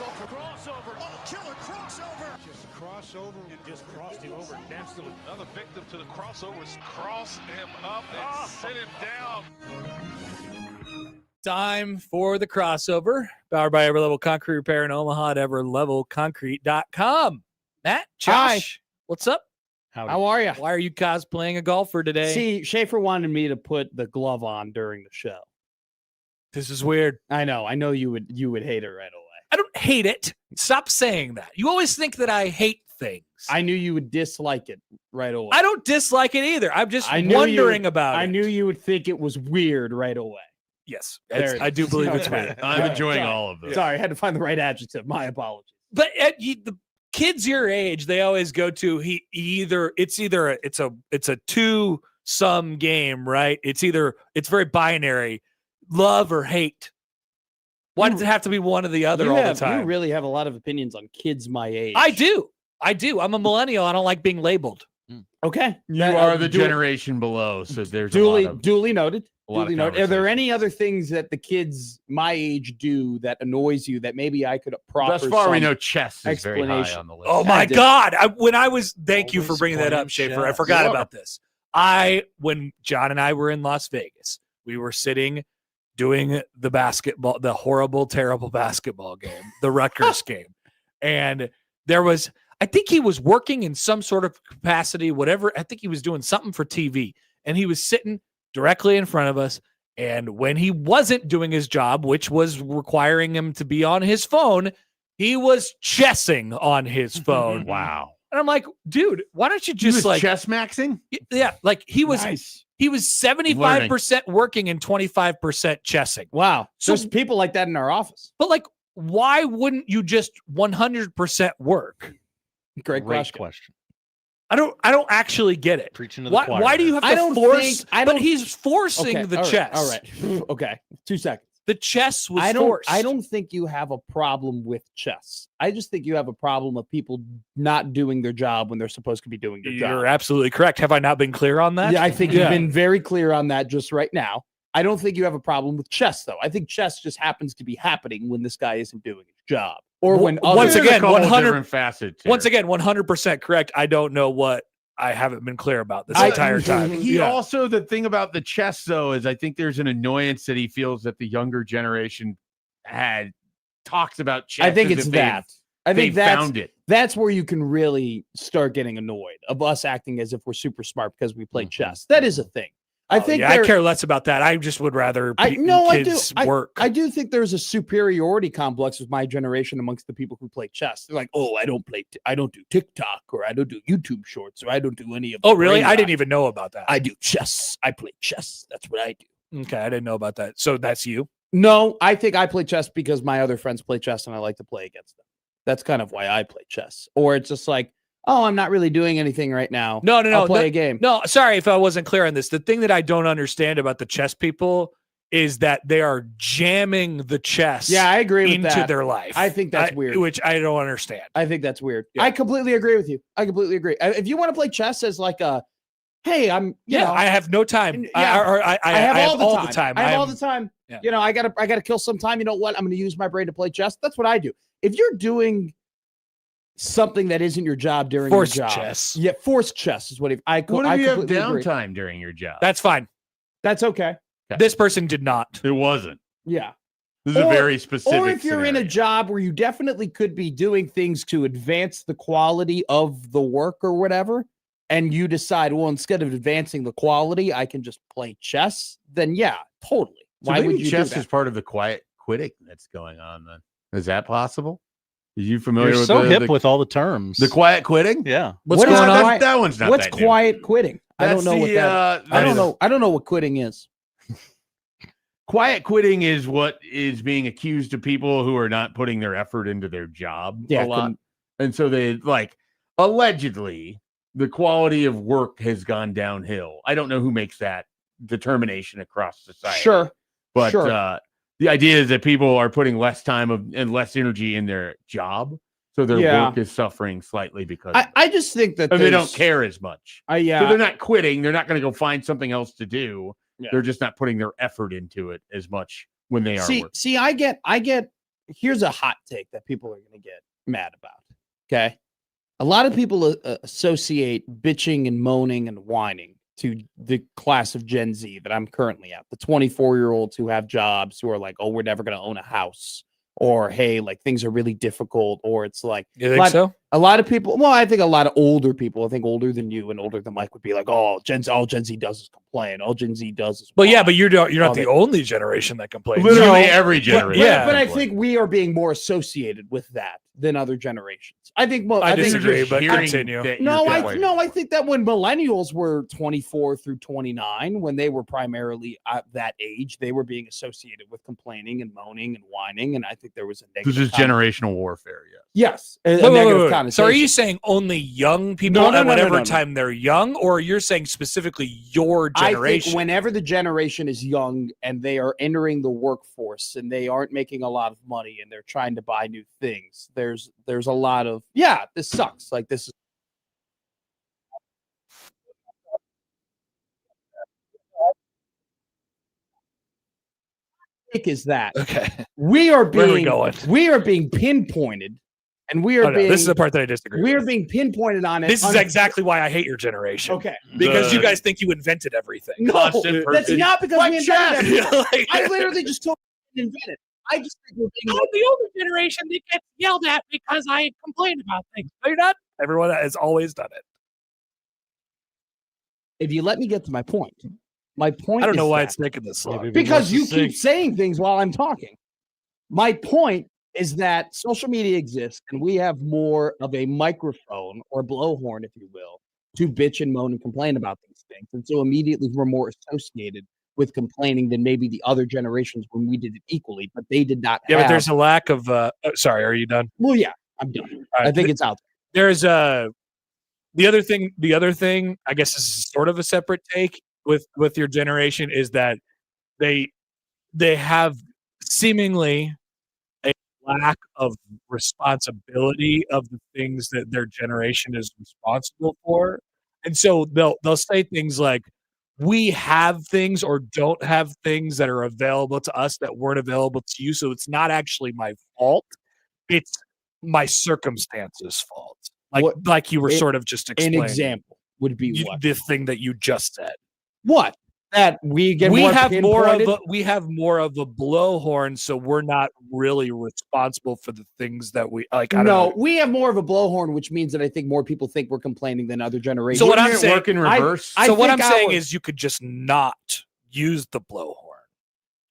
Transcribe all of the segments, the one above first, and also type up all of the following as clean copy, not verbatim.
Crossover. Oh, killer crossover. Just crossover. You just crossed him over. Danced him. Another victim to the crossovers. Cross him up and sit him down. Time for the crossover. Powered by Everlevel Concrete Repair in Omaha at everlevelconcrete.com. Matt, Josh, what's up? How are you? Why are you cosplaying a golfer today? See, Schaefer wanted me to put the glove on during the show. This is weird. I know you would hate it right away. I don't hate it. Stop saying that. You always think that I hate things. I knew you would dislike it right away. I don't dislike it either. I'm just wondering about it. I knew you would think it was weird right away. Yes, I do believe it's weird. I'm enjoying all of this. Sorry, I had to find the right adjective. My apologies. But the kids your age, they always go to it's a two-sum game, right? It's very binary, love or hate. Why does it have to be one or the other all the time? You really have a lot of opinions on kids my age. I do. I'm a millennial. I don't like being labeled. Okay. You are the generation below, so there's duly a noted. lot of Are there any other things that the kids my age do that annoys you that maybe I could proffer? Thus far, we know chess is very high on the list. Oh my God. Thank you for bringing that up, Schaefer. I forgot about this. When John and I were in Las Vegas, we were sitting doing the horrible, terrible basketball game, the Rutgers game. And I think he was working in some sort of capacity, whatever. I think he was doing something for TV. And he was sitting directly in front of us. And when he wasn't doing his job, which was requiring him to be on his phone, he was chessing on his phone. Wow. And I'm like, dude, why don't you just chess maxing? Yeah, like he was Nice. He was 75% working and 25% chessing. Wow. So- There's people like that in our office. But like, why wouldn't you just 100% work? Great question. I don't actually get it. Preaching to the choir. Why do you have to force? But he's forcing Okay, the all right, chess. All right. Okay. 2 seconds. The chess was I don't forced. think you have a problem with chess. I just think you have a problem of people not doing their job when they're supposed to be doing their job. You're absolutely correct. Have I not been clear on that? Yeah, I think you've been very clear on that just right now. I don't think you have a problem with chess, though. I think chess just happens to be happening when this guy isn't doing his job. Or when once There's again, a couple 100 different facets. Once again, 100% correct. I don't know what I haven't been clear about this entire time. He also, the thing about the chess, though, is I think there's an annoyance that he feels that the younger generation talks about chess. I think as it's if that. I think they found it. That's where you can really start getting annoyed of us acting as if we're super smart because we play chess. That is a thing. I think I care less about that. I just would rather kids work. I do think there's a superiority complex with my generation amongst the people who play chess. They're like, oh, I don't do TikTok, or I don't do YouTube shorts, or I don't do any of. Oh, really? I didn't even know about that. I do chess. I play chess. That's what I do. Okay, I didn't know about that. So that's you? No, I think I play chess because my other friends play chess and I like to play against them. That's kind of why I play chess. Or it's just like, oh, I'm not really doing anything right now. No. I'll play a game. No, sorry if I wasn't clear on this. The thing that I don't understand about the chess people is that they are jamming the chess I agree with into that. their life. I think that's weird. Which I don't understand. I think that's weird. Yeah. I completely agree with you. I completely agree. If you want to play chess as like a, hey, I have no time. Yeah. I have all the time. I have all the time. Yeah. You know, I gotta kill some time. You know what? I'm gonna use my brain to play chess. That's what I do. If you're doing something that isn't your job during Forced your job, chess. Yeah, forced chess is what. What if you have downtime during your job? That's fine. That's okay. This person did not. It wasn't. Yeah. This is a very specific. Or if you're in a job where you definitely could be doing things to advance the quality of the work or whatever, and you decide, well, instead of advancing the quality, I can just play chess, then yeah, totally. So Why would you chess do that? is part of the quiet quitting that's going on then? Is that possible? Are you familiar You're with so the, hip the, with all the terms. the quiet quitting? Yeah. What's going on? That one's not What's that new. quiet quitting? I don't That's know what the, that. I don't know. I don't know what quitting is. Quiet quitting is what is being accused of people who are not putting their effort into their job a lot. And so they allegedly the quality of work has gone downhill. I don't know who makes that determination across society. Sure. But the idea is that people are putting less time and less energy in their job. So their work is suffering slightly because I just think that they don't care as much. So yeah. they're not quitting. They're not going to go find something else to do. Yeah. They're just not putting their effort into it as much when they are working. See, I get, here's a hot take that people are going to get mad about. Okay. A lot of people associate bitching and moaning and whining to the class of Gen Z that I'm currently at, the 24-year-olds who have jobs who are like, oh, we're never going to own a house, or hey, like things are really difficult, or it's like, you think so? A lot of people, well, I think a lot of older people, I think older than you and older than Mike would be like, oh, all Gen Z does is complain. All Gen Z does is But yeah, but you're not the only generation that complains. Literally every generation. But I think we are being more associated with that than other generations. I think. I disagree, but continue. I think that when millennials were 24 through 29, when they were primarily at that age, they were being associated with complaining and moaning and whining, and I think there was a negative. This is generational warfare. Yes. Wait. So are you saying only young people at whatever time they're young, or you're saying specifically your generation? I think whenever the generation is young and they are entering the workforce and they aren't making a lot of money and they're trying to buy new things, there's a lot of, this sucks. Like this is. Is that okay? We are being pinpointed. And we are being. This is the part that I disagree. We are being pinpointed on it. This is exactly why I hate your generation. Okay, because you guys think you invented everything. No, that's not because we invented everything. I literally just told you invented. I just think we're being. I'm the older generation that gets yelled at because I complain about things. No, you're not. Everyone has always done it. If you let me get to my point, I don't know why it's taking this long. Because you keep saying things while I'm talking. My point is that social media exists and we have more of a microphone or blowhorn, if you will, to bitch and moan and complain about these things. And so immediately we're more associated with complaining than maybe the other generations when we did it equally, but they did not have. But there's a lack of, sorry, are you done? Well, yeah, I'm done. Right. I think it's out there. There's the other thing, I guess is sort of a separate take with your generation is that they have seemingly lack of responsibility of the things that their generation is responsible for. And so they'll say things like, we have things or don't have things that are available to us that weren't available to you. So it's not actually my fault. It's my circumstances' fault. Like you were sort of just explaining. An example would be what? The thing that you just said. What? That we have more of a blowhorn, so we're not really responsible for the things that we like. We have more of a blowhorn, which means that I think more people think we're complaining than other generations. So what I'm saying, work in reverse. What I'm saying is, you could just not use the blowhorn.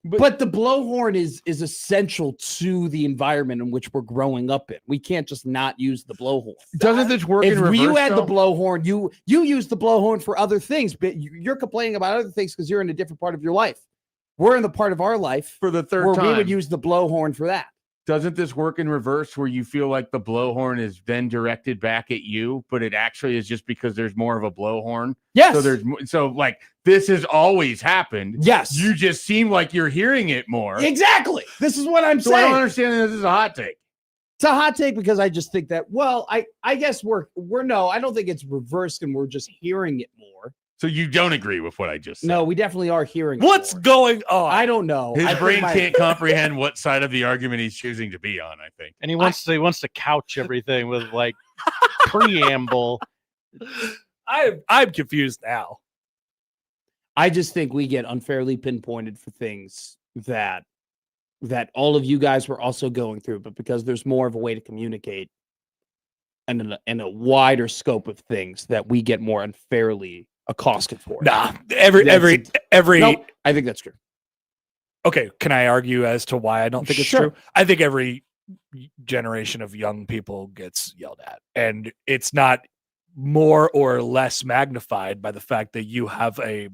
But the blowhorn is essential to the environment in which we're growing up in. We can't just not use the blowhorn. Doesn't this work in reverse? If you had the blowhorn, you use the blowhorn for other things, but you're complaining about other things because you're in a different part of your life. We're in the part of our life for the third time we would use the blowhorn for that. Doesn't this work in reverse where you feel like the blowhorn is then directed back at you, but it actually is just because there's more of a blowhorn? Yes. So like this has always happened. Yes. You just seem like you're hearing it more. Exactly. This is what I'm saying. I don't understand this is a hot take. It's a hot take because I just think that, I guess I don't think it's reversed and we're just hearing it more. So you don't agree with what I just said? No, we definitely are hearing what's going on. I don't know. His brain can't comprehend what side of the argument he's choosing to be on, I think. And he wants to couch everything with like preamble. I'm confused now. I just think we get unfairly pinpointed for things that all of you guys were also going through, but because there's more of a way to communicate and a wider scope of things that we get more unfairly accosted for. Nah, every. Nope, I think that's true. Okay, can I argue as to why I don't think it's true? I think every generation of young people gets yelled at, and it's not more or less magnified by the fact that you have a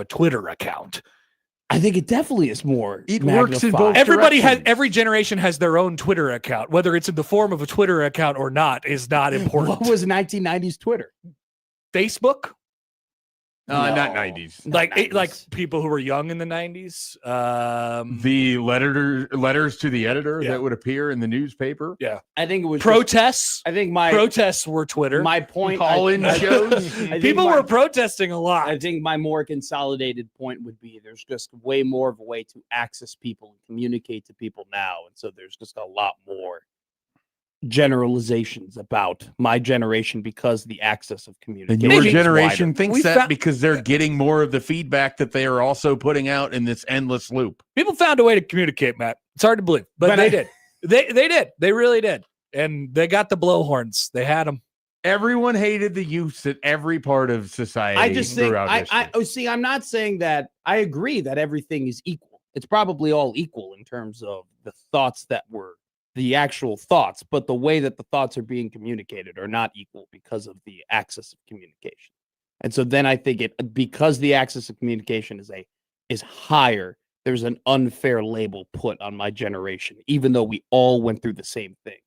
Twitter account. I think it definitely is more. It works in both every generation has their own Twitter account, whether it's in the form of a Twitter account or not is not important. What was 1990s Twitter? Facebook. Not 90s. Like people who were young in the 90s. The letters to the editor that would appear in the newspaper. Yeah, I think it was protests. I think my protests were Twitter. My point. Call-in shows. People were protesting a lot. I think my more consolidated point would be there's just way more of a way to access people and communicate to people now, and so there's just a lot more generalizations about my generation because the access of communication. And your generation thinks that because they're getting more of the feedback that they are also putting out in this endless loop. People found a way to communicate, Matt. It's hard to believe, but they did. They did. They really did. And they got the blowhorns. They had them. Everyone hated the youths at every part of society. I just think I'm not saying that. I agree that everything is equal. It's probably all equal in terms of the thoughts that were the actual thoughts, but the way that the thoughts are being communicated are not equal because of the access of communication. And so then I think because the access of communication is higher, there's an unfair label put on my generation, even though we all went through the same things.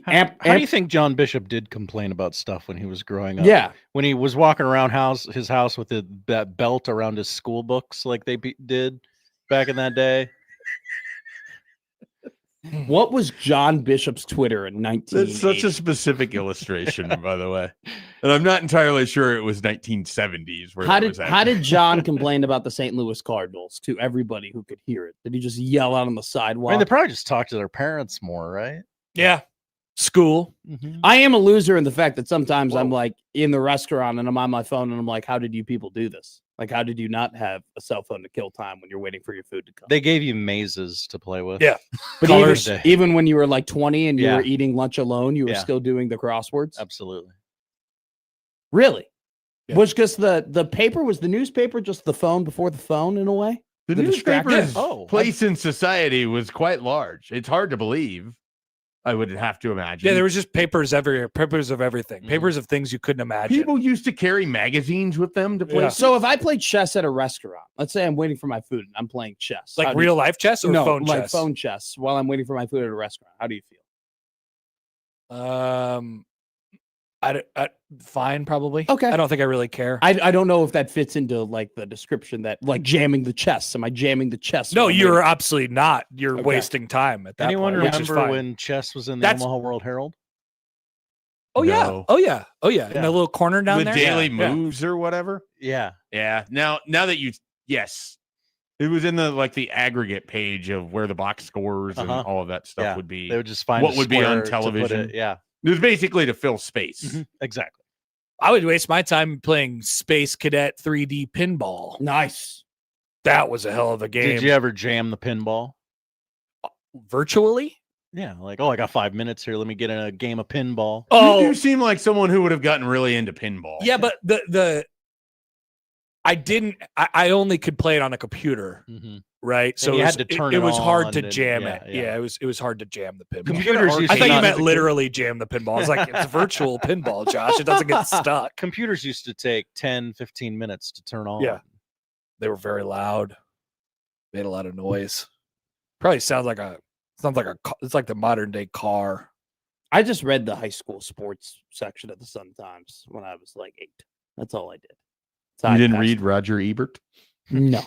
How do you think John Bishop did complain about stuff when he was growing up? Yeah. When he was walking around his house with that belt around his school books like they did back in that day? What was John Bishop's Twitter in 1980? That's such a specific illustration, by the way. And I'm not entirely sure it was 1970s. How did John complain about the St. Louis Cardinals to everybody who could hear it? Did he just yell out on the sidewalk? I mean, they probably just talk to their parents more, right? Yeah. School. Mm-hmm. I am a loser in the fact that sometimes I'm like in the restaurant and I'm on my phone and I'm like, how did you people do this? Like, how did you not have a cell phone to kill time when you're waiting for your food to come? They gave you mazes to play with. Yeah. But even when you were like 20 and you were eating lunch alone, you were Yeah. still doing the crosswords? Absolutely. Really? Yeah. Was just the paper, was the newspaper just the phone before the phone in a way? The newspaper's distraction? place in society was quite large. It's hard to believe. I would have to imagine. Yeah, there was just papers everywhere, papers of everything, Mhm. papers of things you couldn't imagine. People used to carry magazines with them to play. Yeah. So if I play chess at a restaurant, let's say I'm waiting for my food and I'm playing chess. Like real life chess or phone like chess? phone chess while I'm waiting for my food at a restaurant. How do you feel? I fine, probably. Okay. I don't think I really care. I don't know if that fits into like the description that like jamming the chess. Am I jamming the chess? No, while I'm you're waiting? absolutely not. You're Okay. wasting time at that Anyone point, which is remember fine. when chess was in the Omaha World Herald? Oh yeah. No. Oh yeah. Oh yeah. In Yeah. the little corner down the there. Daily Yeah. Moves or whatever. Yeah. Yeah. Now that yes, it was in the aggregate page of where the box scores and all of that stuff Yeah. would be. They would just find what a would be on square to put television. it- Yeah. It was basically to fill space. Mhm. Exactly. I would waste my time playing Space Cadet 3D pinball. Nice. That was a hell of a game. Did you ever jam the pinball? Virtually? Yeah. Like, I got 5 minutes here. Let me get in a game of pinball. Oh, You seem like someone who would have gotten really into pinball. yeah, but I only could play it on a computer, Mhm. right? So you it was, had to turn it it was hard on to and- jam yeah, it. yeah. Yeah, it was hard to jam the pinball. Computers used I to thought you not- meant literally jam the pinball. I was like, it's virtual pinball, Josh. It doesn't get stuck. Computers used to take 10, 15 minutes to turn on. Yeah. They were very loud. Made a lot of noise. Probably sounds like it's like the modern day car. I just read the high school sports section of the Sun-Times when I was like 8. That's all I did. So You I didn't passed. read Roger Ebert? No.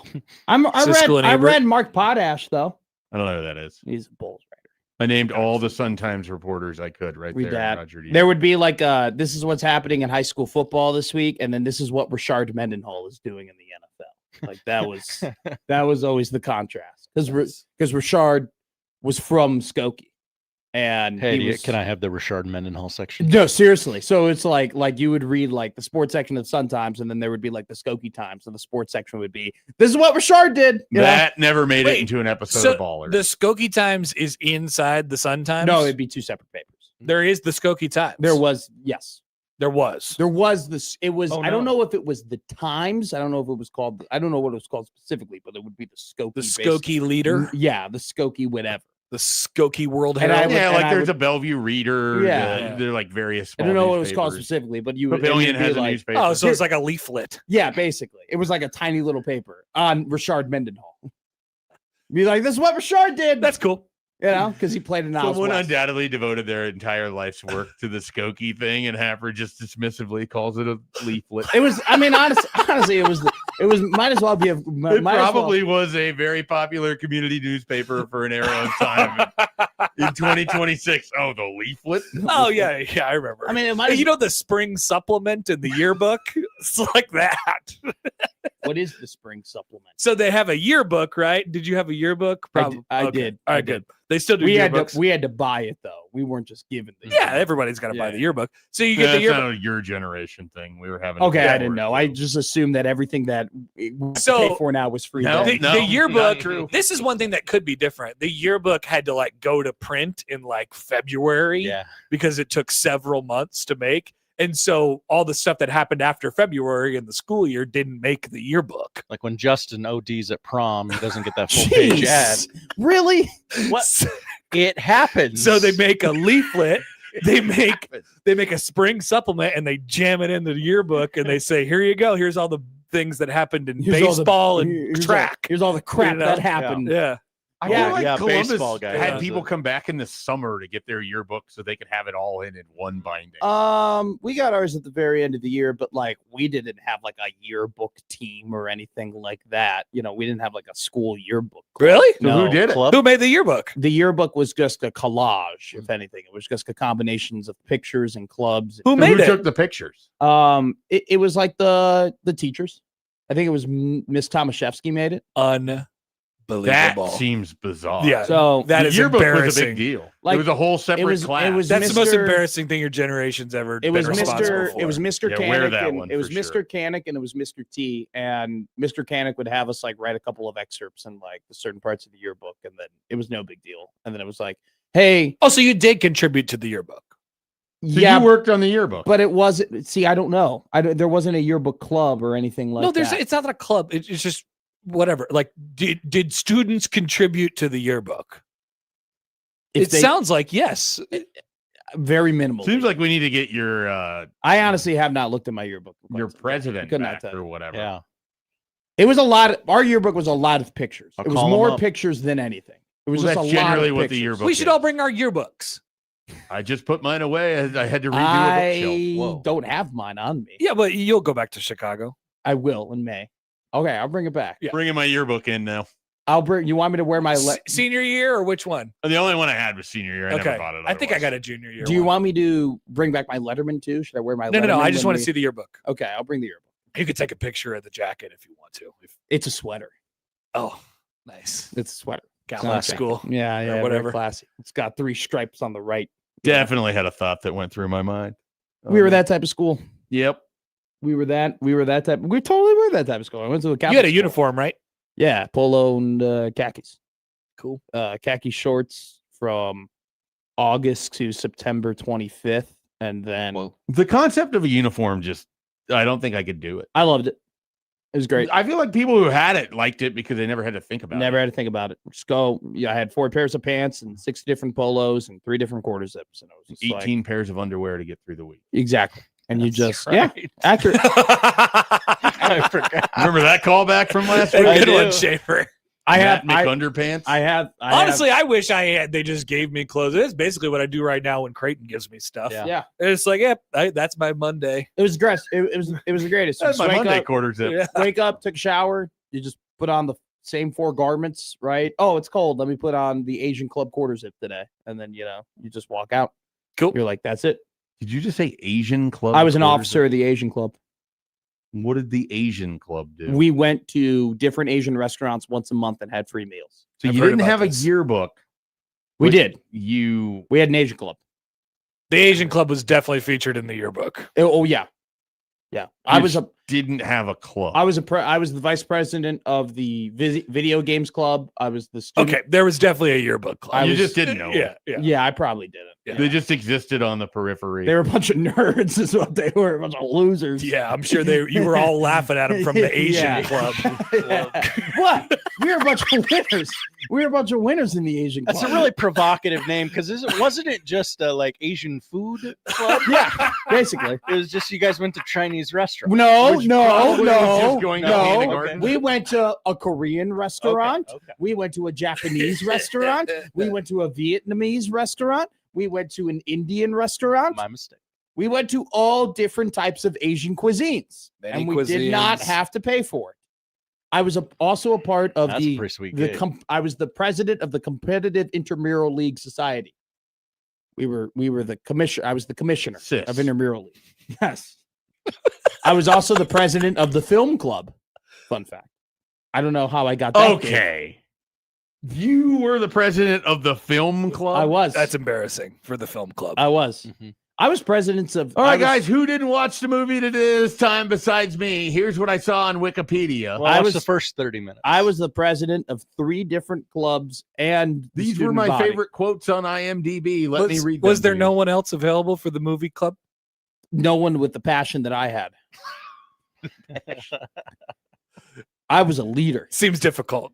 I Siskel and Ebert? read Mark Potash though. I don't know who that is. He's a Bulls writer. I named all the Sun-Times reporters I could right Read there. that. Roger Ebert. There would be like this is what's happening in high school football this week, and then this is what Rashard Mendenhall is doing in the NFL. Like that was always the contrast. Because Rashard was from Skokie. And Hey, can I have the Rashard Mendenhall section? No, seriously. So it's like you would read like the sports section of the Sun-Times, and then there would be like the Skokie Times, and the sports section would be, this is what Rashard did. you know? That never made Wait, it into an episode So of Ballers. the Skokie Times is inside the Sun Times? No, it'd be two separate papers. There is the Skokie Times. There was this. It was. It was. Oh, I don't no. know if it was the Times. I don't know if it was called. I don't know what it was called specifically, but it would be the Skokie. the Skokie Leader, Yeah, the Skokie whatever. the Skokie World And I Herald. would- yeah, like I there's would- a Bellevue Reader. Yeah. They're like various I small don't know what it was called newspapers. specifically, but you Pavilion it'd be has a like, newspaper. Oh, so it's like a leaflet. yeah, basically, it was like a tiny little paper on Rashard Mendenhall. Be like, this is what Rashard did. That's cool. because he played in Oz Someone West. undoubtedly devoted their entire life's work to the Skokie thing, and Happer just dismissively calls it a leaflet. It was. I mean, honestly, it was. Might as well be. It probably was a very popular community newspaper for an era of time in 2026. Oh, the leaflet. Oh yeah, I remember. I mean, it might. The spring supplement in the yearbook. It's like that. What is the spring supplement? So they have a yearbook, right? Did you have a yearbook? I did. All right, good. They still do We yearbooks. had to buy it though. We weren't just given the. Yeah, everybody's got to buy the yearbook. So you get That's the yearbook. not a your generation thing. We were having. Okay, I didn't know. I just assumed that everything that we pay for now was free. No, then. The yearbook. not true. This is one thing that could be different. The yearbook had to go to print in February. Yeah. Because it took several months to make. And so all the stuff that happened after February in the school year didn't make the yearbook. Like when Justin ODs at prom, he doesn't get that full page ad. Jeez. Really? What? It happens. So they make a leaflet. They make a spring supplement and they jam it into the yearbook and they say, "Here you go. Here's all the things that happened in baseball and track. Here's all the crap You know? that happened." Yeah. I feel like Columbus baseball guy had does people it. come back in the summer to get their yearbook so they could have it all in one binding. We got ours at the very end of the year, but we didn't have a yearbook team or anything like that. We didn't have a school yearbook club. Really? So who did it? Club? Who made the yearbook? The yearbook was just a collage, if anything. It was just a combinations of pictures and clubs. Who So made who it? took the pictures? It was the teachers. I think it was Miss Tomaszewski made it. That Unbelievable. seems bizarre. Yeah. So That the is yearbook was a embarrassing. big deal. Like, it was a whole separate class. That's the most Mr. embarrassing thing your generation's ever It was been responsible Mr. for. It was Mr. Yeah, wear Canick. that And one it was for Mr. sure. Canick and it was Mr. T. And Mr. Canick would have us write a couple of excerpts in the certain parts of the yearbook, and then it was no big deal. And then it was hey, Oh, so you did contribute to the yearbook. So yeah, you worked on the yearbook. but it wasn't. See, I don't know. There wasn't a yearbook club or anything like No, that. it's not a club. It's just whatever. Did students contribute to the yearbook? If they- Sounds like yes. very minimal. Seems like we need to get your I honestly have not looked at my yearbook. in quite some time. president Could not back tell or you. whatever. Yeah. It was a lot. Our yearbook was a lot of pictures. I'll It was call 'em more up. pictures than anything. It was Well, just that's a lot generally of what the pictures. yearbook We should is. all bring our yearbooks. I just put mine away. I had to redo a bookshelf. I don't have mine on me. Yeah, but you'll go back to Chicago. I will in May. Okay, I'll bring it back. Yeah. Bringing my yearbook in now. I'll bring. You want me to wear my? Senior year or which one? The only one I had was senior year. I Okay. never bought it. I think I otherwise. got a junior year. Do you one. want me to bring back my Letterman too? Should I wear my? No. Letterman I just when want to see the yearbook. Okay, I'll bring the yearbook. You could take a picture of the jacket if you want to. It's a sweater. Oh, nice. It's a sweater. Catholic Okay. school. Yeah, Or yeah, whatever. whatever. Classy. It's got 3 stripes on the right. Definitely had a thought that went through my mind. We were that type of school. Yep. We were that type. We totally were that type of school. I went to a Catholic You had a school. uniform, right? Yeah, polo and khakis. Cool. Khaki shorts from August to September 25th, and then The concept of a uniform I don't think I could do it. I loved it. It was great. I feel like people who had it liked it because they never had to think about Never it. had to think about it. Just go. Yeah, I had 4 pairs of pants and 6 different polos and 3 different quarter zips, and I was just 18 pairs of underwear to get through the week. exactly. And you That's just yeah, accurate. I forgot. Remember that callback from last Good week? do. one, Schaefer. I have underpants. Honestly, I wish they just gave me clothes. It's basically what I do right now when Creighton gives me stuff. Yeah. yeah. It's like, that's my Monday. It was dress. It was the greatest. You That's just my wake Monday up, quarter zip. Yeah. wake up, took a shower. You just put on the same 4 garments, right? Oh, it's cold. Let me put on the Asian Club quarter zip today, and then you just walk out. Cool. You're like, that's it. Did you just say Asian club? I was an quarter officer zip? of the Asian Club. What did the Asian club do? We went to different Asian restaurants once a month and had free meals. so I've you heard didn't about have this. a yearbook. We But did. You We had an Asian Club. The Asian Club was definitely featured in the yearbook. Oh yeah, yeah. I You was didn't have a club. I was the vice president of the video games club. I was the student. Okay, there was definitely a yearbook club. You was- just didn't know. Yeah, it. yeah. Yeah, I probably did it. Yeah. They just existed on the periphery. They were a bunch of nerds, is what they were. A bunch of losers. Yeah, I'm sure you were all laughing at him from the Asian Yeah. club. What? We were a bunch of winners. We were a bunch of winners in the Asian club. That's a really provocative name because wasn't it just like Asian food club? Yeah, basically. It was just you guys went to Chinese restaurants. No. Okay. We went to a Korean restaurant. Okay. We went to a Japanese restaurant. We went to a Vietnamese restaurant. We went to an Indian restaurant. My mistake. We went to all different types of Asian cuisines, Many and we did not cuisines. have to pay for it. I was also a part of That's a pretty sweet gig. I was the president of the Competitive Intramural League Society. We were the commissioner. I was the commissioner Sis. of Intramural League. Yes. I was also the president of the film club. Fun fact. I don't know how I got that. Okay. You were the president of the film club? I was. That's embarrassing for the film club. I was. Mhm. I was president of. All right, I was- guys, who didn't watch the movie this time besides me? Here's what I saw on Wikipedia. Well, I I watched was- the first 30 minutes. I was the president of 3 different clubs and the These were student my body. favorite quotes on IMDb. Let me read them. Was there to no you. one else available for the movie club? No one with the passion that I had. I was a leader. Seems difficult.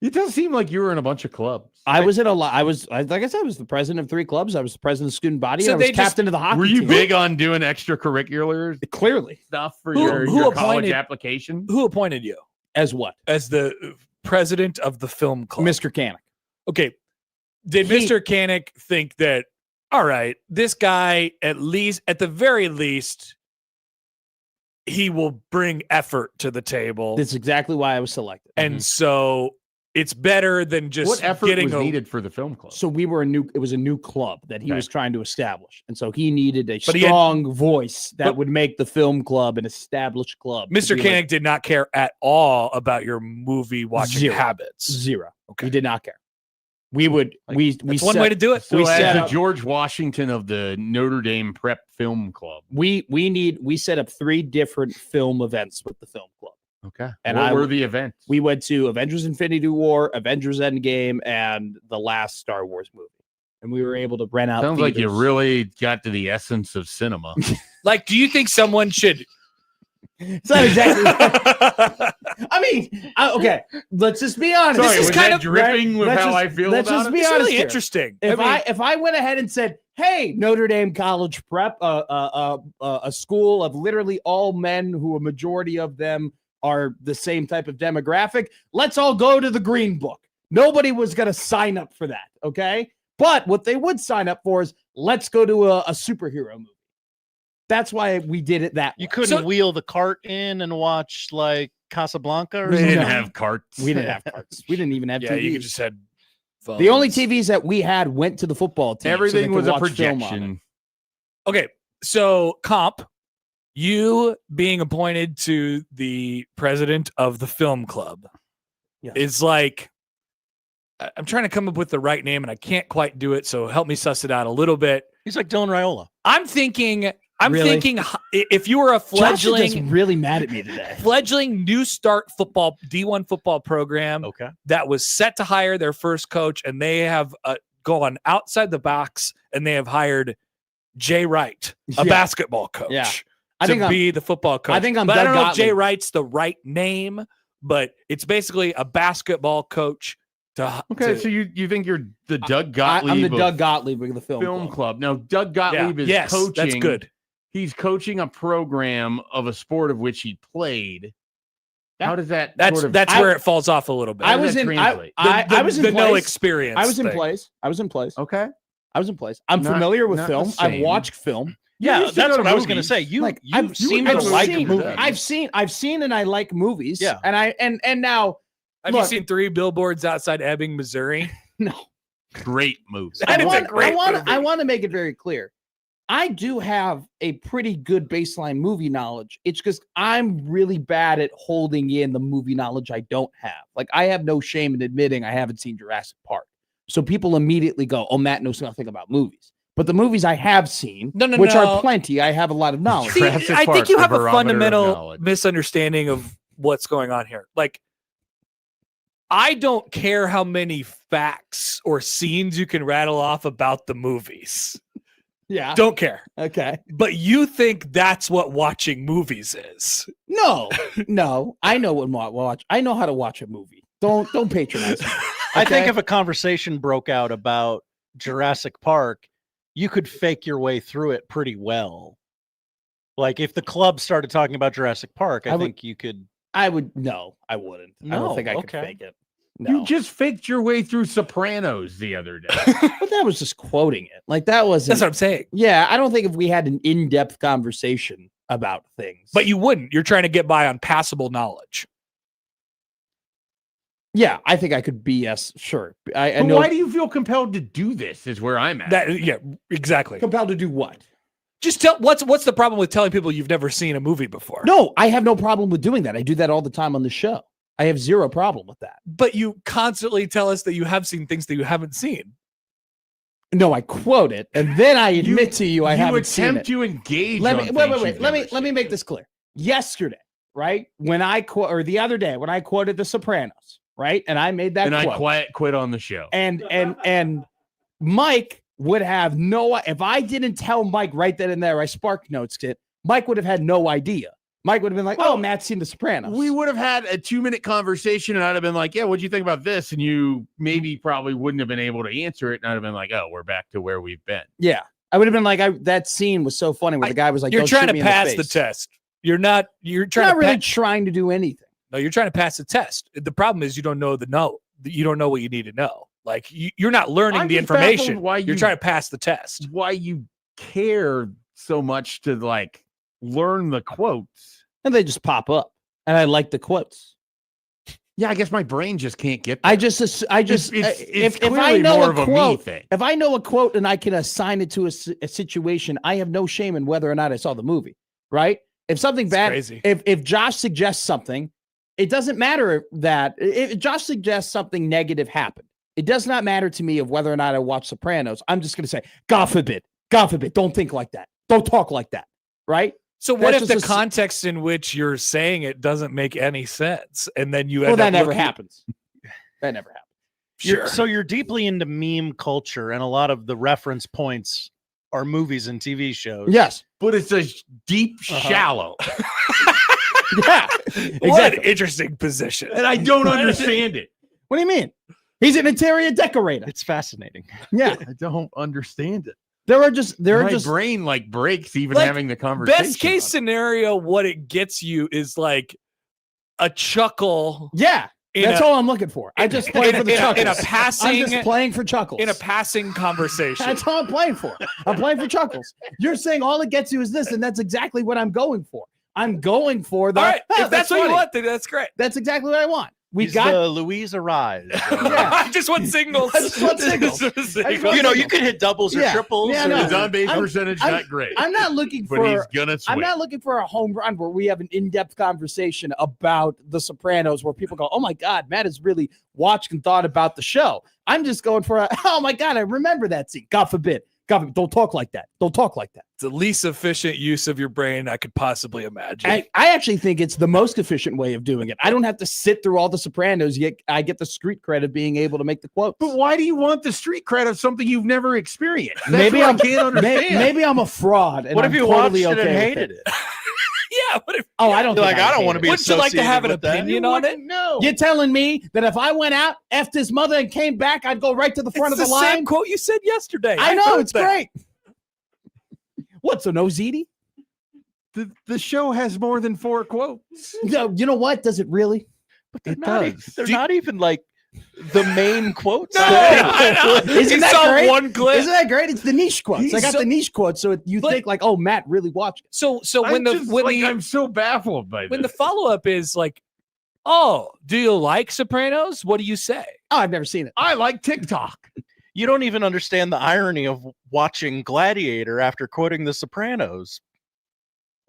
It does seem like you were in a bunch of clubs. I was in a lot. Like I said, I was the president of 3 clubs. I was the president of the student body. So and I was they just- captain of the hockey Were you team. big on doing extracurricular Clearly. stuff for Who your college appointed- application? Who appointed you As what? as the president of the film club? Mr. Canick. Okay. Did He- Mr. Canick think that, all right, this guy, at the very least, he will bring effort to the table. That's exactly why I was selected. And so it's better than just What effort getting was a needed for the film club? So it was a new club that he Okay. was trying to establish. And so he needed a But he had- strong voice that But- would make the film club an established club. to Mr. be Canick like did not care at all about your movie watching Zero. habits. 0. Okay. He did not care. We would we That's one way to do it. So we as set the up- George Washington of the Notre Dame Prep Film Club. we set up 3 different film events with the film club. Okay. And what I- were the events? We went to Avengers Infinity War, Avengers Endgame, and the last Star Wars movie. And we were able to rent out Sounds like you theaters. really got to the essence of cinema. Like, do you think someone should? It's not exactly. I mean, okay. Let's just be honest. Sorry, This is was kind that of- dripping with let's how just- I feel let's about just it? be It's honest really here. interesting. If I went ahead and said, "Hey, Notre Dame College Prep, a school of literally all men who a majority of them are the same type of demographic, let's all go to the Green Book." Nobody was going to sign up for that, okay? But what they would sign up for is, let's go to a superhero movie. That's why we did it that way. You couldn't So- wheel the cart in and watch like Casablanca or They something. didn't have carts. We didn't have cards. We didn't even have yeah, TVs. you could just had phones. The only TVs that we had went to the football team. so they Everything could was a watch film on it. projection. Okay, so comp, you being appointed to the president of the film club Yes. is like, I'm trying to come up with the right name and I can't quite do it. So help me suss it out a little bit. He's like Dylan Raiola. I'm thinking Really? if you were a Josh is just fledgling really mad at me today. new start football D1 football program Okay. that was set to hire their first coach, and they have gone outside the box and they have hired Jay Wright, a Yeah. basketball coach, Yeah. I to think I'm- be the football coach. I think I'm but I Doug don't know if Jay Gottlieb. Wright's the right name, but it's basically a basketball coach. Okay, so you think you're the Doug Gottlieb I'm the of Doug Gottlieb of the film, Film club. Club. Now, Doug Gottlieb is yes, coaching. that's good. He's coaching a program of a sport of which he played. Yeah. How does that That's sort of that's I- where it falls off a little bit. I does was that in. translate? I was in the no place. experience. I was in thing. place. I was in place. Okay. I was in place. I'm Not- familiar with not the film. I've same. watched film. Yeah, used to that's go to what I was going to movies. say. You Like, you I've- seem I've to like seen- movies. I've seen, and I like movies. Yeah. and and now Have you Look. seen 3 billboards outside Ebbing, Missouri? no. Great movie. That is a great movie. I want to make it very clear. I do have a pretty good baseline movie knowledge. It's just I'm really bad at holding in the movie knowledge I don't have. Like, I have no shame in admitting I haven't seen Jurassic Park. So people immediately go, "Oh, Matt knows nothing about movies." But the movies I have seen, No, which no. are plenty, I have a lot of knowledge. See, Jurassic I Park, think you the have a barometer of fundamental knowledge. misunderstanding of what's going on here. Like, I don't care how many facts or scenes you can rattle off about the movies. Yeah. Don't care. Okay. But you think that's what watching movies is. No. I know what watch. I know how to watch a movie. Don't patronize me. I think Okay? if a conversation broke out about Jurassic Park, you could fake your way through it pretty well. Like if the club started talking about Jurassic Park, I think you could. I wouldn't. I don't think I could fake it. No. You just faked your way through Sopranos the other day. But that was just quoting it. Like that wasn't. That's what I'm saying. Yeah, I don't think if we had an in-depth conversation about things. But you wouldn't. You're trying to get by on passable knowledge. Yeah, I think I could BS. Sure. I But know. why do you feel compelled to do this? Is where I'm at. Yeah, exactly. Compelled to do what? Just tell what's the problem with telling people you've never seen a movie before? No, I have no problem with doing that. I do that all the time on the show. I have zero problem with that. But you constantly tell us that you have seen things that you haven't seen. No, I quote it, and then I admit to you I haven't seen it. You attempt to engage. Let on me wait. things you've Let never me seen. make this clear. Yesterday, right? When I or the other day when I quoted The Sopranos, right? And I made that And quote. I quit on the show. And Mike would have no. If I didn't tell Mike right then and there, I spark notes it. Mike would have had no idea. Mike would have been like, Well, "Oh, Matt's seen The Sopranos." We would have had a 2-minute conversation, and I'd have been like, "Yeah, what'd you think about this?" And you probably wouldn't have been able to answer it, and I'd have been like, "Oh, we're back to where we've been." Yeah, I would have been like, "That scene was so funny where the guy was like, You're "Don't trying shoot to me in the pass the face." test. You're trying I'm to not really trying to do anything. No, you're trying to pass the test. The problem is you don't know you don't know what you need to know. Like you're not learning I'm the just baffled information. why You're trying to pass the test. Why you care so much to like learn the quotes? And they just pop up, and I like the quotes. Yeah, I guess my brain just can't get. There. I just It's if I clearly know more a of a me quote, thing. if I know a quote and I can assign it to a situation, I have no shame in whether or not I saw the movie. Right? If something It's bad, crazy. if Josh suggests something, it doesn't matter that if Josh suggests something negative happened. It does not matter to me of whether or not I watch Sopranos. I'm just going to say, God forbid, don't think like that. Don't talk like that. Right? So what That's if the just context in which you're saying it doesn't make any sense, and then you Well, end that up never looking- happens. That never happens. Sure. So you're deeply into meme culture, and a lot of the reference points are movies and TV shows. Yes. But it's a deep, shallow, Yeah. What an interesting position. and I don't understand it. What do you mean? He's an interior decorator. It's fascinating. Yeah. I don't understand it. There are just My brain like breaks even Like, having the conversation. Best case scenario, what it gets you is like a chuckle. yeah. That's all I'm looking for. I just play for the chuckles. in a I'm passing just playing for chuckles. in a passing conversation. That's all I'm playing for. I'm playing for chuckles. You're saying all it gets you is this, and that's exactly what I'm going for. I'm going for the. All right, "Huh, if that's what you funny." want, then that's great. That's exactly what I want. We He's got the Louise Arise. Yeah. I just want singles. I just want singles. Just I just singles. want You know, you could hit doubles or Yeah. triples. Yeah, or- no. His on base I'm- percentage I'm- not great, I'm not looking but he's for. gonna swing. I'm not looking for a home run where we have an in-depth conversation about The Sopranos where people go, "Oh my God, Matt has really watched and thought about the show." I'm just going for "Oh my God, I remember that scene." God forbid, don't talk like that. Don't talk like that. It's the least efficient use of your brain I could possibly imagine. I actually think it's the most efficient way of doing it. I don't have to sit through all the Sopranos, yet I get the street cred of being able to make the quotes. But why do you want the street cred of something you've never experienced? That's Maybe what I'm- I can't understand. Maybe I'm a fraud. And What if I'm you totally watched it okay and with hated it? yeah, what if, Oh, I don't You're think like, I don't hate want to it. be Wouldn't you like to have an associated with that. opinion on it? No. You're telling me that if I went out, effed his mother, and came back, I'd go right to the front It's of the the same line? quote you said yesterday. I I've know, heard it's that. great. What's an OZD? The show has more than 4 quotes. No, you know what? Does it really? But they're It not, does. they're not even like the main quotes. No, there. I know. Isn't He that saw great? one clip. Isn't that great? It's the niche quotes. He's I got so- the niche quotes, so you But- think like, oh, Matt really watched it. So when I'm so baffled by when the this. follow up is like, oh, do you like Sopranos? What do you say? Oh, I've never seen it. I like TikTok. You don't even understand the irony of watching Gladiator after quoting The Sopranos.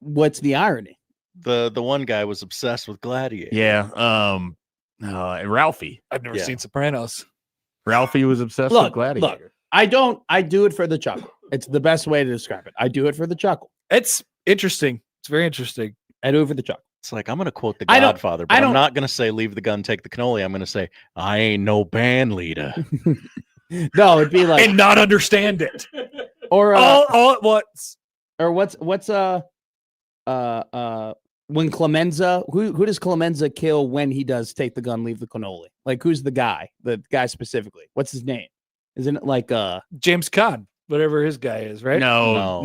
What's the irony? The one guy was obsessed with Gladiator. Yeah. Ralphie. I've never Yeah. seen Sopranos. Ralphie was obsessed with Look, Gladiator. I do it for the chuckle. It's the best way to describe it. I do it for the chuckle. It's interesting. It's very interesting. I do it for the chuckle. It's like, I'm going to quote The I don't- Godfather, I but I'm don't- not going to say leave the gun, take the cannoli. I'm going to say, I ain't no band leader. No, it'd be like And not understand it. or all at once. or what's when Clemenza, who does Clemenza kill when he does take the gun, leave the cannoli? Like, who's the guy specifically? What's his name? Isn't it like James Caan, whatever his guy is, right? No.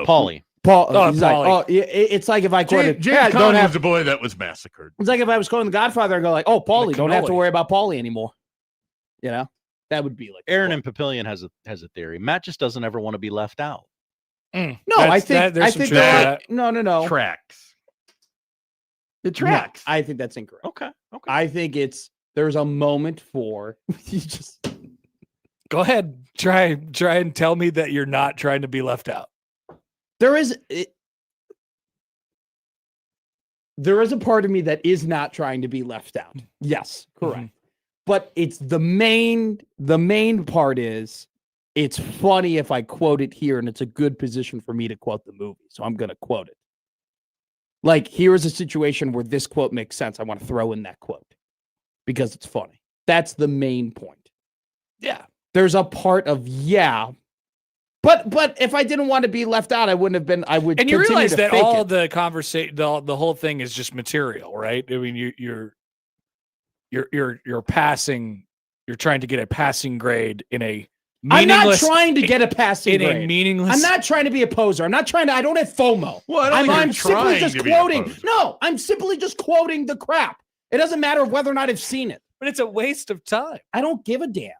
Paulie. Paul? Oh, He's like, Paulie. it's like if I quoted, James don't Caan have. was the boy that was massacred. It's like if I was quoting The Godfather and go like, oh, Paulie, don't have to cannoli. worry about Paulie anymore. You know, that would be like Aaron and Papillion has a theory. Matt just doesn't ever want to be left out. No, I think that no. Tracks. It tracks. No, I think that's incorrect. Okay. I think there's a moment for you just Go ahead. Try and tell me that you're not trying to be left out. there is a part of me that is not trying to be left out. Yes, correct. Mm-hmm. But it's the main part is it's funny if I quote it here, and it's a good position for me to quote the movie. So I'm gonna quote it. Like, here is a situation where this quote makes sense. I want to throw in that quote because it's funny. That's the main point. Yeah. There's a part of but if I didn't want to be left out, I wouldn't have been. I would. And you continue realize to that fake all it. the conversation, the whole thing is just material, right? I mean, you're passing. You're trying to get a passing grade in a I'm not meaningless. trying to get a passing in grade. a meaningless. I'm not trying to be a poser. I'm not trying to. I don't have FOMO. Well, I don't think I'm you're simply trying just to be a quoting. poser. No, I'm simply just quoting the crap. It doesn't matter whether or not I've seen it. But it's a waste of time. I don't give a damn.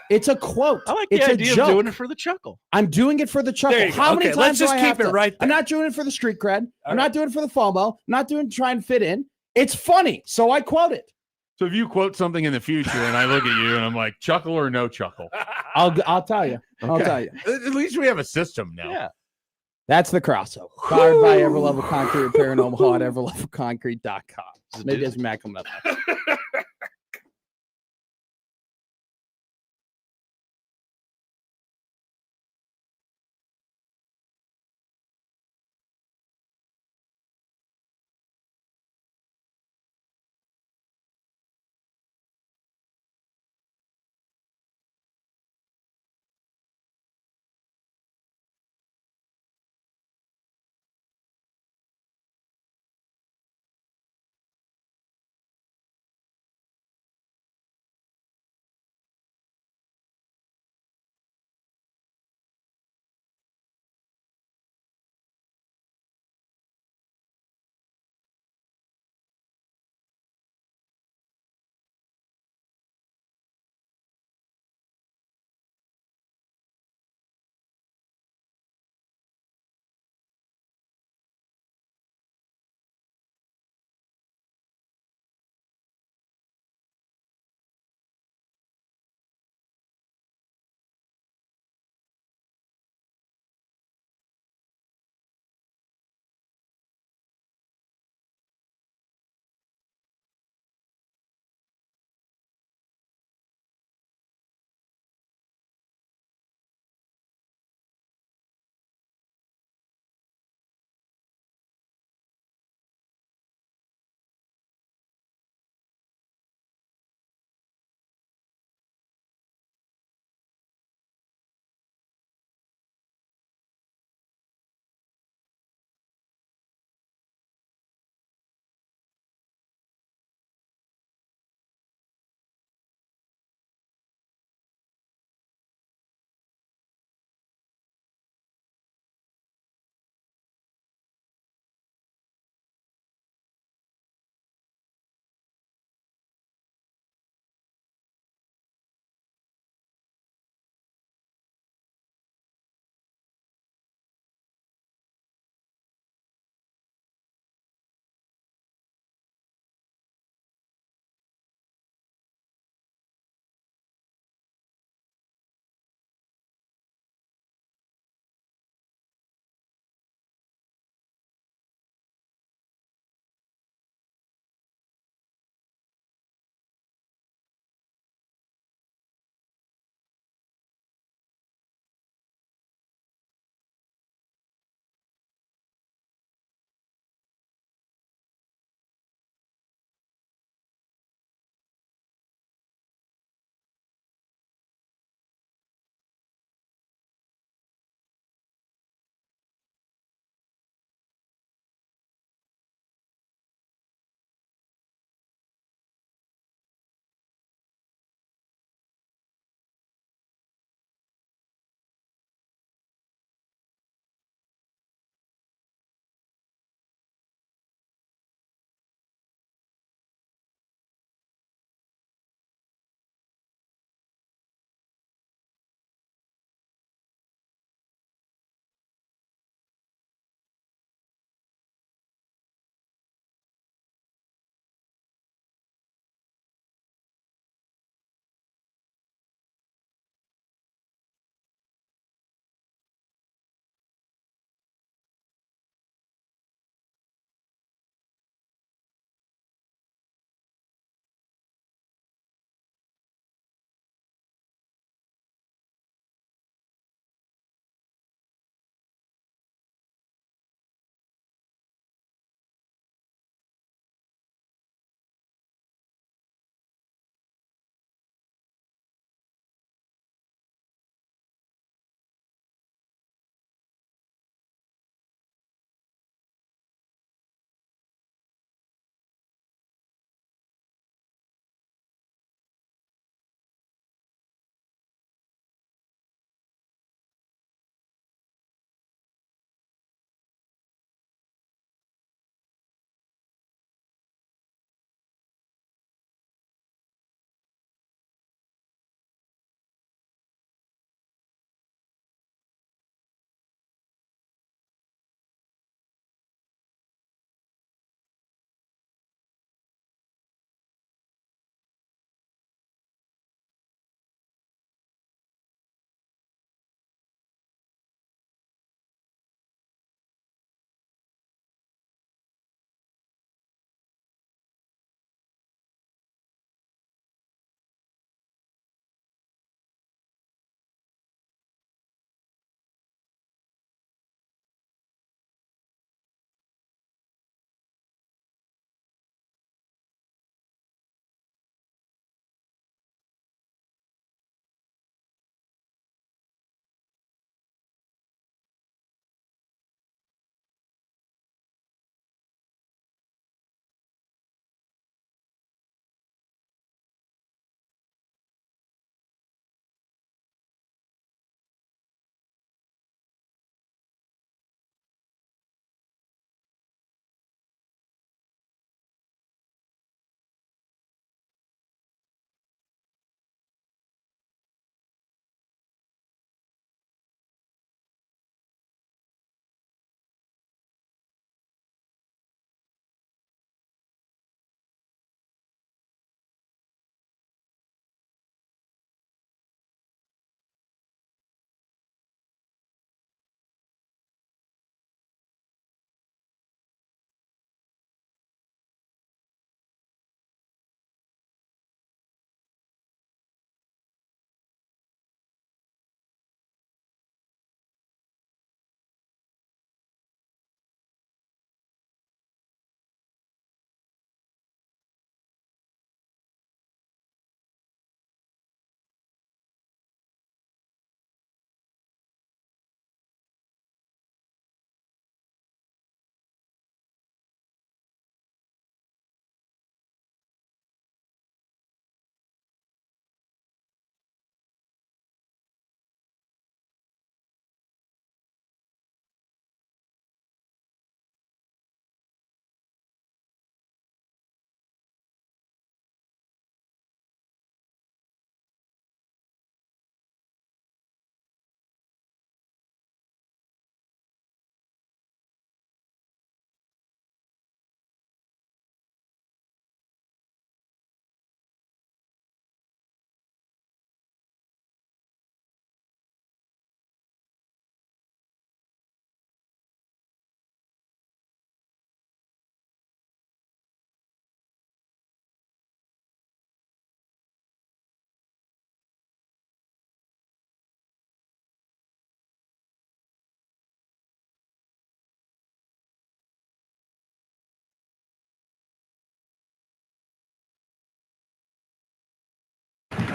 It's a quote. I like it's the a idea joke. of doing it for the chuckle. I'm doing it for the chuckle. There you go. How many Okay, times let's just do I keep have it to? right I'm there. not doing it for the street cred. I'm right. not doing it for the FOMO. I'm not doing try and fit in. It's funny, so I quote it. So if you quote something in the future and I look at you and I'm like, chuckle or no chuckle? I'll tell you. I'll Okay. tell you. At least we have a system now. Yeah. That's the crossover. Powered by Everlevel Concrete Repair in Omaha at everlevelconcrete.com. Middays Mac coming up.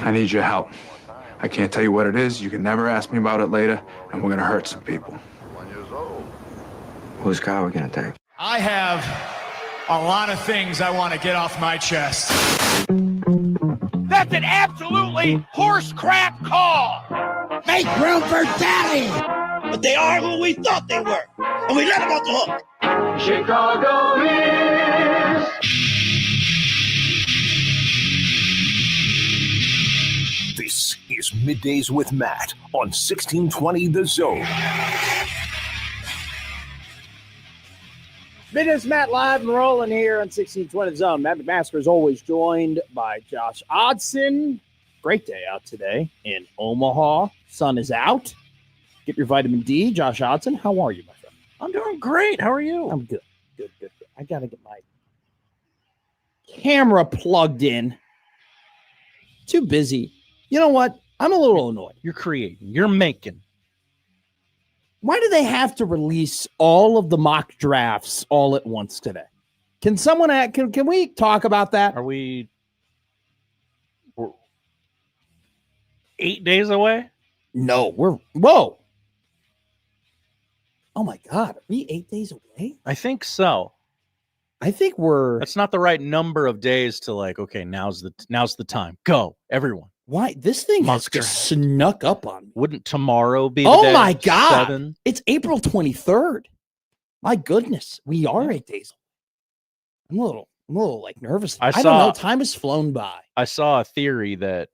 I need your help. I can't tell you what it is. You can never ask me about it later, and we're going to hurt some people. Whose car are we going to take? I have a lot of things I want to get off my chest. That's an absolutely horse crap call. Make room for Daddy. But they are who we thought they were, and we let them off the hook. Chicago is. This is Middays with Matt on 1620 The Zone. Middays Matt live and rolling here on 1620 The Zone. Matt McMaster is always joined by Josh Odson. Great day out today in Omaha. Sun is out. Get your vitamin D. Josh Odson, how are you, my friend? I'm doing great. How are you? I'm good. Good. I got to get my camera plugged in. Too busy. You know what? I'm a little annoyed. You're creating. You're making. Why do they have to release all of the mock drafts all at once today? Can someone can we talk about that? Are we're 8 days away? No, whoa. Oh my God, are we 8 days away? I think so. I think that's not the right number of days to like, okay, now's the time. Go, everyone. Why? This thing has just snuck up on me. Wouldn't tomorrow be the Oh day? my God. 7? It's April 23rd. My goodness. We are 8 days. I'm a little like nervous. I don't know. Time has flown by. I saw a theory that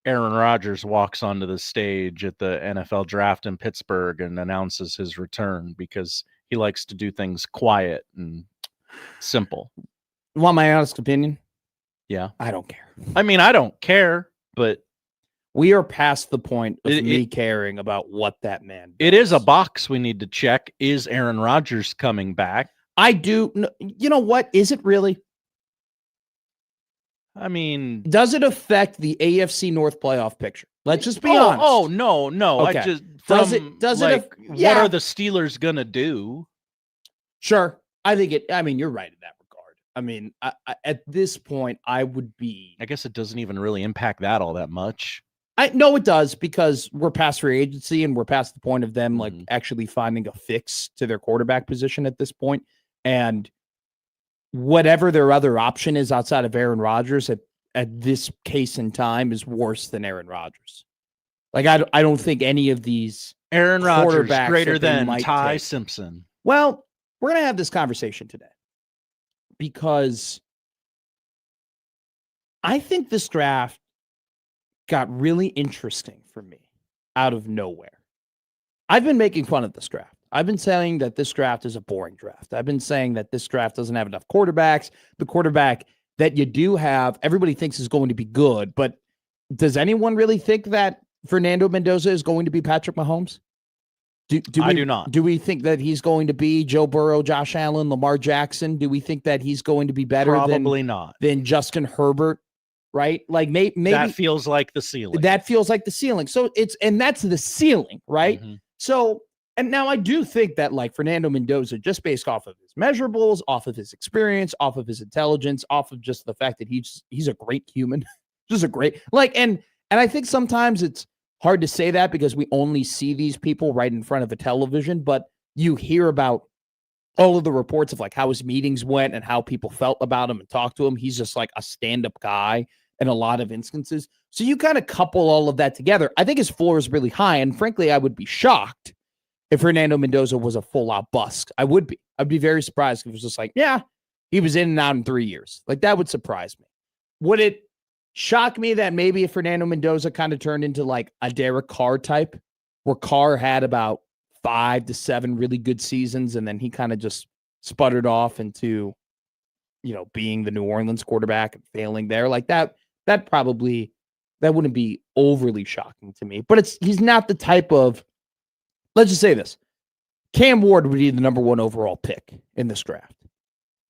Aaron Rodgers walks onto the stage at the NFL draft in Pittsburgh and announces his return because he likes to do things quiet and simple. You want my honest opinion? Yeah. I don't care. I mean, I don't care, but we are past the point of me caring about what that man does. It is a box we need to check. Is Aaron Rodgers coming back? I do. You know what? Is it really? I mean, does it affect the AFC North playoff picture? Let's just be honest. Oh, no. Okay. I just does it what are the Steelers gonna do? Sure. I think you're right in that regard. I mean, at this point, I would be. I guess it doesn't even really impact that all that much. I know it does because we're past free agency and we're past the point of them like actually finding a fix to their quarterback position at this point. And whatever their other option is outside of Aaron Rodgers at this case in time is worse than Aaron Rodgers. Like, I don't think any of these Aaron Rodgers greater than Ty Simpson. Well, we're going to have this conversation today because I think this draft got really interesting for me out of nowhere. I've been making fun of this draft. I've been saying that this draft is a boring draft. I've been saying that this draft doesn't have enough quarterbacks. The quarterback that you do have, everybody thinks is going to be good, but does anyone really think that Fernando Mendoza is going to be Patrick Mahomes? I do not. Do we think that he's going to be Joe Burrow, Josh Allen, Lamar Jackson? Do we think that he's going to be better than Justin Herbert? Right? Like maybe that feels like the ceiling. That feels like the ceiling. So that's the ceiling, right? Mm-hmm. So, and now I do think that like Fernando Mendoza, just based off of his measurables, off of his experience, off of his intelligence, off of just the fact that he's a great human, just a great and I think sometimes it's hard to say that because we only see these people right in front of a television, but you hear about all of the reports of like how his meetings went and how people felt about him and talked to him. He's just like a stand-up guy in a lot of instances. So you kind of couple all of that together. I think his floor is really high. And frankly, I would be shocked if Fernando Mendoza was a full-out bust. I would be. I'd be very surprised if it was just like, yeah, he was in and out in 3 years. Like, that would surprise me. Would it shock me that maybe if Fernando Mendoza kind of turned into like a Derek Carr type, where Carr had about 5 to 7 really good seasons, and then he kind of just sputtered off into, being the New Orleans quarterback and failing there like that wouldn't be overly shocking to me. But he's not the type of, let's just say this. Cam Ward would be the number 1 overall pick in this draft.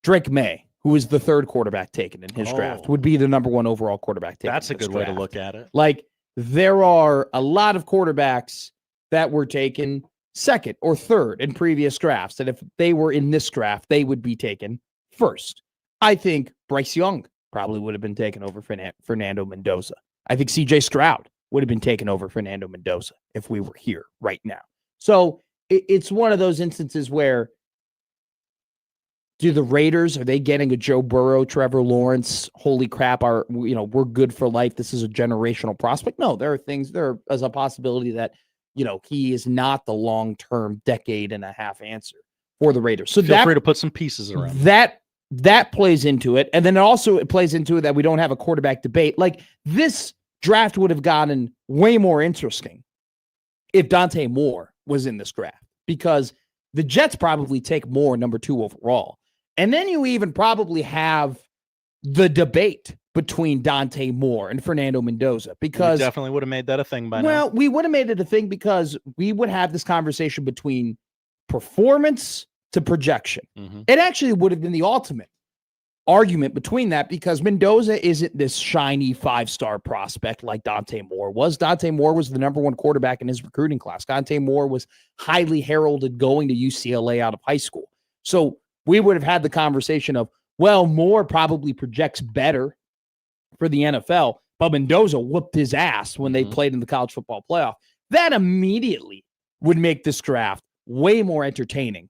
Drake May, who is the 3rd quarterback taken in his draft, would be the number 1 overall quarterback taken. That's a good way to look at it. Like, there are a lot of quarterbacks that were taken 2nd or 3rd in previous drafts. And if they were in this draft, they would be taken 1st. I think Bryce Young probably would have been taken over Fernando Mendoza. I think CJ Stroud would have been taken over Fernando Mendoza if we were here right now. So it's one of those instances where do the Raiders, are they getting a Joe Burrow, Trevor Lawrence? Holy crap, we're good for life. This is a generational prospect. No, there is a possibility that, he is not the long-term decade and a half answer for the Raiders. So feel free to put some pieces around that plays into it. And then it plays into it that we don't have a quarterback debate. Like, this draft would have gotten way more interesting if Dante Moore was in this draft, because the Jets probably take Moore number 2 overall. And then you even probably have the debate between Dante Moore and Fernando Mendoza, because we definitely would have made that a thing by now. Well, we would have made it a thing because we would have this conversation between performance to projection. Mm-hmm. It actually would have been the ultimate argument between that, because Mendoza isn't this shiny 5-star prospect like Dante Moore was. Dante Moore was the number 1 quarterback in his recruiting class. Dante Moore was highly heralded going to UCLA out of high school. So we would have had the conversation of, well, Moore probably projects better for the NFL, but Mendoza whooped his ass when they played in the college football playoff. That immediately would make this draft way more entertaining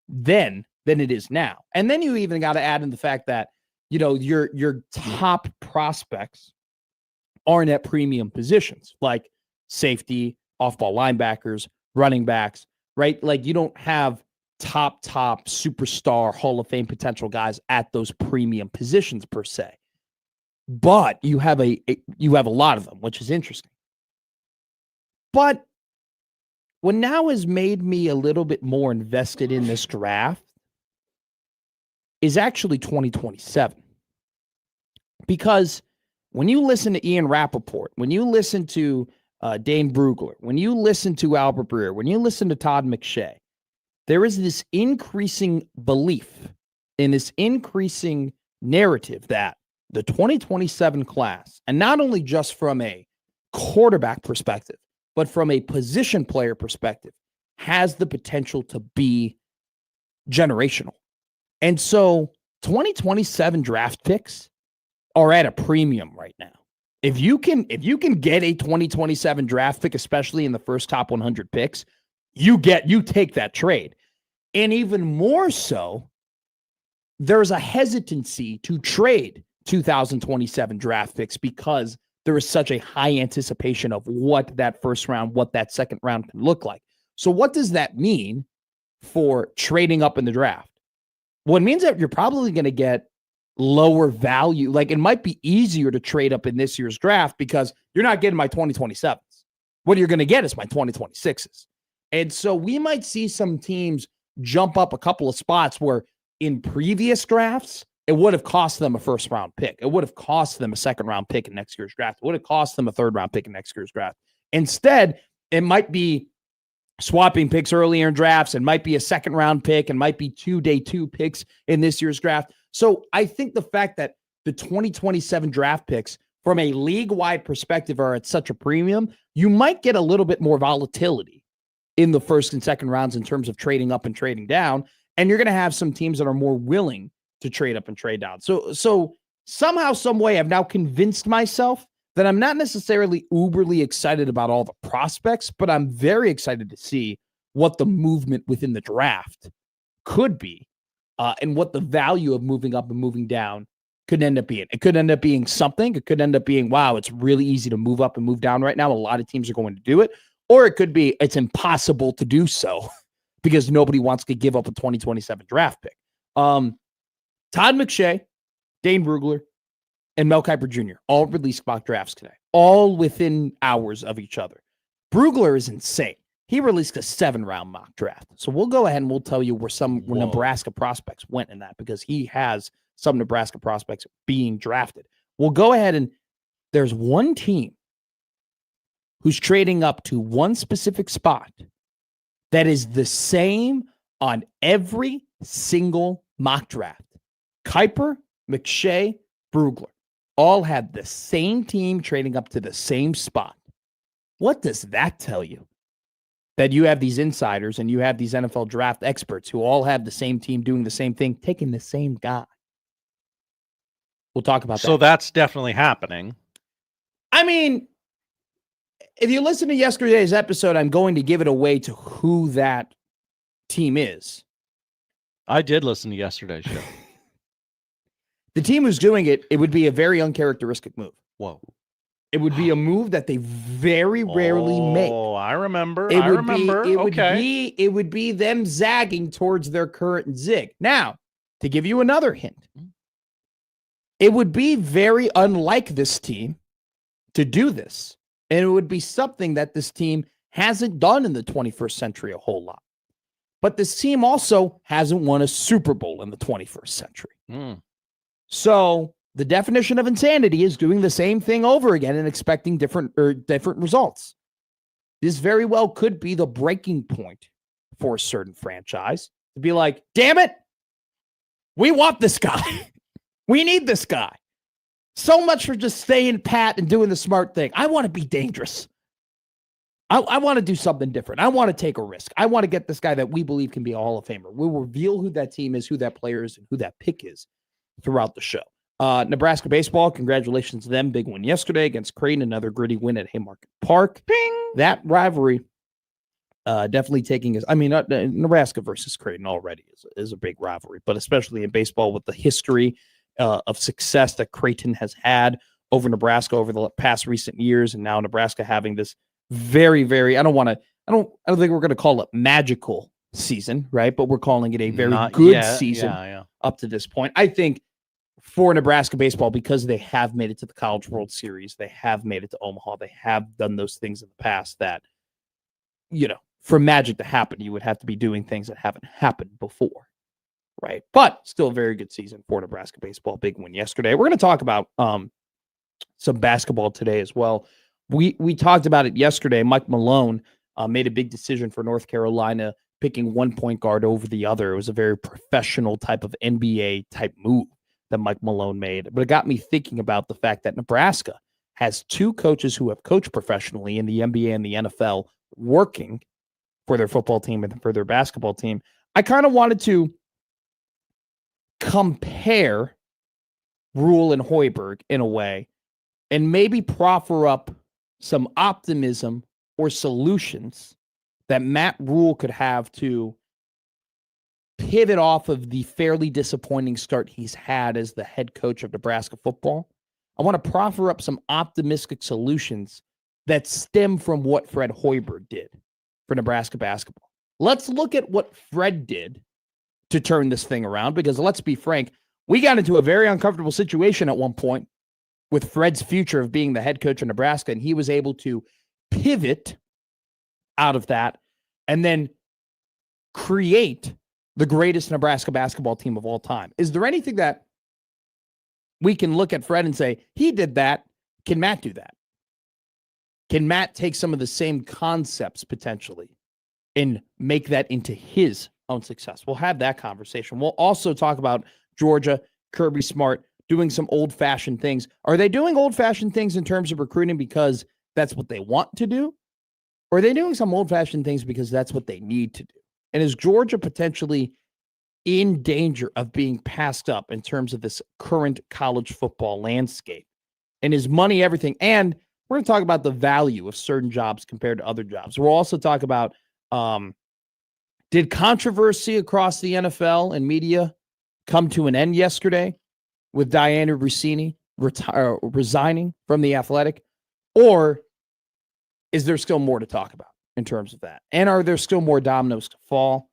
than it is now. And then you even got to add in the fact that, your top prospects aren't at premium positions like safety, off-ball linebackers, running backs, right? Like, you don't have top superstar Hall of Fame potential guys at those premium positions per se. But you have a lot of them, which is interesting. But what now has made me a little bit more invested in this draft is actually 2027. Because when you listen to Ian Rappaport, when you listen to Dane Brugler, when you listen to Albert Breer, when you listen to Todd McShay, there is this increasing belief in this increasing narrative that the 2027 class, and not only just from a quarterback perspective, but from a position player perspective, has the potential to be generational. And so 2027 draft picks are at a premium right now. If you can get a 2027 draft pick, especially in the first top 100 picks, you take that trade. And even more so, there's a hesitancy to trade 2027 draft picks because there is such a high anticipation of what that first round, what that second round can look like. So what does that mean for trading up in the draft? Well, it means that you're probably going to get lower value. Like, it might be easier to trade up in this year's draft because you're not getting my 2027s. What you're going to get is my 2026s. And so we might see some teams jump up a couple of spots where in previous drafts, it would have cost them a first round pick. It would have cost them a second round pick in next year's draft. It would have cost them a third round pick in next year's draft. Instead, it might be swapping picks earlier in drafts. It might be a second round pick and might be 2 day 2 picks in this year's draft. So I think the fact that the 2027 draft picks from a league-wide perspective are at such a premium, you might get a little bit more volatility in the first and second rounds in terms of trading up and trading down. And you're going to have some teams that are more willing to trade up and trade down. So somehow, some way, I've now convinced myself that I'm not necessarily uberly excited about all the prospects, but I'm very excited to see what the movement within the draft could be and what the value of moving up and moving down could end up being. It could end up being something. It could end up being, wow, it's really easy to move up and move down right now. A lot of teams are going to do it. Or it could be, it's impossible to do so because nobody wants to give up a 2027 draft pick. Todd McShay, Dane Brugler, and Mel Kiper Jr. all released mock drafts today, all within hours of each other. Brugler is insane. He released a 7-round mock draft. So we'll go ahead and we'll tell you where Nebraska prospects went in that, because he has some Nebraska prospects being drafted. We'll go ahead and there's one team who's trading up to one specific spot that is the same on every single mock draft. Kiper, McShay, Brugler all had the same team trading up to the same spot. What does that tell you? That you have these insiders and you have these NFL draft experts who all have the same team doing the same thing, taking the same guy. We'll talk about that. So that's definitely happening. I mean, if you listen to yesterday's episode, I'm going to give it away to who that team is. I did listen to yesterday's show. The team who's doing it, it would be a very uncharacteristic move. Whoa. It would be a move that they very rarely make. Oh, I remember. It would be them zagging towards their current zig. Now, to give you another hint, it would be very unlike this team to do this. And it would be something that this team hasn't done in the 21st century a whole lot. But this team also hasn't won a Super Bowl in the 21st century. So the definition of insanity is doing the same thing over again and expecting different results. This very well could be the breaking point for a certain franchise to be like, damn it, we want this guy. We need this guy. So much for just staying pat and doing the smart thing. I want to be dangerous. I want to do something different. I want to take a risk. I want to get this guy that we believe can be a Hall of Famer. We'll reveal who that team is, who that player is, and who that pick is throughout the show. Nebraska Baseball, congratulations to them. Big win yesterday against Creighton. Another gritty win at Haymarket Park. Ping! That rivalry definitely taking us. I mean, Nebraska versus Creighton already is a big rivalry, but especially in baseball with the history of success that Creighton has had over Nebraska over the past recent years, and now Nebraska having this very, very, I don't think we're going to call it magical season, right? But we're calling it a very good season up to this point. I think for Nebraska baseball, because they have made it to the College World Series, they have made it to Omaha, they have done those things in the past that, for magic to happen, you would have to be doing things that haven't happened before, right? But still a very good season for Nebraska baseball. Big win yesterday. We're going to talk about some basketball today as well. We talked about it yesterday. Mike Malone made a big decision for North Carolina, picking one point guard over the other. It was a very professional type of NBA type move that Mike Malone made. But it got me thinking about the fact that Nebraska has two coaches who have coached professionally in the NBA and the NFL working for their football team and for their basketball team. I kind of wanted to compare Rule and Hoiberg in a way and maybe proffer up some optimism or solutions that Matt Rule could have to pivot off of the fairly disappointing start he's had as the head coach of Nebraska football. I want to proffer up some optimistic solutions that stem from what Fred Hoiberg did for Nebraska basketball. Let's look at what Fred did to turn this thing around, because let's be frank, we got into a very uncomfortable situation at one point with Fred's future of being the head coach of Nebraska, and he was able to pivot out of that and then create the greatest Nebraska basketball team of all time. Is there anything that we can look at Fred and say, he did that? Can Matt do that? Can Matt take some of the same concepts potentially and make that into his own success? We'll have that conversation. We'll also talk about Georgia, Kirby Smart, doing some old-fashioned things. Are they doing old-fashioned things in terms of recruiting because that's what they want to do? Or are they doing some old-fashioned things because that's what they need to do? And is Georgia potentially in danger of being passed up in terms of this current college football landscape? And is money everything? And we're going to talk about the value of certain jobs compared to other jobs. We'll also talk about, did controversy across the NFL and media come to an end yesterday with Diana Rossini resigning from The Athletic? Or is there still more to talk about in terms of that? And are there still more dominoes to fall?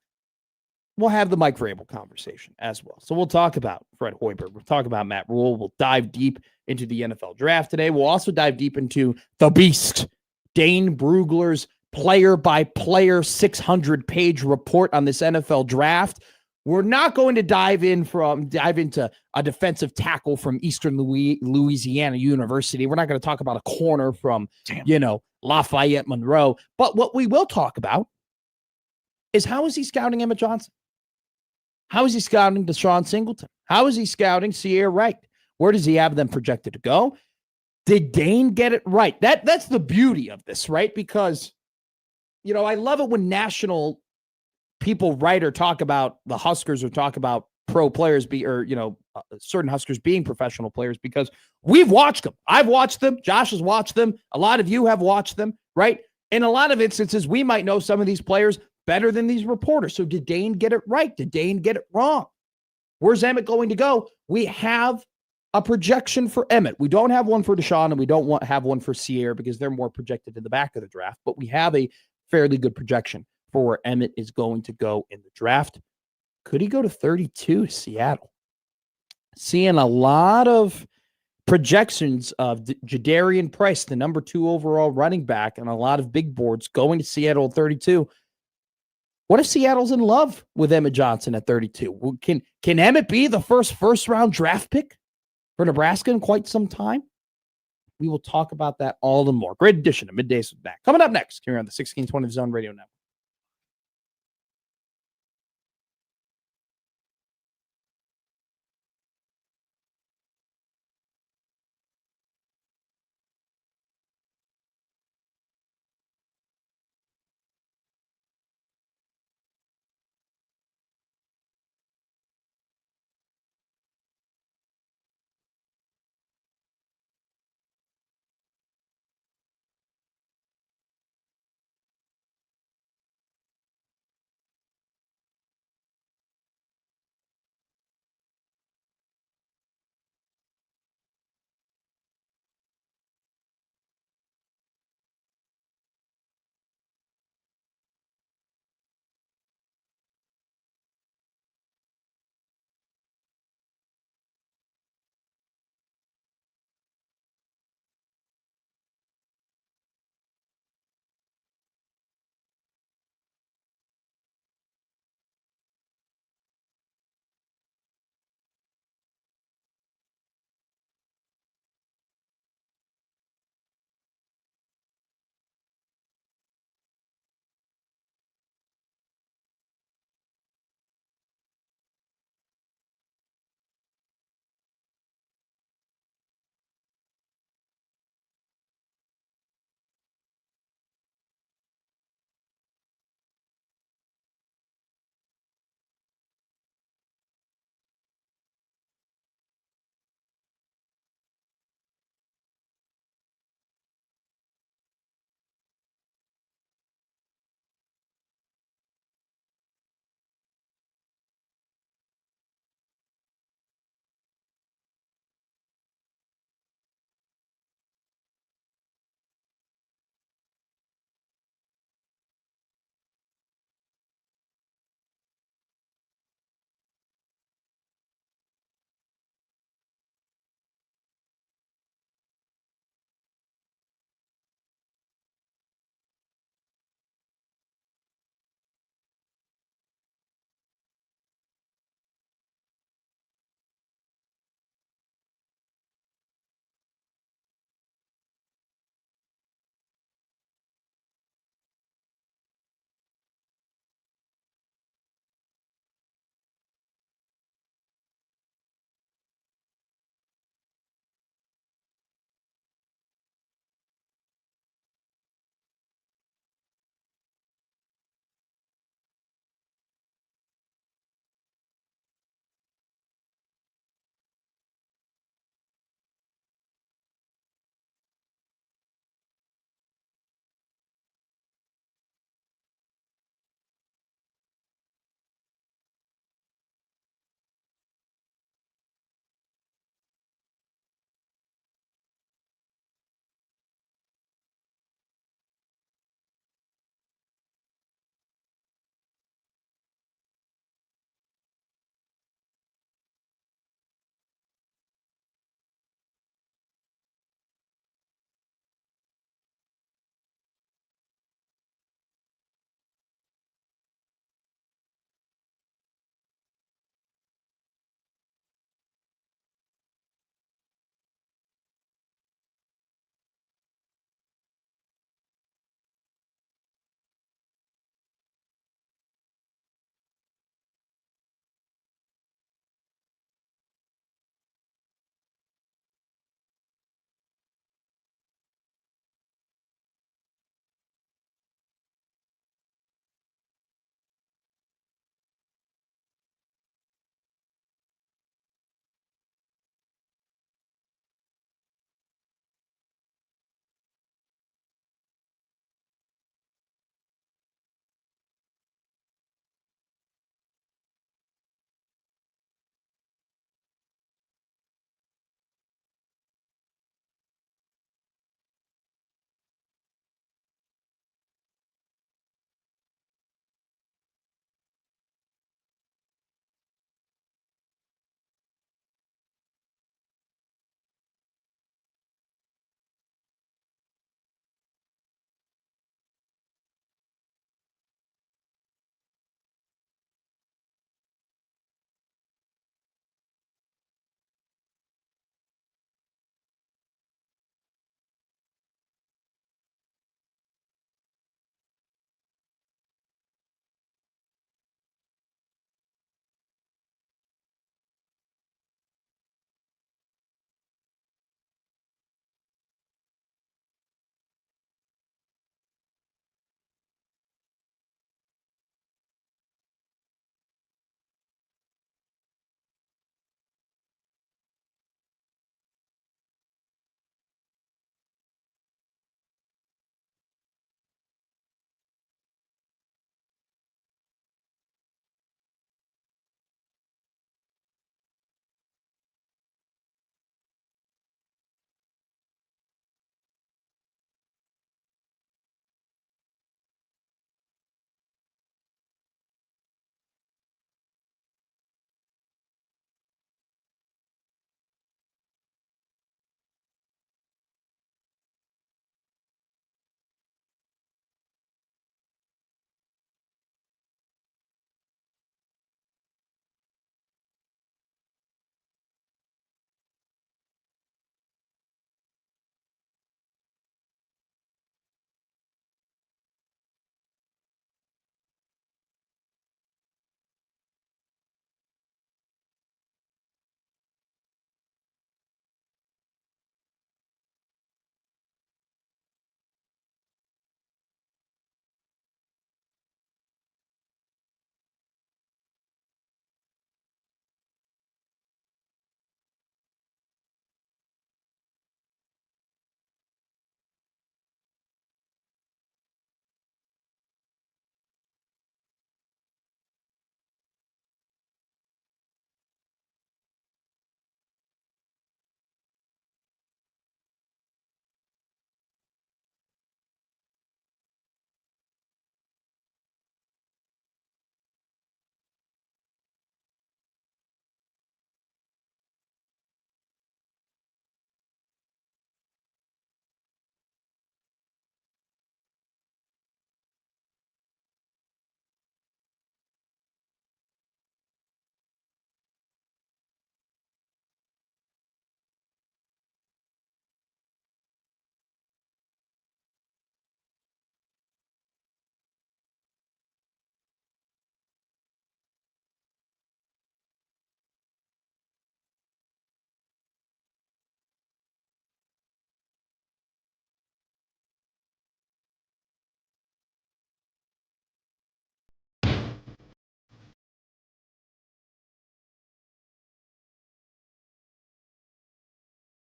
We'll have the Mike Vrabel conversation as well. So we'll talk about Fred Hoiberg. We'll talk about Matt Rule. We'll dive deep into the NFL draft today. We'll also dive deep into the beast, Dane Brugler's player-by-player 600-page report on this NFL draft. We're not going to dive into a defensive tackle from Eastern Louisiana University. We're not going to talk about a corner from, Lafayette Monroe. But what we will talk about is, how is he scouting Emmett Johnson? How is he scouting Deshaun Singleton? How is he scouting Sierra Wright? Where does he have them projected to go? Did Dane get it right? That's the beauty of this, right? Because, I love it when national people write or talk about the Huskers or talk about pro players certain Huskers being professional players because we've watched them. I've watched them. Josh has watched them. A lot of you have watched them, right? In a lot of instances, we might know some of these players better than these reporters. So did Dane get it right? Did Dane get it wrong? Where's Emmett going to go? We have a projection for Emmett. We don't have one for Deshaun, and we don't have one for Sierra because they're more projected in the back of the draft, but we have a fairly good projection for where Emmett is going to go in the draft. Could he go to 32 to Seattle? Seeing a lot of projections of Jadarian Price, the number 2 overall running back, and a lot of big boards going to Seattle at 32. What if Seattle's in love with Emmett Johnson at 32? Can Emmett be the first round draft pick for Nebraska in quite some time? We will talk about that all and more. Great edition of Middays with Matt. Coming up next here on the 1620 Zone Radio Network.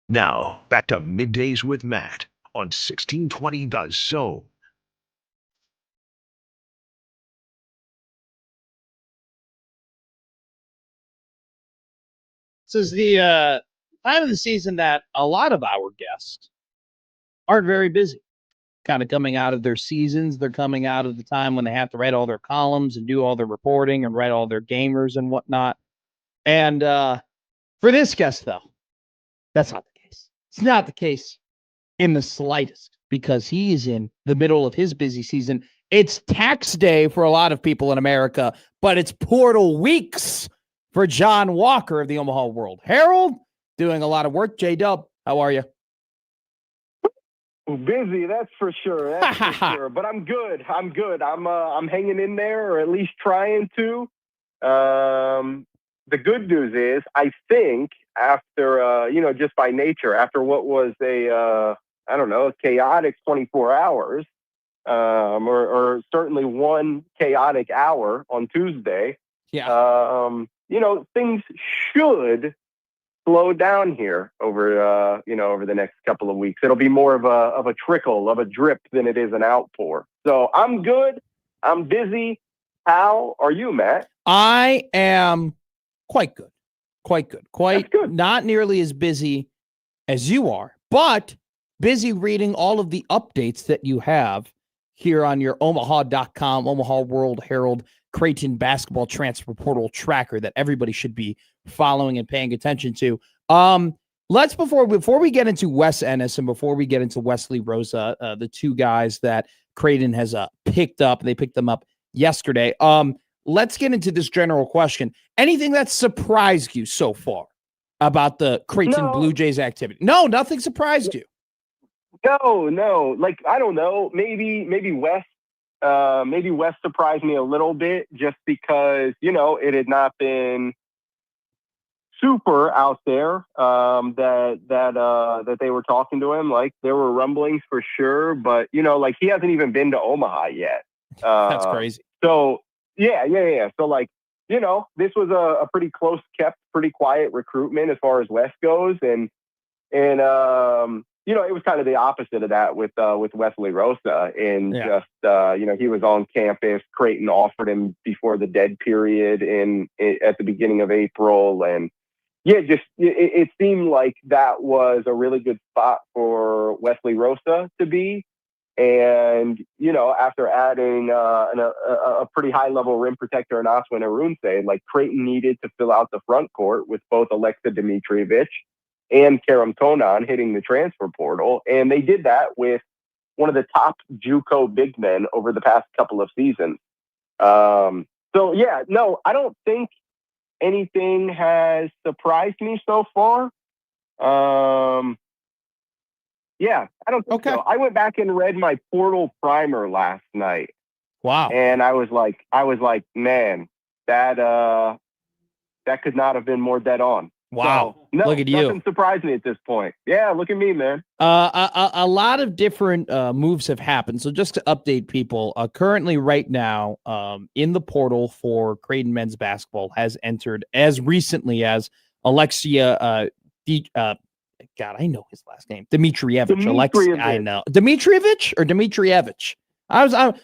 Now, back to Middays with Matt on 1620 The Zone. This is the time of the season that a lot of our guests aren't very busy. Kind of coming out of their seasons. They're coming out of the time when they have to write all their columns and do all their reporting and write all their gamers and whatnot. And for this guest, though, that's not the case. It's not the case in the slightest because he is in the middle of his busy season. It's tax day for a lot of people in America, but it's portal weeks for John Walker of the Omaha World Herald, doing a lot of work. J-Dub, how are you? Busy, that's for sure. That's for sure. But I'm good. I'm hanging in there, or at least trying to. The good news is, I think after just by nature, after what was a chaotic 24 hours, or certainly one chaotic hour on Tuesday. Yeah. Things should slow down here over the next couple of weeks. It'll be more of a trickle, of a drip than it is an outpour. So I'm good. I'm busy. How are you, Matt? I am quite good. Quite good. That's good. Not nearly as busy as you are, but busy reading all of the updates that you have here on your Omaha.com, Omaha World Herald, Creighton basketball transfer portal tracker that everybody should be following and paying attention to. Let's before we get into Wes Ennis and before we get into Wesley Rosa, the two guys that Creighton has picked up, they picked them up yesterday. Let's get into this general question. Anything that surprised you so far about the Creighton Blue Jays activity? No, nothing surprised you. No. Like, I don't know. Maybe Wes. Maybe Wes surprised me a little bit just because, it had not been super out there that they were talking to him. Like, there were rumblings for sure, but, like, he hasn't even been to Omaha yet. That's crazy. So, yeah. So, like, this was a pretty close kept, pretty quiet recruitment as far as Wes goes. And it was kind of the opposite of that with Wesley Rosa. And he was on campus. Creighton offered him before the dead period at the beginning of April. And it seemed like that was a really good spot for Wesley Rosa to be. And, after adding a pretty high level rim protector in Oswin Arunse, like Creighton needed to fill out the front court with both Alexa Dimitrievich and Karam Tonan hitting the transfer portal. And they did that with one of the top JUCO big men over the past couple of seasons. I don't think anything has surprised me so far. I don't think so. I went back and read my portal primer last night. Wow. And I was like, man, that could not have been more dead on. Wow. So, no, look at you. Nothing surprised me at this point. Yeah, look at me, man. A lot of different moves have happened. So just to update people, currently right now in the portal for Creighton men's basketball has entered as recently as Alexia God, I know his last name. Dimitrievich. I know. Dimitrievich or Dimitrievich?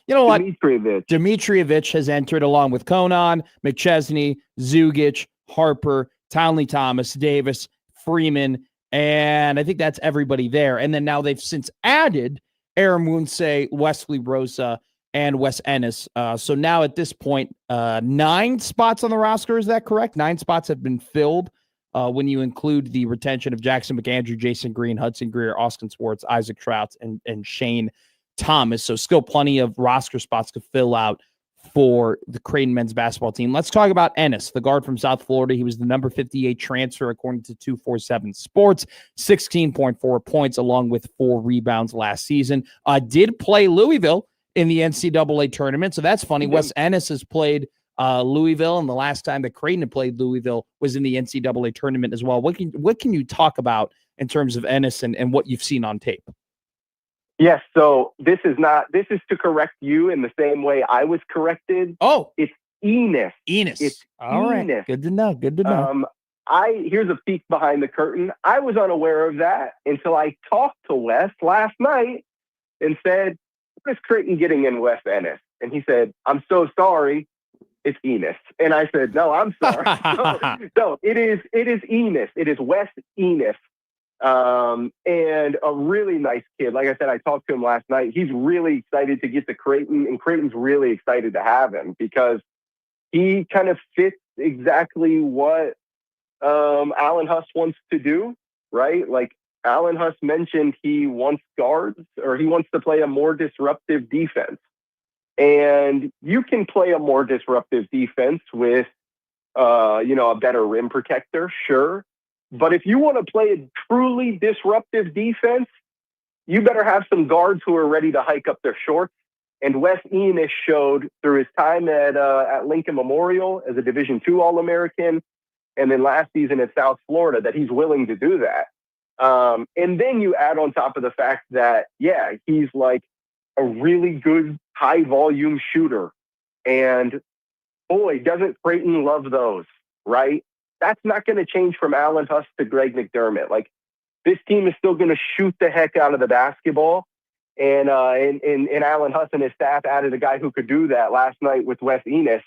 You know what? Dimitrievich has entered along with Conan, McChesney, Zugic, Harper, Townley Thomas, Davis, Freeman, and I think that's everybody there. And then now they've since added Aaron Moonsay, Wesley Rosa, and Wes Ennis. So now at this point, 9 spots on the roster. Is that correct? 9 spots have been filled when you include the retention of Jackson McAndrew, Jason Green, Hudson Greer, Austin Swartz, Isaac Trout, and Shane Thomas. So still plenty of roster spots to fill out for the Creighton men's basketball team. Let's talk about Ennis, the guard from South Florida. He was the number 58 transfer according to 247 Sports, 16.4 points along with 4 rebounds last season. Did play Louisville in the NCAA tournament. So that's funny. Wes Ennis has played Louisville, and the last time that Creighton had played Louisville was in the NCAA tournament as well. What can you talk about in terms of Ennis and what you've seen on tape? Yes, so this is to correct you in the same way I was corrected. Oh, it's Enos. Enos. It's all right. Enos. Good to know. here's a peek behind the curtain. I was unaware of that until I talked to Wes last night and said, what is Creighton getting in Wes Ennis? And he said, I'm so sorry. It's Enos. And I said, no, I'm sorry. No, it is Enos. It is Wes Enos. And a really nice kid. Like I said, I talked to him last night. He's really excited to get to Creighton, and Creighton's really excited to have him because he kind of fits exactly what Alan Huss wants to do, right? Like Alan Huss mentioned, he wants guards, or he wants to play a more disruptive defense. And you can play a more disruptive defense with, a better rim protector, sure. But if you want to play a truly disruptive defense, you better have some guards who are ready to hike up their shorts. And Wes Enos showed through his time at Lincoln Memorial as a Division II All-American, and then last season at South Florida, that he's willing to do that. And then you add on top of the fact that, he's like a really good high volume shooter. And boy, doesn't Creighton love those, right? That's not going to change from Alan Huss to Greg McDermott. Like, this team is still going to shoot the heck out of the basketball. And Alan Huss and his staff added a guy who could do that last night with Wes Enos.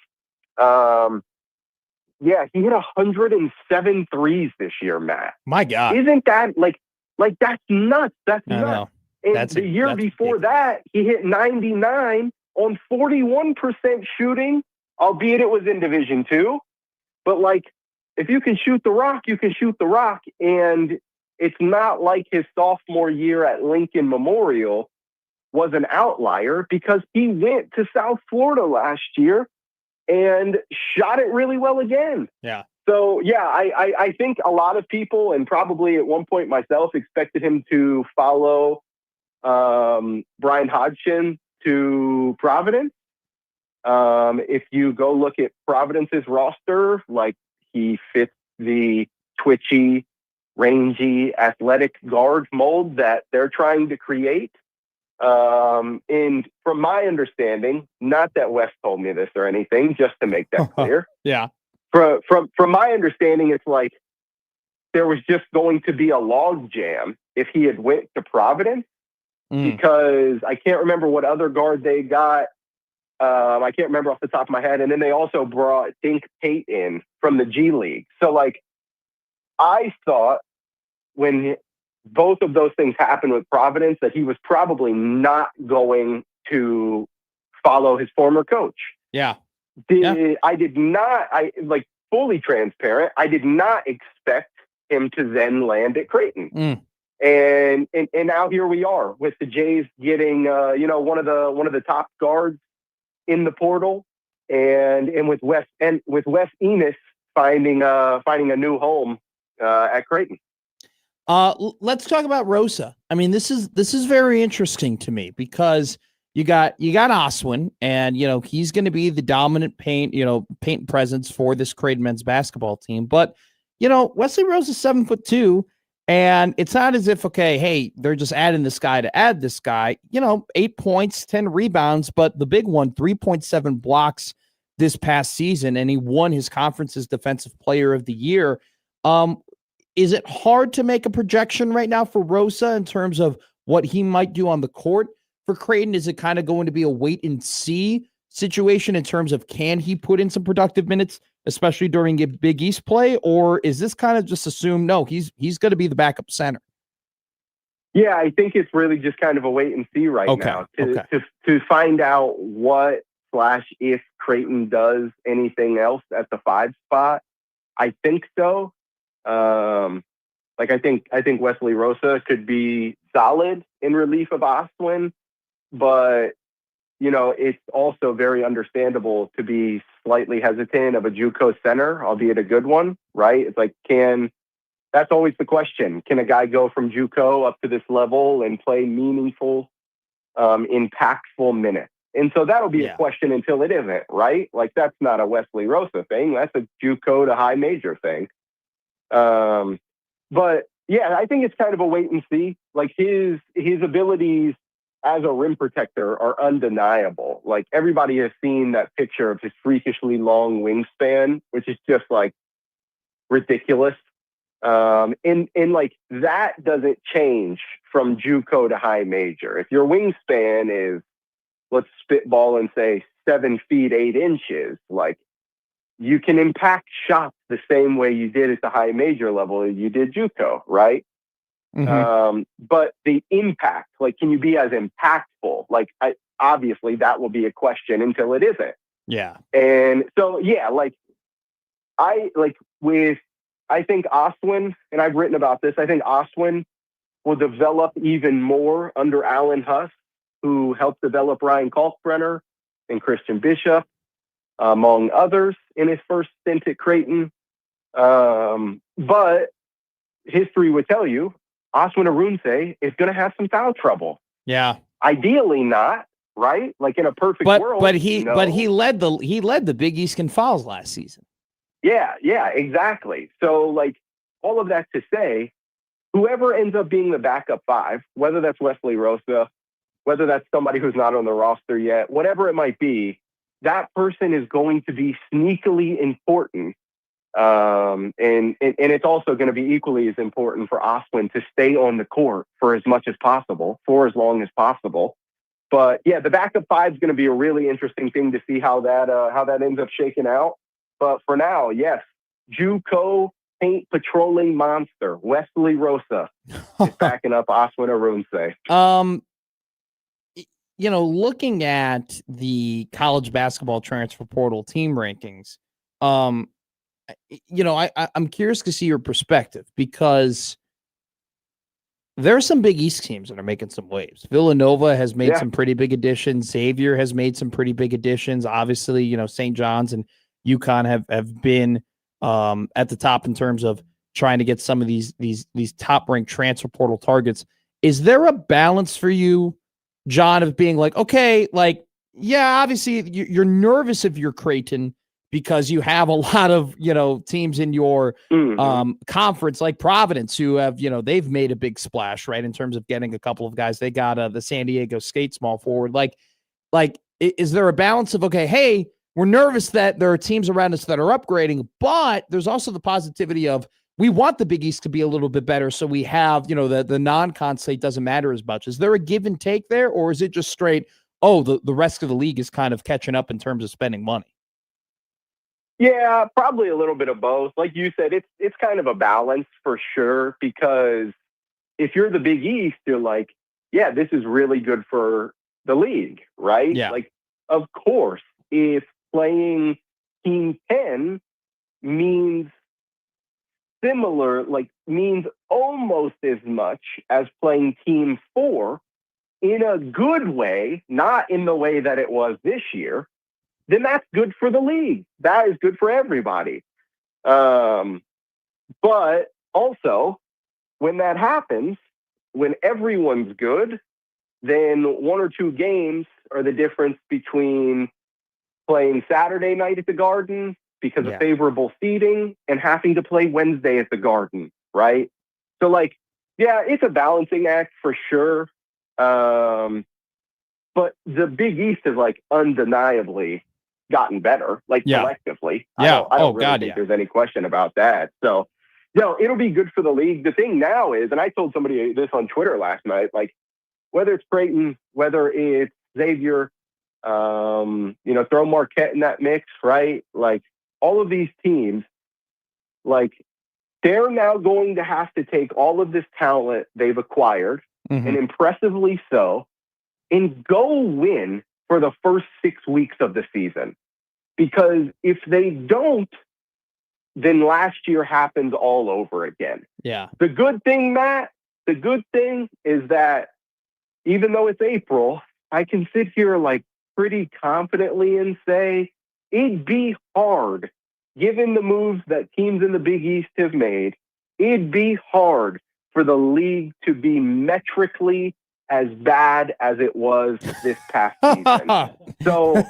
He hit 107 threes this year, Matt. My God. Isn't that like that's nuts? That's nuts. And the year before that, he hit 99 on 41% shooting, albeit it was in Division II. But like, if you can shoot the rock, you can shoot the rock. And it's not like his sophomore year at Lincoln Memorial was an outlier, because he went to South Florida last year and shot it really well again. Yeah. So, I think a lot of people, and probably at one point myself, expected him to follow Brian Hodgson to Providence. If you go look at Providence's roster, like, he fits the twitchy, rangy, athletic guard mold that they're trying to create. And from my understanding, not that Wes told me this or anything, just to make that clear. Yeah. From my understanding, it's like there was just going to be a log jam if he had went to Providence, because I can't remember what other guard they got. I can't remember off the top of my head. And then they also brought Dink Tate in from the G League. So, like, I thought when both of those things happened with Providence that he was probably not going to follow his former coach. Yeah. I did not, fully transparent, I did not expect him to then land at Creighton. And now here we are with the Jays getting, one of the top guards in the portal, and with Wes Enos finding a new home at Creighton. Let's talk about Rosa. I mean, this is very interesting to me, because you got Oswin, and he's going to be the dominant paint presence for this Creighton men's basketball team. But Wesley Rose is 7'2", and it's not as if, okay, hey, they're just adding this guy to add this guy. 8 points, 10 rebounds, but the big one, 3.7 blocks this past season, and he won his conference's Defensive Player of the Year. Is it hard to make a projection right now for Rosa in terms of what he might do on the court for Creighton? Is it kind of going to be a wait and see situation in terms of, can he put in some productive minutes, especially during a Big East play, or is this kind of just assumed, no, he's going to be the backup center? Yeah, I think it's really just kind of a wait and see right now to find out what/if Creighton does anything else at the 5 spot. I think so. I think Wesley Rosa could be solid in relief of Oswin, but it's also very understandable to be slightly hesitant of a JUCO center, albeit a good one, right? It's like, that's always the question. Can a guy go from JUCO up to this level and play meaningful, impactful minutes? And so that'll be a question until it isn't, right? Like, that's not a Wesley Rosa thing. That's a JUCO to high major thing. But yeah, I think it's kind of a wait and see. Like, his abilities as a rim protector are undeniable. Like, everybody has seen that picture of his freakishly long wingspan, which is just like ridiculous. And like that doesn't change from JUCO to high major. If your wingspan is, let's spitball and say 7 feet 8 inches, like you can impact shots the same way you did at the high major level you did JUCO, right? Mm-hmm. But the impact, like, can you be as impactful? Like, obviously that will be a question until it isn't. Yeah. And so, yeah, like I think Oswin, and I've written about this, I think Oswin will develop even more under Alan Huss, who helped develop Ryan Kalkbrenner and Christian Bishop, among others, in his first stint at Creighton. But history would tell you, Oswin Arunse is going to have some foul trouble. Yeah. Ideally not, right? Like in a perfect world. But he led the Big East Conference last season. Yeah, exactly. So like all of that to say, whoever ends up being the backup 5, whether that's Wesley Rosa, whether that's somebody who's not on the roster yet, whatever it might be, that person is going to be sneakily important. And it's also going to be equally as important for Oswin to stay on the court for as much as possible, for as long as possible. But yeah, the backup 5 is going to be a really interesting thing to see how that ends up shaking out. But for now, yes, JUCO paint patrolling monster Wesley Rosa is backing up Oswin Arunse. Looking at the college basketball transfer portal team rankings, I'm curious to see your perspective because there are some Big East teams that are making some waves. Villanova has made some pretty big additions. Xavier has made some pretty big additions. Obviously, St. John's and UConn have been at the top in terms of trying to get some of these top ranked transfer portal targets. Is there a balance for you, John, of being like, okay, like, yeah, obviously you're nervous if you're Creighton because you have a lot of, teams in your conference like Providence who have, they've made a big splash, right, in terms of getting a couple of guys. They got the San Diego State small forward. Like, is there a balance of, okay, hey, we're nervous that there are teams around us that are upgrading, but there's also the positivity of we want the Big East to be a little bit better so we have, the non-con slate doesn't matter as much. Is there a give and take there, or is it just straight, the rest of the league is kind of catching up in terms of spending money? Yeah, probably a little bit of both. Like you said, it's kind of a balance for sure, because if you're the Big East, you're like, yeah, this is really good for the league, right? Yeah. Like, of course, if playing Team 10 means almost as much as playing Team 4 in a good way, not in the way that it was this year, then that's good for the league. That is good for everybody. But also, when that happens, when everyone's good, then 1 or 2 games are the difference between playing Saturday night at the Garden because of favorable seating and having to play Wednesday at the Garden, right? So, like, yeah, it's a balancing act for sure. But the Big East has, like, undeniably gotten better, like, collectively. Yeah. I don't really think there's any question about that. So, it'll be good for the league. The thing now is, and I told somebody this on Twitter last night, like, whether it's Creighton, whether it's Xavier, throw Marquette in that mix, right? Like, all of these teams, like, they're now going to have to take all of this talent they've acquired, and impressively so, and go win for the first 6 weeks of the season. Because if they don't, then last year happens all over again. Yeah. The good thing, Matt, is that even though it's April, I can sit here like pretty confidently and say it'd be hard, given the moves that teams in the Big East have made, it'd be hard for the league to be metrically as bad as it was this past season. So,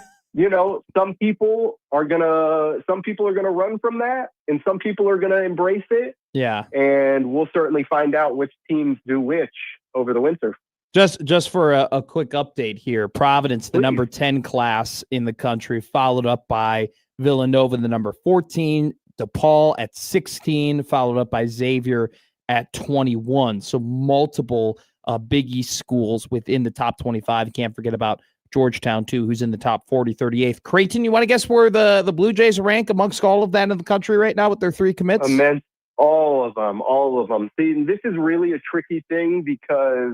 some people are gonna run from that, and some people are gonna embrace it. Yeah. And we'll certainly find out which teams do which over the winter. Just for a quick update here, Providence, the number 10 class in the country, followed up by Villanova, the number 14 DePaul at 16, followed up by Xavier at 21. So multiple Big East schools within the top 25. You can't forget about Georgetown, too, who's in the top 40, 38th. Creighton, you want to guess where the Blue Jays rank amongst all of that in the country right now with their 3 commits? Immense. All of them. See, this is really a tricky thing because,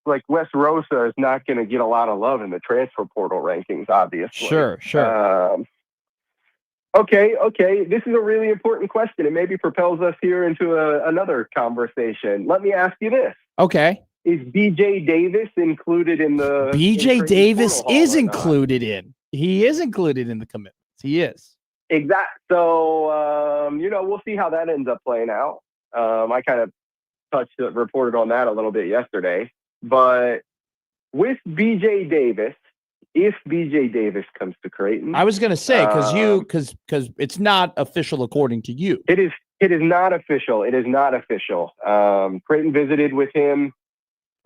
like, Wes Rosa is not going to get a lot of love in the transfer portal rankings, obviously. Sure. Okay. This is a really important question. It maybe propels us here into another conversation. Let me ask you this. Okay. Is BJ Davis included in the... BJ Davis is included in. He is included in the commitments. He is. Exactly. So, we'll see how that ends up playing out. I kind of reported on that a little bit yesterday. But with BJ Davis, if BJ Davis comes to Creighton... I was going to say, because it's not official according to you. It is not official. Creighton visited with him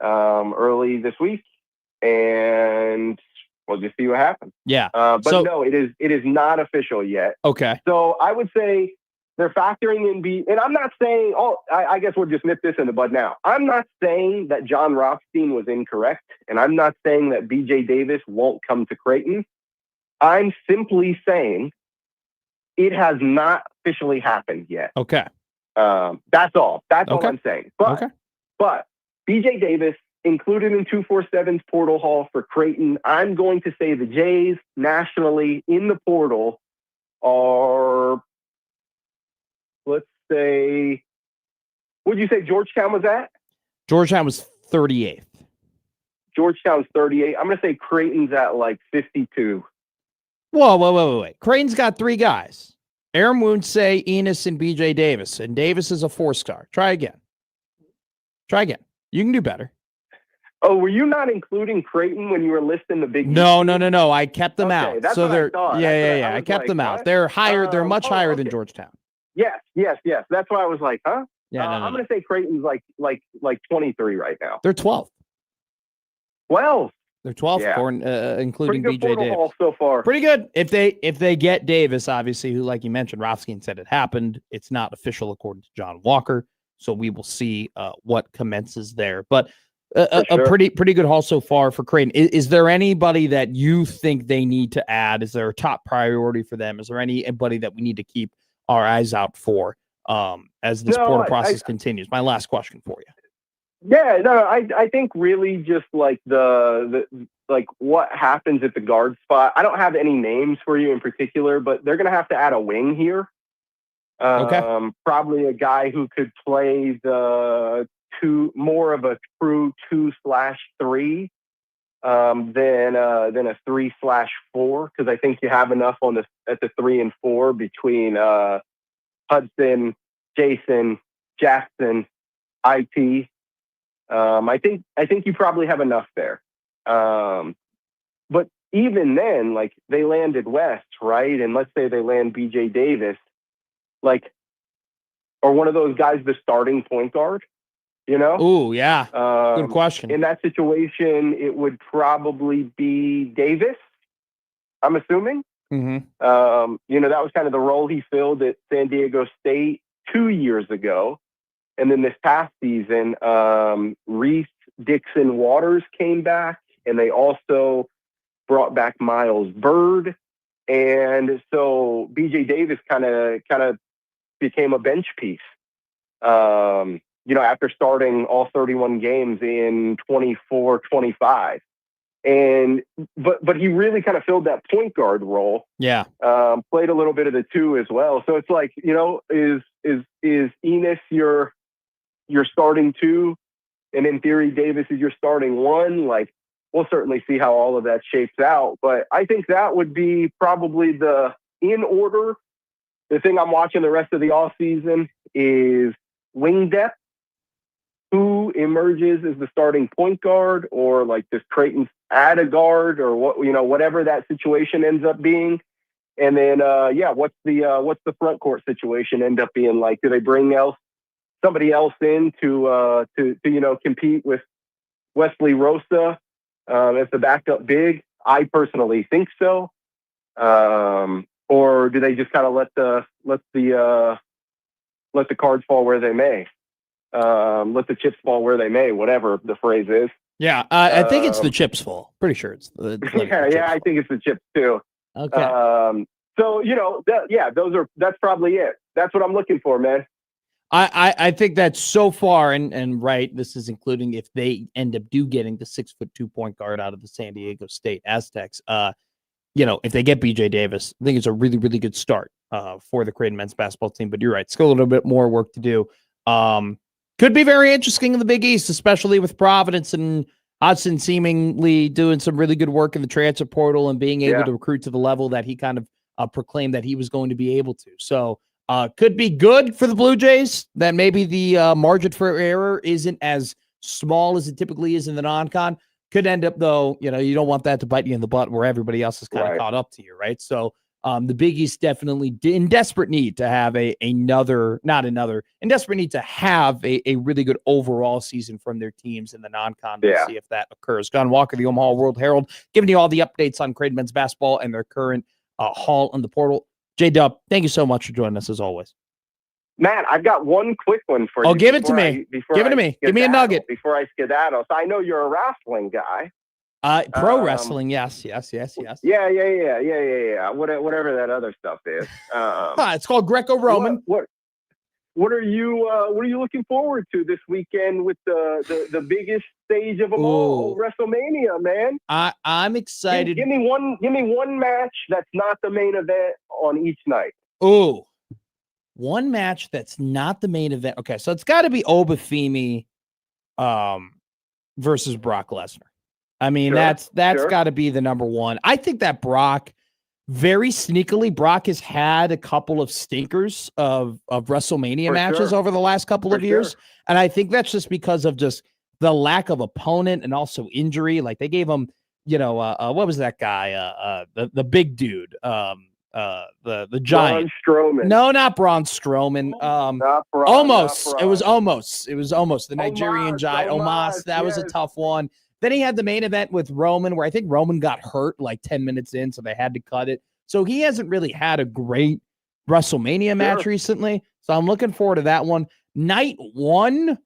early this week, and we'll just see what happens. Yeah. No, it is not official yet. Okay. So I would say they're factoring in and I'm not saying, I guess we'll just nip this in the bud now. I'm not saying that John Rothstein was incorrect, and I'm not saying that BJ Davis won't come to Creighton. I'm simply saying it has not officially happened yet. Okay. That's all. That's all I'm saying. But BJ Davis included in 247's portal haul for Creighton. I'm going to say the Jays nationally in the portal are, let's say, what did you say Georgetown was at? Georgetown was 38th. Georgetown's 38. I'm going to say Creighton's at like 52. Whoa. Creighton's got 3 guys. Aaron Woonsay, Enos, and BJ Davis. And Davis is a 4-star. Try again. You can do better. Oh, were you not including Creighton when you were listing the Big East? No. I kept them out. That's so what they're I thought. Yeah. I kept them out. They're higher. They're much higher than Georgetown. Yes. That's why I was like, huh? Yeah. I'm going to say Creighton's like 23 right now. They're 12th. 12. They're 12th, including BJ Davis. So far. Pretty good. If they get Davis, obviously, who, like you mentioned, Rothstein said it happened. It's not official according to John Walker, so we will see what commences there. But a pretty good haul so far for Creighton. Is there anybody that you think they need to add? Is there a top priority for them? Is there anybody that we need to keep our eyes out for as this portal process continues? My last question for you. Yeah, no, I think really just like the what happens at the guard spot. I don't have any names for you in particular, but they're going to have to add a wing here. Probably a guy who could play the more of a true 2/3 than a 3/4, because I think you have enough at the 3 and 4 between Hudson, Jason, Jackson, IT. I think you probably have enough there. But even then, like, they landed West, right? And let's say they land BJ Davis, like, or one of those guys the starting point guard, you know? Oh, yeah. Good question. In that situation, it would probably be Davis, I'm assuming. Mm-hmm. That was kind of the role he filled at San Diego State 2 years ago. And then this past season, Reese Dixon Waters came back, and they also brought back Miles Bird. And so BJ Davis kind of became a bench piece, after starting all 31 games in 24-25. But he really kind of filled that point guard role. Yeah. Played a little bit of the 2 as well. So it's like, is Enos your starting 2, and in theory Davis is your starting 1? Like, we'll certainly see how all of that shapes out, but I think that would be probably in order. The thing I'm watching the rest of the off season is wing depth. Who emerges as the starting point guard, or like does Creighton add a guard, or whatever that situation ends up being. And then what's the front court situation end up being like? Do they bring somebody else in to compete with Wesley Rosa as the backup big? I personally think so. or do they just kind of let the cards fall where they may, let the chips fall where they may, whatever the phrase is. Yeah, I think it's the chips fall. Pretty sure it's the I think it's the chips too. Okay. So that's probably it. That's what I'm looking for, man. I think that so far, and right, this is including if they end up getting the 6'2" point guard out of the San Diego State Aztecs. If they get BJ Davis, I think it's a really, really good start for the Creighton men's basketball team. But you're right, still a little bit more work to do. Could be very interesting in the Big East, especially with Providence and Hudson seemingly doing some really good work in the transfer portal and being able to recruit to the level that he kind of proclaimed that he was going to be able to. So could be good for the Blue Jays that maybe the margin for error isn't as small as it typically is in the non-con. Could end up, though, you don't want that to bite you in the butt where everybody else is kind of caught up to you, right? So the Big East definitely in desperate need to have in desperate need to have a really good overall season from their teams in the non-con. We'll see if that occurs. John Walker, the Omaha World Herald, giving you all the updates on Creighton men's basketball and their current haul on the portal. J-Dub, thank you so much for joining us as always. Matt, I've got one quick one for you. Oh, give it to me. Give it to me. Give me a nugget. Before I skedaddle. So I know you're a wrestling guy. Pro wrestling, yes. Yeah. Whatever that other stuff is. It's called Greco-Roman. What are you looking forward to this weekend with the biggest stage of them all, WrestleMania, man? I'm excited. Give me one match that's not the main event on each night. Ooh. One match that's not the main event. Okay, so it's got to be Obafemi versus Brock Lesnar. I mean, that's got to be the number one. I think that Brock, very sneakily, Brock has had a couple of stinkers of WrestleMania matches over the last couple of years. And I think that's just because of just the lack of opponent and also injury. Like they gave him, what was that guy? The big dude. The giant. Braun Strowman. No, not Braun Strowman. Almost. It was almost the Nigerian giant. Omos. That was a tough one. Then he had the main event with Roman, where I think Roman got hurt like 10 minutes in, so they had to cut it. So he hasn't really had a great WrestleMania match recently. So I'm looking forward to that one. Night one.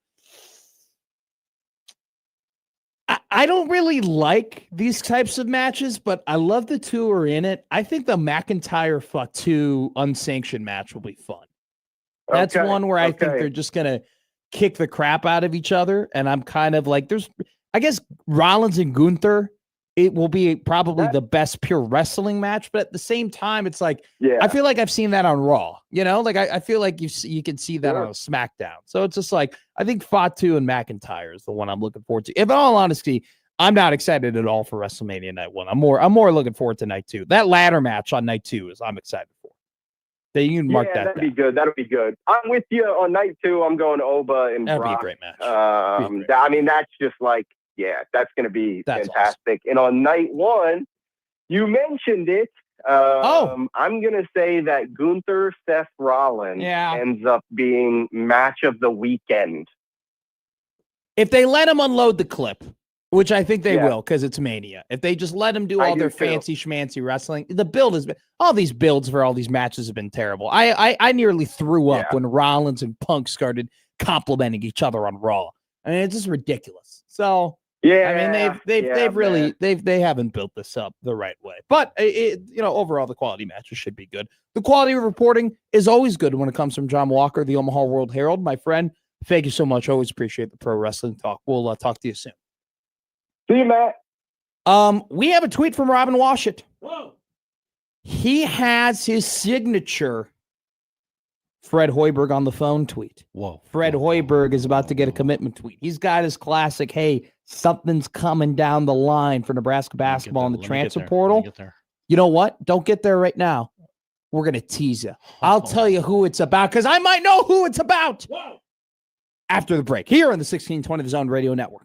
I don't really like these types of matches, but I love the two are in it. I think the McIntyre Fatu unsanctioned match will be fun. That's one where I think they're just going to kick the crap out of each other. And I'm kind of like, I guess Rollins and Gunther, it will be probably the best pure wrestling match. But at the same time, it's like, I feel like I've seen that on Raw, like I feel like you can see that on a SmackDown. So it's just like, I think Fatu and McIntyre is the one I'm looking forward to. If in all honesty, I'm not excited at all for WrestleMania night one. I'm more looking forward to night two. That ladder match on night two is I'm excited for. You can mark that. That'd be good. That'll be good. I'm with you on night two. I'm going Oba and That'll Brock. Be a great match. I mean, that's just like, that's going to be fantastic. Awesome. And on night one, you mentioned it. I'm going to say that Gunther Seth Rollins ends up being match of the weekend. If they let him unload the clip, which I think they will because it's Mania. If they just let him do all their fancy schmancy wrestling, the build has been, all these builds for all these matches have been terrible. I nearly threw up when Rollins and Punk started complimenting each other on Raw. I mean, it's just ridiculous. So I mean, they haven't built this up the right way. But overall, the quality matches should be good. The quality of reporting is always good when it comes from John Walker, the Omaha World Herald, my friend. Thank you so much. Always appreciate the pro wrestling talk. We'll talk to you soon. See you, Matt. We have a tweet from Robin Washut. Whoa. He has his signature Fred Hoiberg on the phone tweet. Whoa. Fred Hoiberg is about to get a commitment tweet. He's got his classic, hey, something's coming down the line for Nebraska basketball in the transfer portal. You know what? Don't get there right now. We're going to tease you. I'll tell you who it's about because I might know who it's about. Whoa. After the break here on the 1620 The Zone Radio Network.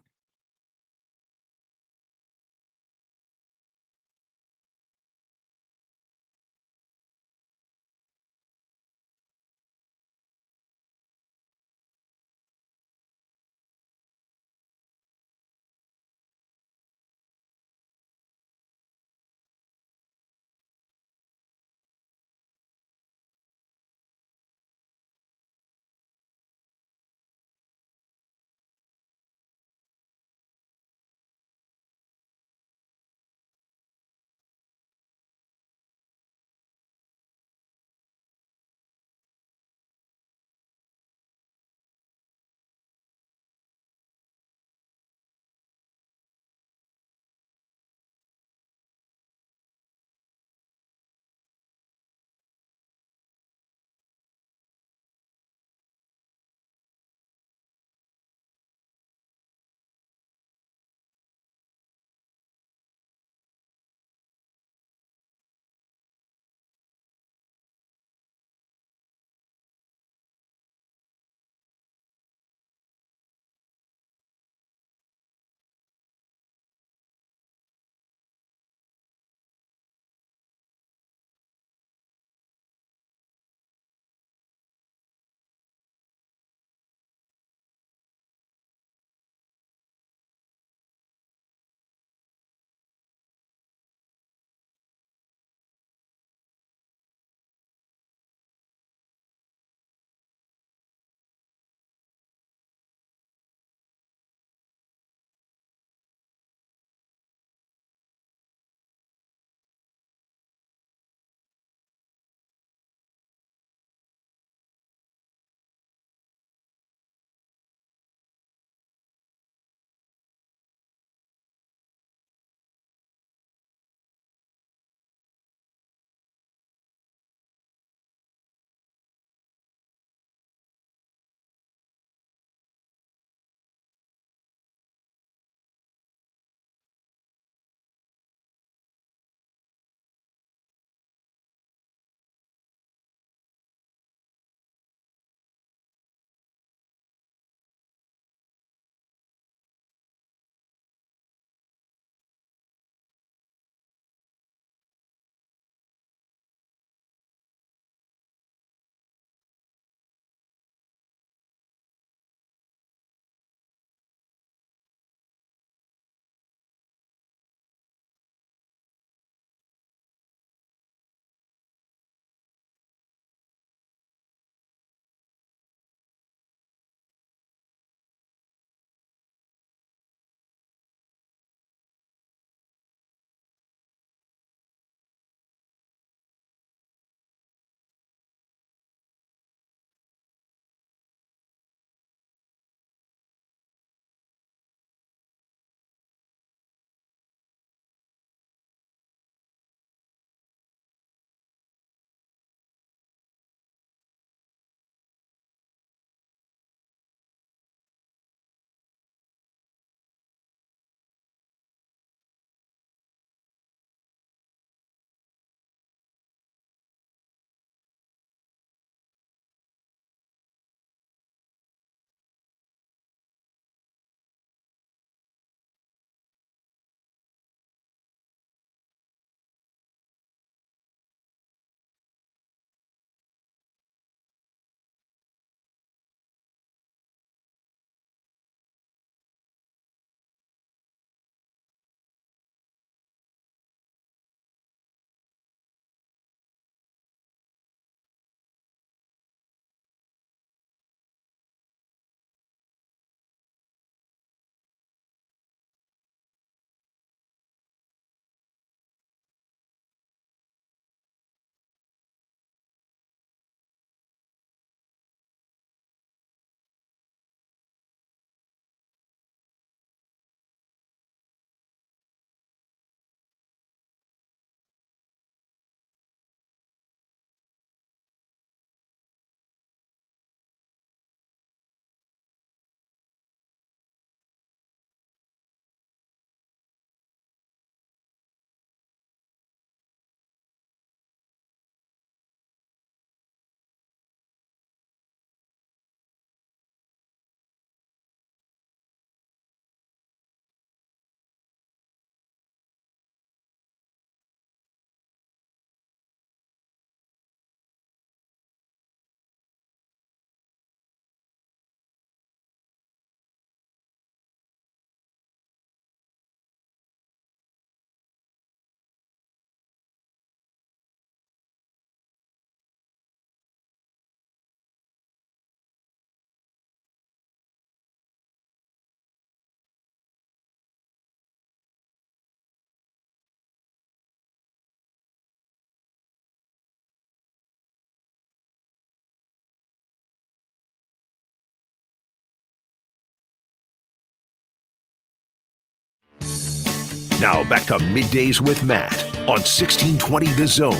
Now back to Middays with Matt on 1620 The Zone.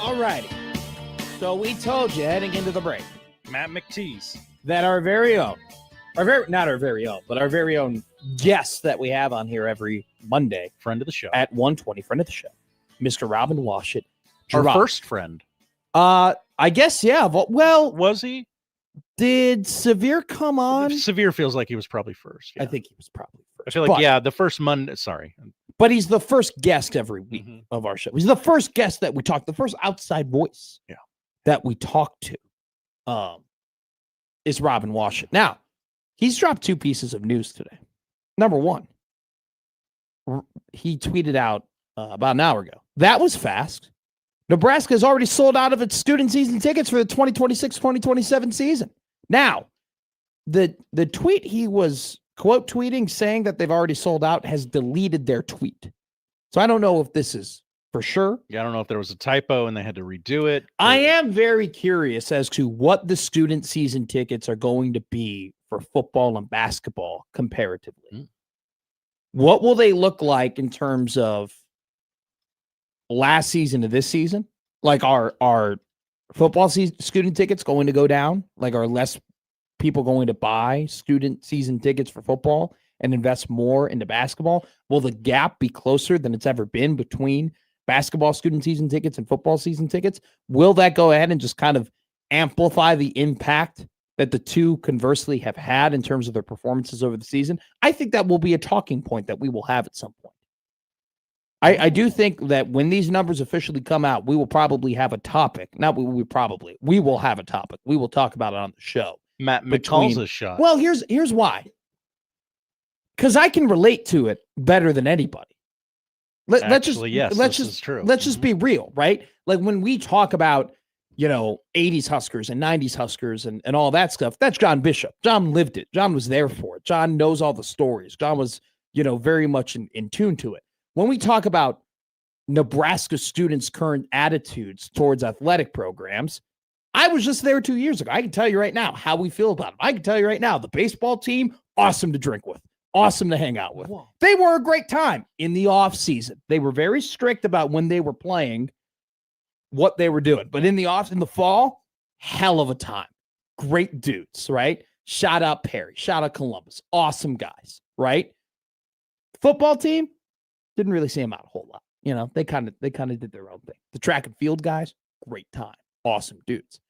All righty. So we told you heading into the break, Matt McTease, that our very own, not our very own, but our very own guest that we have on here every Monday, friend of the show, at 1:20, friend of the show, Mr. Robin Washut. our first friend. I guess, yeah. Well, was he? Did Severe come on? Severe feels like he was probably first. I think he was probably first. I feel like, the first Monday. Sorry. But he's the first guest every week of our show. He's the first guest that we talk, the first outside voice that we talk to is Robin Washut. Now, he's dropped 2 pieces of news today. Number one, he tweeted out about an hour ago. That was fast. Nebraska has already sold out of its student season tickets for the 2026-2027 season. Now, the tweet he was quote tweeting saying that they've already sold out has deleted their tweet. So I don't know if this is for sure. Yeah, I don't know if there was a typo and they had to redo it. I am very curious as to what the student season tickets are going to be for football and basketball comparatively. What will they look like in terms of last season to this season? Like our football season student tickets going to go down? Like are less people going to buy student season tickets for football and invest more into basketball? Will the gap be closer than it's ever been between basketball student season tickets and football season tickets? Will that go ahead and just kind of amplify the impact that the two conversely have had in terms of their performances over the season? I think that will be a talking point that we will have at some point. I do think that when these numbers officially come out, we will probably have a topic. We will have a topic. We will talk about it on the show. Matt McCall's a shot. Well, here's why. Because I can relate to it better than anybody. Let's just be real, right? Like when we talk about, 80s Huskers and 90s Huskers and all that stuff, that's John Bishop. John lived it. John was there for it. John knows all the stories. John was, very much in tune to it. When we talk about Nebraska students' current attitudes towards athletic programs, I was just there 2 years ago. I can tell you right now how we feel about them. I can tell you right now, the baseball team, awesome to drink with, awesome to hang out with. Whoa. They were a great time in the off season. They were very strict about when they were playing, what they were doing. But in the fall, hell of a time. Great dudes, right? Shout out Perry, shout out Columbus. Awesome guys, right? Football team, didn't really see them out a whole lot. They kind of did their own thing. The track and field guys, great time. Awesome dudes.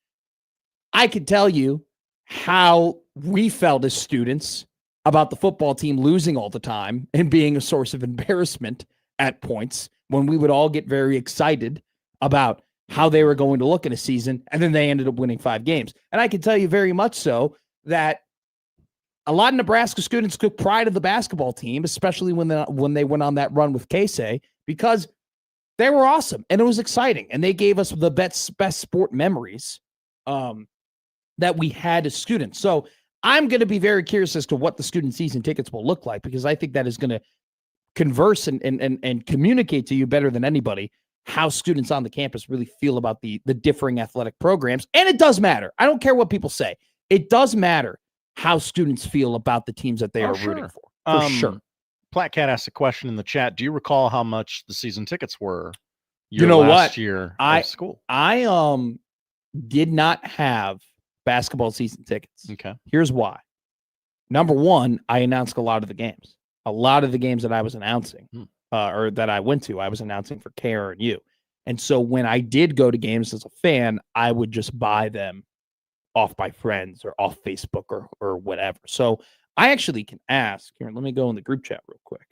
I could tell you how we felt as students about the football team losing all the time and being a source of embarrassment at points when we would all get very excited about how they were going to look in a season, and then they ended up winning 5 games. And I can tell you very much so that a lot of Nebraska students took pride of the basketball team, especially when they went on that run with Casey, because they were awesome and it was exciting. And they gave us the best sport memories that we had as students. So I'm going to be very curious as to what the student season tickets will look like, because I think that is going to converse and communicate to you better than anybody how students on the campus really feel about the differing athletic programs. And it does matter. I don't care what people say. It does matter how students feel about the teams that they are rooting for sure. Platcat asked a question in the chat. Do you recall how much the season tickets were last year of school? I did not have basketball season tickets. Okay. Here's why. Number one, I announced a lot of the games. A lot of the games that I was announcing or that I went to, I was announcing for KRNU. And so when I did go to games as a fan, I would just buy them off by friends or off Facebook or whatever. So I actually can ask here. Let me go in the group chat real quick.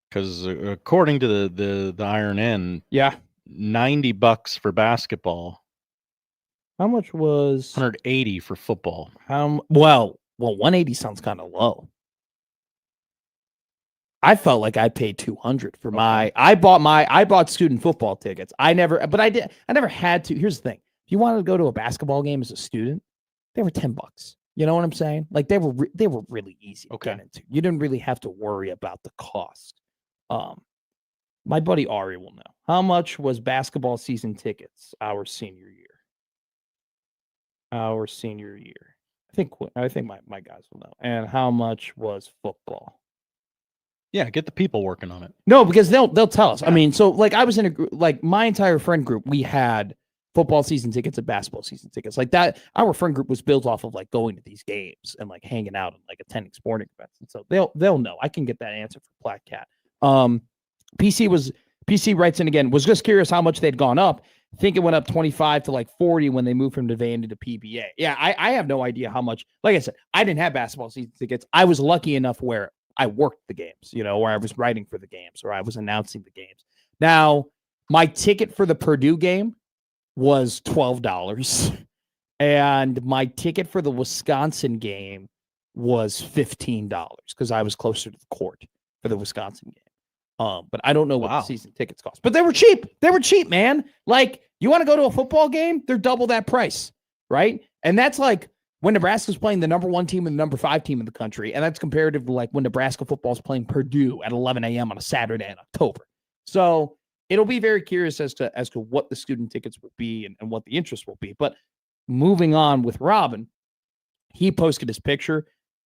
Because according to the Iron N, $90 for basketball. How much was $180 for football? Well, 180 sounds kind of low. I felt like I paid $200 for I bought student football tickets. I never had to. Here's the thing. If you wanted to go to a basketball game as a student, they were $10. You know what I'm saying? Like they were really easy to get into. You didn't really have to worry about the cost. My buddy Ari will know. How much was basketball season tickets our senior year? I I think my guys will know. And how much was football? Yeah, get the people working on it. No, because they'll tell us. I mean, so like I was in a group, like my entire friend group, we had football season tickets and basketball season tickets. Like that, our friend group was built off of like going to these games and like hanging out and like attending sporting events. And so they'll know. I can get that answer for Black Cat. PC writes in again, was just curious how much they'd gone up. Think it went up 25 to like 40 when they moved from the Vandy to PBA. Yeah, I have no idea how much. Like I said, I didn't have basketball season tickets. I was lucky enough where I worked the games, or I was writing for the games, or I was announcing the games. Now, my ticket for the Purdue game was $12, and my ticket for the Wisconsin game was $15 because I was closer to the court for the Wisconsin game. But I don't know what the season tickets cost. But they were cheap. They were cheap, man. Like, you want to go to a football game? They're double that price, right? And that's like when Nebraska's playing the number 1 team and the number 5 team in the country. And that's comparative to like when Nebraska football is playing Purdue at 11 a.m. on a Saturday in October. So it'll be very curious as to what the student tickets will be and what the interest will be. But moving on with Robin, he posted his picture,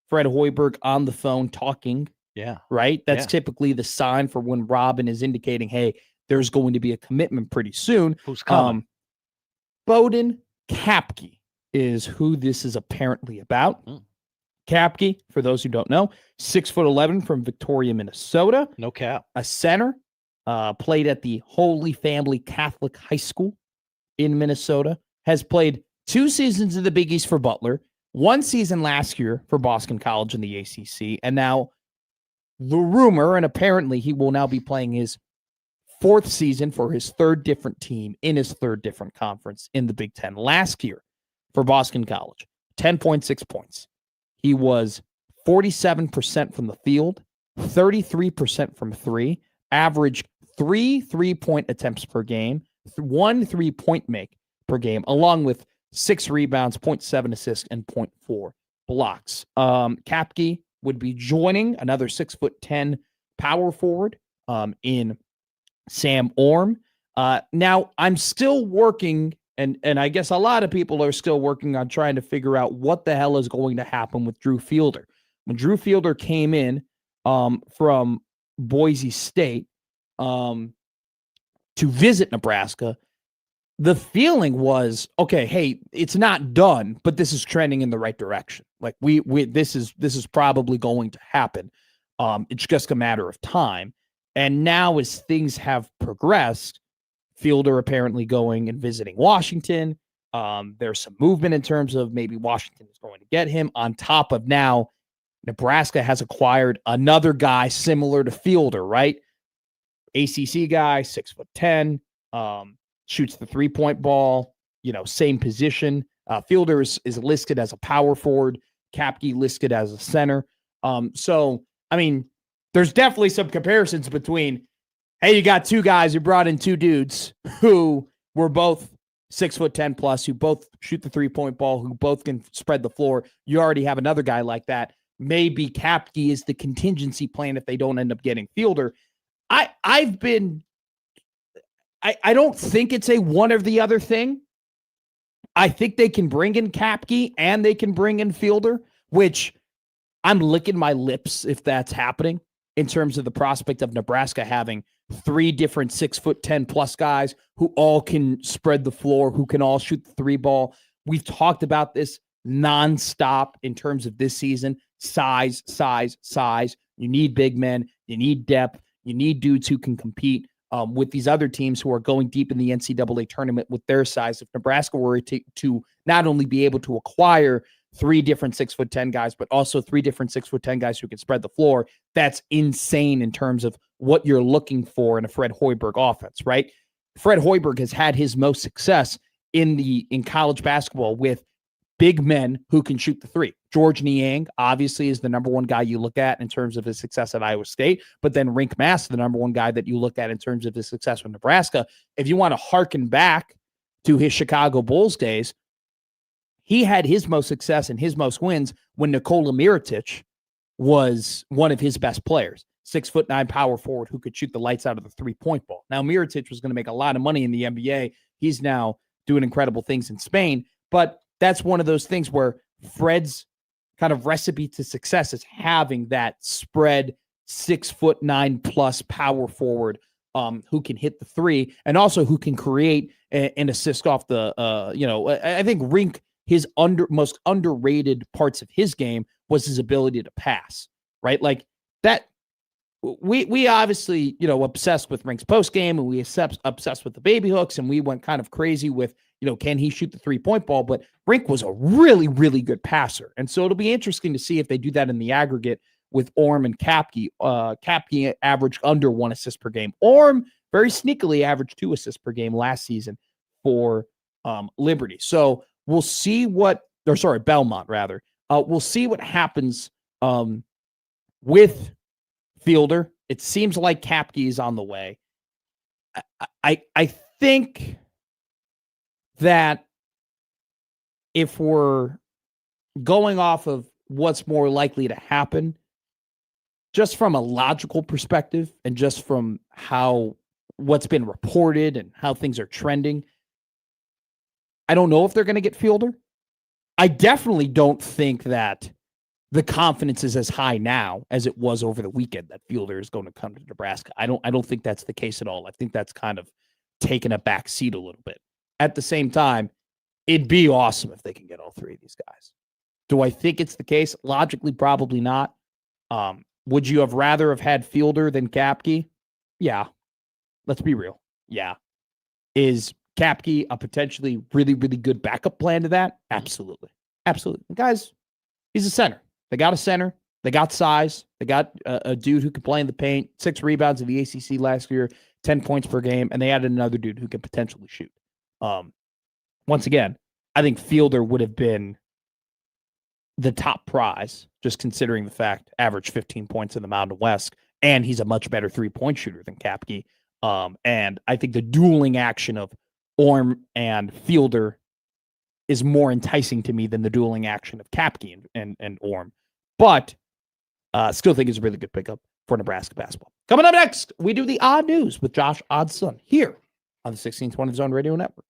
Fred Hoiberg on the phone talking. Yeah. Right? That's typically the sign for when Robin is indicating, hey, there's going to be a commitment pretty soon. Who's coming? Bowden Kapke is who this is apparently about. Kapke, for those who don't know, 6'11" from Victoria, Minnesota. No cap. A center. Played at the Holy Family Catholic High School in Minnesota. Has played 2 seasons in the Big East for Butler. 1 season last year for Boston College in the ACC. And now the rumor, and apparently he will now be playing his 4th season for his 3rd different team in his 3rd different conference in the Big Ten. Last year for Boston College, 10.6 points. He was 47% from the field, 33% from 3, averaged 3 3-point attempts per game, 1 3-point make per game, along with 6 rebounds, 0.7 assists, and 0.4 blocks. Kapke would be joining another 6'10" power forward in Sam Orm. Now, I'm still working, and I guess a lot of people are still working on trying to figure out what the hell is going to happen with Drew Fielder. When Drew Fielder came in from Boise State to visit Nebraska, the feeling was, okay, hey, it's not done, but this is trending in the right direction. Like this is probably going to happen. It's just a matter of time. And now as things have progressed, Fielder apparently going and visiting Washington. There's some movement in terms of maybe Washington is going to get him. On top of now, Nebraska has acquired another guy similar to Fielder, right? ACC guy, 6'10", shoots the 3-point ball, same position. Fielder is listed as a power forward. Kapke listed as a center. So, I mean, there's definitely some comparisons between, hey, you got 2 guys who brought in 2 dudes who were both 6'10" plus, who both shoot the 3-point ball, who both can spread the floor. You already have another guy like that. Maybe Kapke is the contingency plan if they don't end up getting Fielder. I don't think it's a one or the other thing. I think they can bring in Kapke and they can bring in Fielder, which I'm licking my lips if that's happening in terms of the prospect of Nebraska having 3 different 6'10" plus guys who all can spread the floor, who can all shoot the 3 ball. We've talked about this nonstop in terms of this season. Size. You need big men. You need depth. You need dudes who can compete with these other teams who are going deep in the NCAA tournament with their size. If Nebraska were to not only be able to acquire 3 different 6'10" guys, but also 3 different 6'10" guys who can spread the floor, that's insane in terms of what you're looking for in a Fred Hoiberg offense, right? Fred Hoiberg has had his most success in college basketball with big men who can shoot the 3. George Niang obviously is the number 1 guy you look at in terms of his success at Iowa State, but then Rink Mass, the number 1 guy that you look at in terms of his success with Nebraska. If you want to hearken back to his Chicago Bulls days, he had his most success and his most wins when Nikola Mirotic was one of his best players. 6'9" power forward who could shoot the lights out of the 3-point ball. Now, Mirotic was going to make a lot of money in the NBA. He's now doing incredible things in Spain, but that's one of those things where Fred's kind of recipe to success is having that spread 6'9+ power forward who can hit the three and also who can create and assist off the I think Rink, his most underrated parts of his game was his ability to pass, right? Like that. We obviously, obsessed with Rink's post game, and we obsessed with the baby hooks, and we went kind of crazy with, can he shoot the 3-point ball? But Rink was a really, really good passer. And so it'll be interesting to see if they do that in the aggregate with Orm and Kapke. Kapke averaged under 1 assist per game. Orm very sneakily averaged 2 assists per game last season for Liberty. So we'll see Belmont rather. We'll see what happens with Fielder. It seems like Kapke is on the way. I think that if we're going off of what's more likely to happen, just from a logical perspective and just from what's been reported and how things are trending, I don't know if they're going to get Fielder. I definitely don't think that the confidence is as high now as it was over the weekend that Fielder is going to come to Nebraska. I don't think that's the case at all. I think that's kind of taken a back seat a little bit. At the same time, it'd be awesome if they can get all three of these guys. Do I think it's the case? Logically, probably not. Would you have rather have had Fielder than Kapke? Yeah. Let's be real. Yeah. Is Kapke a potentially really, really good backup plan to that? Absolutely. Absolutely. Guys, he's a center. They got a center. They got size. They got a dude who can play in the paint, 6 rebounds in the ACC last year, 10 points per game, and they added another dude who can potentially shoot. Once again, I think Fielder would have been the top prize, just considering the fact averaged 15 points in the Mountain West, and he's a much better 3-point shooter than Kapke. And I think the dueling action of Orm and Fielder is more enticing to me than the dueling action of Kapke and Orm. But still think it's a really good pickup for Nebraska basketball. Coming up next, we do the Odd News with Josh Oddson here on the 1620 Zone Radio Network.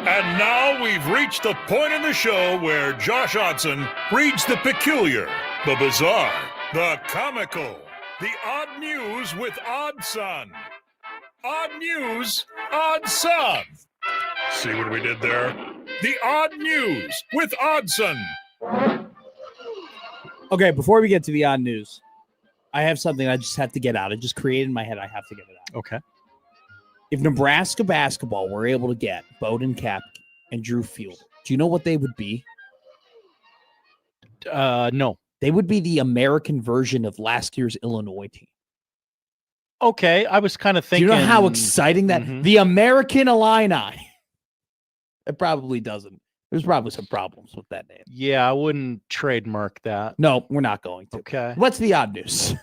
And now we've reached the point in the show where Josh Odson reads the peculiar, the bizarre, the comical, the odd news with Odd Son. Odd news, Odd Son. See what we did there? The odd news with Oddson. Okay, before we get to the odd news, I have something I just have to get out. I just created in my head. I have to get it out. Okay. If Nebraska basketball were able to get Bowden Cap and Drew Field, do you know what they would be? No. They would be the American version of last year's Illinois team. Okay, I was kind of thinking. Do you know how exciting that? The American Illini. It probably doesn't. There's probably some problems with that name. Yeah, I wouldn't trademark that. No, we're not going to. Okay. What's the odd news?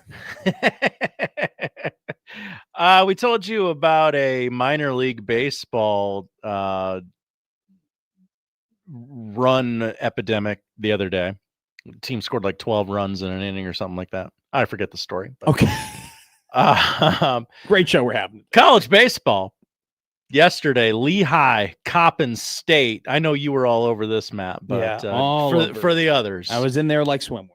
We told you about a minor league baseball run epidemic the other day. The team scored like 12 runs in an inning or something like that. I forget the story. But, okay. Great show we're having. College baseball. Yesterday, Lehigh, Coppin State. I know you were all over this, Matt, but for the others. I was in there like swimwear.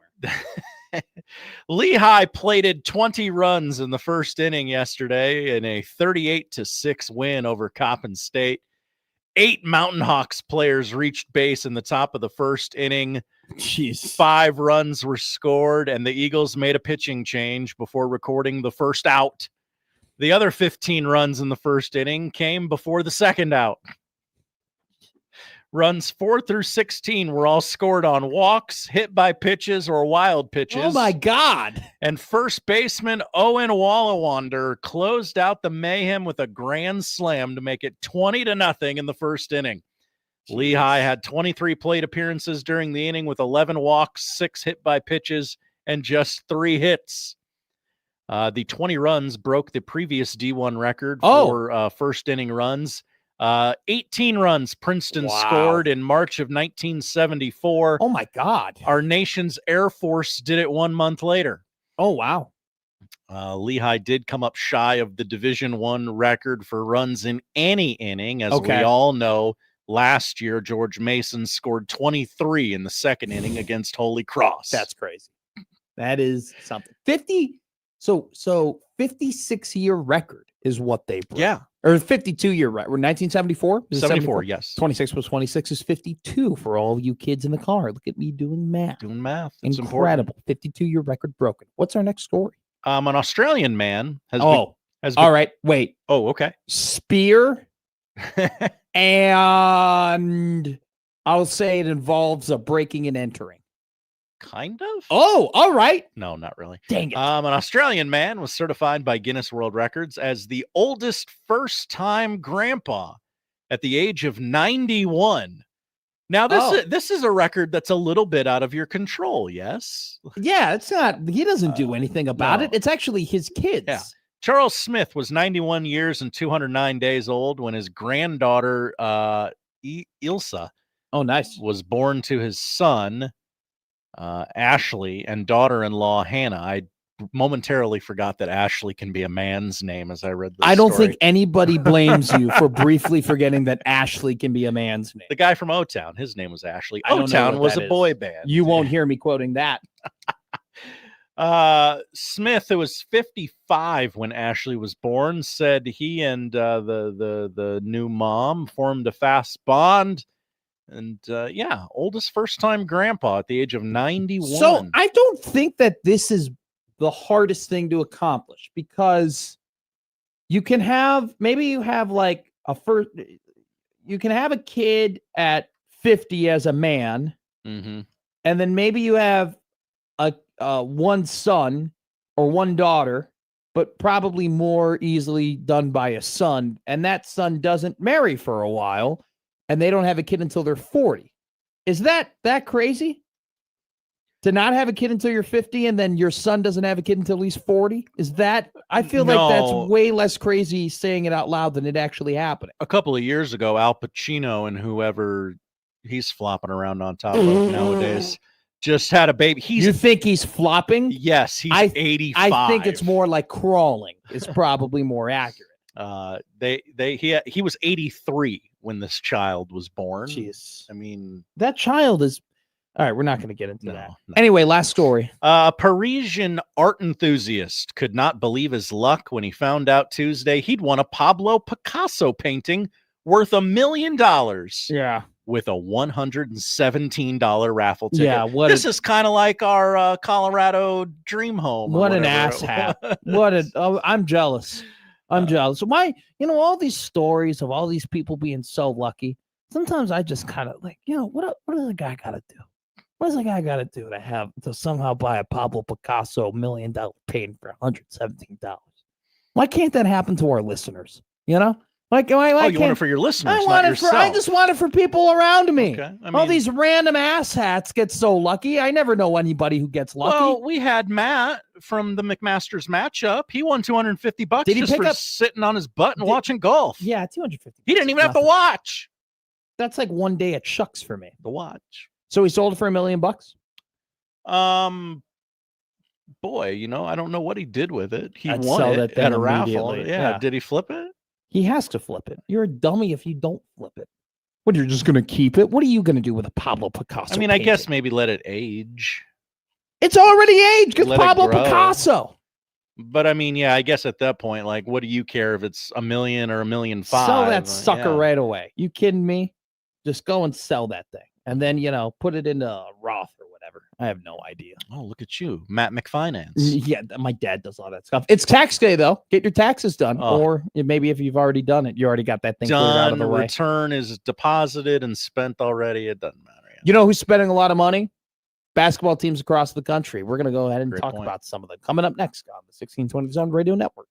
Lehigh plated 20 runs in the first inning yesterday in a 38-6 win over Coppin State. 8 Mountain Hawks players reached base in the top of the first inning. Jeez. 5 runs were scored, and the Eagles made a pitching change before recording the first out. The other 15 runs in the first inning came before the second out. Runs 4 through 16 were all scored on walks, hit by pitches, or wild pitches. Oh, my God. And first baseman Owen Wallawander closed out the mayhem with a grand slam to make it 20-0 in the first inning. Jeez. Lehigh had 23 plate appearances during the inning with 11 walks, 6 hit by pitches, and just 3 hits. The 20 runs broke the previous D1 record for first inning runs. 18 runs Princeton scored in March of 1974. Oh, my God. Our nation's Air Force did it 1 month later. Oh, wow. Lehigh did come up shy of the Division I record for runs in any inning. As we all know, last year, George Mason scored 23 in the second inning against Holy Cross. That's crazy. That is something. 50. So 56-year record is what they broke. Yeah. Or 52-year record. 1974? 74, yes. 26 plus 26 is 52 for all you kids in the car. Look at me doing math. It's incredible. 52-year record broken. What's our next story? An Australian man has all right. Wait. Oh, okay. Spear. And I'll say it involves a breaking and entering. Kind of. Oh, all right. No, not really. Dang it. An Australian man was certified by Guinness World Records as the oldest first-time grandpa at the age of 91. Now, this is a record that's a little bit out of your control, yes? Yeah, it's not. He doesn't do anything about it. It's actually his kids. Yeah. Charles Smith was 91 years and 209 days old when his granddaughter, Ilsa, was born to his son, Ashley, and daughter-in-law Hannah. I momentarily forgot that Ashley can be a man's name as I read this I don't story. think anybody blames you for briefly forgetting that Ashley can be a man's name. The guy from O-Town, his name was Ashley. O-Town was a boy band. You won't hear me quoting that. Smith, who was 55 when Ashley was born, said he and the new mom formed a fast bond. And oldest first-time grandpa at the age of 91. So I don't think that this is the hardest thing to accomplish, because you can have you can have a kid at 50 as a man, and then maybe you have a one son or one daughter, but probably more easily done by a son, and that son doesn't marry for a while, and they don't have a kid until they're 40. Is that crazy? To not have a kid until you're 50 and then your son doesn't have a kid until he's 40? Is that, I feel like that's way less crazy saying it out loud than it actually happening. A couple of years ago, Al Pacino and whoever he's flopping around on top of nowadays just had a baby. You think he's flopping? Yes, he's 85. I think it's more like crawling. It's probably more accurate. He was 83 when this child was born. Jeez. I mean, that child is. All right, we're not going to get into that. No. Anyway, last story. A Parisian art enthusiast could not believe his luck when he found out Tuesday he'd won a Pablo Picasso painting worth $1 million. Yeah. With a $117 raffle ticket. Yeah, this is kind of like our Colorado dream home. What an asshat. I'm jealous. I'm jealous. Why, all these stories of all these people being so lucky. Sometimes I just kind of like, what does a guy got to do? What does a guy got to do to somehow buy a Pablo Picasso $1 million painting for $117? Why can't that happen to our listeners? Like, you want it for your listeners, I yourself. just want it for people around me. Okay. All these random asshats get so lucky. I never know anybody who gets lucky. Well, we had Matt from the McMaster's matchup. He won $250 Did he just pick for up, sitting on his butt and watching golf. Yeah, $250. He didn't even have to watch. That's like one day at Shucks for me. The watch. So he sold it for $1 million? Boy, I don't know what he did with it. He I'd won sell it that thing at a raffle. immediately. Yeah. Did he flip it? He has to flip it. You're a dummy if you don't flip it. What, you're just going to keep it? What are you going to do with a Pablo Picasso I mean, painting? I guess maybe let it age. It's already aged. It's Let it Pablo grow. Picasso. But I mean, yeah, I guess at that point, like, what do you care if it's $1 million or $1.5 million? Sell that sucker right away. You kidding me? Just go and sell that thing. And then, put it into Roth or whatever. I have no idea. Oh, look at you, Matt McFinance. Yeah, my dad does all that stuff. It's tax day, though. Get your taxes done. Oh. Or maybe if you've already done it, you already got that thing cleared out of the way. Return is deposited and spent already. It doesn't matter. Yeah. You know who's spending a lot of money? Basketball teams across the country. We're going to go ahead and Great talk point. about some of them coming up next on the 1620 Zone Radio Network.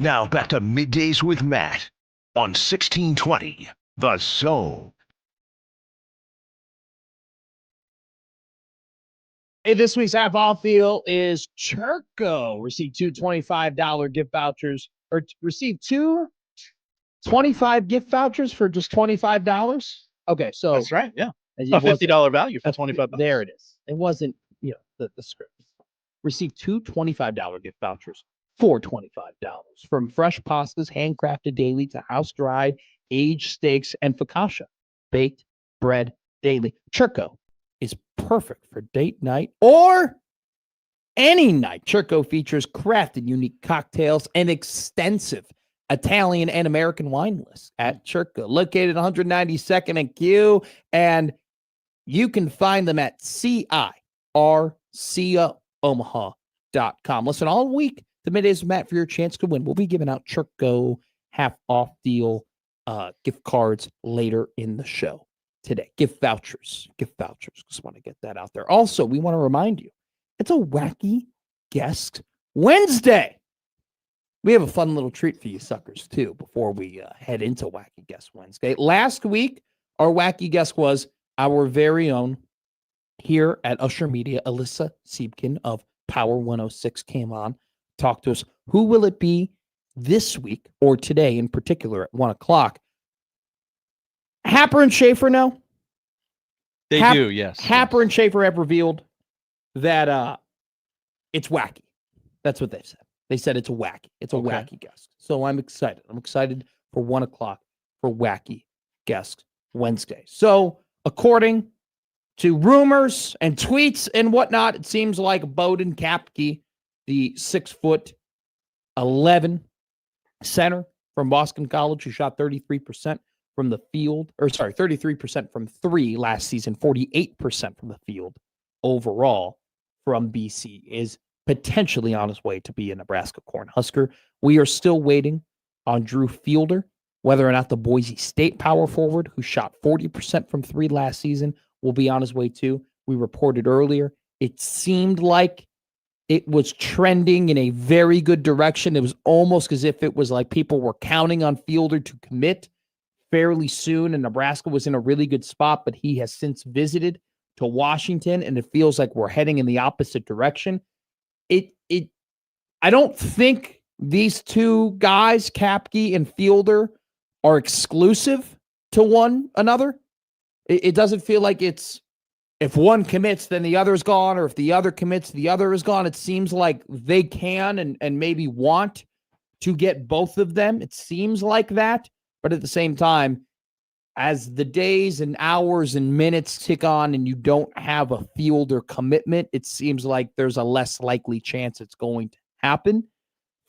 Now back to Middays with Matt on 1620 The Zone. Hey, this week's half off deal is Churco. Receive two $25 gift vouchers, or receive two 25 gift vouchers for just $25. Okay, so That's right. Yeah. it A wasn't- $50 value for $25. There it is. It wasn't, the script. Receive two $25 gift vouchers for $25 from fresh pastas, handcrafted daily to house dried, aged steaks, and focaccia. Baked bread daily. Churco is perfect for date night or any night. Churco features crafted unique cocktails and extensive Italian and American wine lists at Churco, located 192nd and Q, and you can find them at CIRCOomaha.com. Listen all week to Middays with Matt for your chance to win. We'll be giving out Churco half off deal gift cards later in the show today. Gift vouchers. Just want to get that out there. Also, we want to remind you, it's a Wacky Guest Wednesday. We have a fun little treat for you suckers, too, before we head into Wacky Guest Wednesday. Last week, our Wacky Guest was our very own here at Usher Media, Alyssa Siebkin of Power 106 came on, talked to us. Who will it be this week, or today in particular at 1 o'clock? Happer and Schaefer know? They do, yes. Happer and Schaefer have revealed that it's wacky. That's what they said. They said it's a wacky. It's a wacky guest. So I'm excited. I'm excited for 1 o'clock for Wacky Guest Wednesday. So according to rumors and tweets and whatnot, it seems like Bowden Kapke, the 6'11" center from Boston College, who shot 33% from the field, 33% from three last season, 48% from the field overall from BC, is potentially on his way to be a Nebraska Cornhusker. We are still waiting on Drew Fielder, whether or not the Boise State power forward, who shot 40% from three last season, will be on his way too. We reported earlier, it seemed like it was trending in a very good direction. It was almost as if it was like people were counting on Fielder to commit fairly soon, and Nebraska was in a really good spot, but he has since visited to Washington, and it feels like we're heading in the opposite direction. I don't think these two guys, Kapke and Fielder, are exclusive to one another. It doesn't feel like it's if one commits, then the other's gone, or if the other commits, the other is gone. It seems like they can and maybe want to get both of them. It seems like that. But at the same time, as the days and hours and minutes tick on and you don't have a Fielder commitment, it seems like there's a less likely chance it's going to happen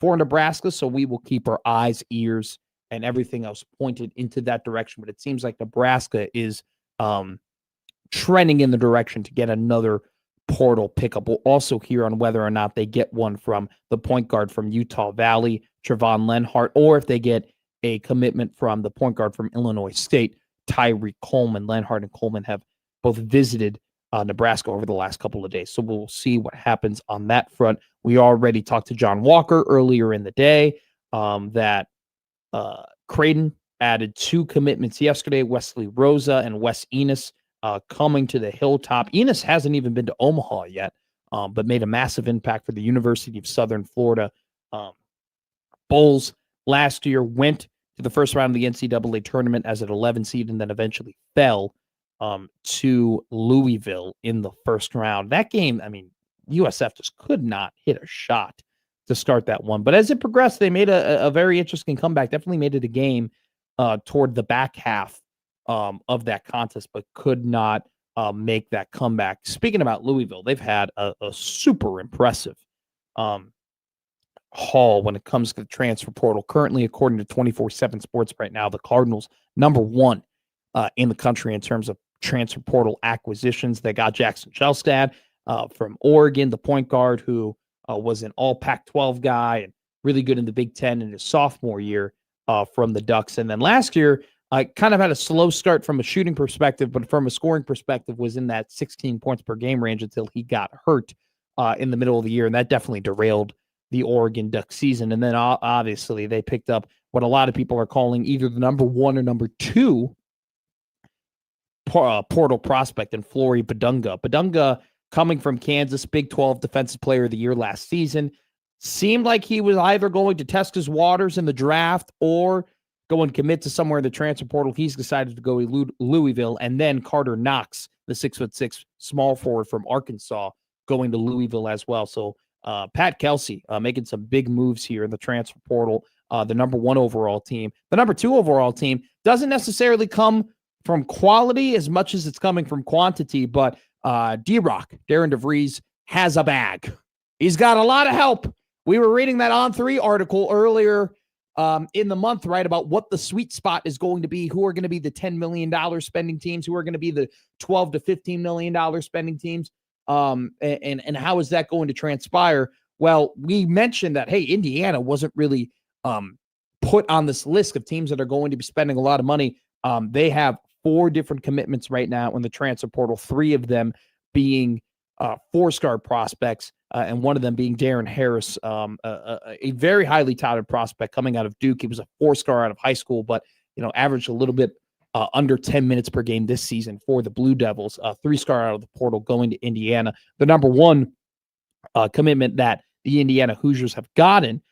for Nebraska. So we will keep our eyes, ears, and everything else pointed into that direction. But it seems like Nebraska is trending in the direction to get another portal pickup. We'll also hear on whether or not they get one from the point guard from Utah Valley, Trevon Lenhart, or if they get a commitment from the point guard from Illinois State, Tyree Coleman. Lenhart and Coleman have both visited Nebraska over the last couple of days. So we'll see what happens on that front. We already talked to John Walker earlier in the day that Creighton added two commitments yesterday, Wesley Rosa and Wes Enos coming to the Hilltop. Enos hasn't even been to Omaha yet, but made a massive impact for the University of Southern Florida Bulls last year, went to the first round of the NCAA tournament as an 11 seed and then eventually fell to Louisville in the first round. That game, I mean, USF just could not hit a shot to start that one. But as it progressed, they made a very interesting comeback. Definitely made it a game toward the back half of that contest, but could not make that comeback. Speaking about Louisville, they've had a super impressive haul when it comes to the transfer portal. Currently, according to 24/7 Sports right now, the Cardinals #1 in the country in terms of transfer portal acquisitions. They got Jackson Shelstad from Oregon, the point guard who was an all Pac-12 guy and really good in the Big Ten in his sophomore year from the Ducks. And then last year, kind of had a slow start from a shooting perspective, but from a scoring perspective was in that 16 points per game range until he got hurt in the middle of the year. And that definitely derailed the Oregon Duck season. And then obviously they picked up what a lot of people are calling either the number 1 or number 2 portal prospect in Flory Badunga. Badunga, coming from Kansas, Big 12 Defensive Player of the Year last season, seemed like he was either going to test his waters in the draft or go and commit to somewhere in the transfer portal. He's decided to go to Louisville. And then Carter Knox, the 6'6" small forward from Arkansas, going to Louisville as well. So Pat Kelsey making some big moves here in the transfer portal. The number 1 overall team. The number 2 overall team doesn't necessarily come from quality as much as it's coming from quantity, but D-Rock, Darren DeVries, has a bag. He's got a lot of help. We were reading that On3 article earlier in the month, right, about what the sweet spot is going to be, who are going to be the $10 million spending teams, who are going to be the $12 to $15 million spending teams, and how is that going to transpire? Well, we mentioned that, hey, Indiana wasn't really put on this list of teams that are going to be spending a lot of money. They have 4 different commitments right now in the transfer portal, 3 of them being 4-star prospects, and one of them being Darren Harris, a very highly touted prospect coming out of Duke. He was a 4-star out of high school, but averaged a little bit under 10 minutes per game this season for the Blue Devils. 3-star out of the portal going to Indiana. The number 1 commitment that the Indiana Hoosiers have gotten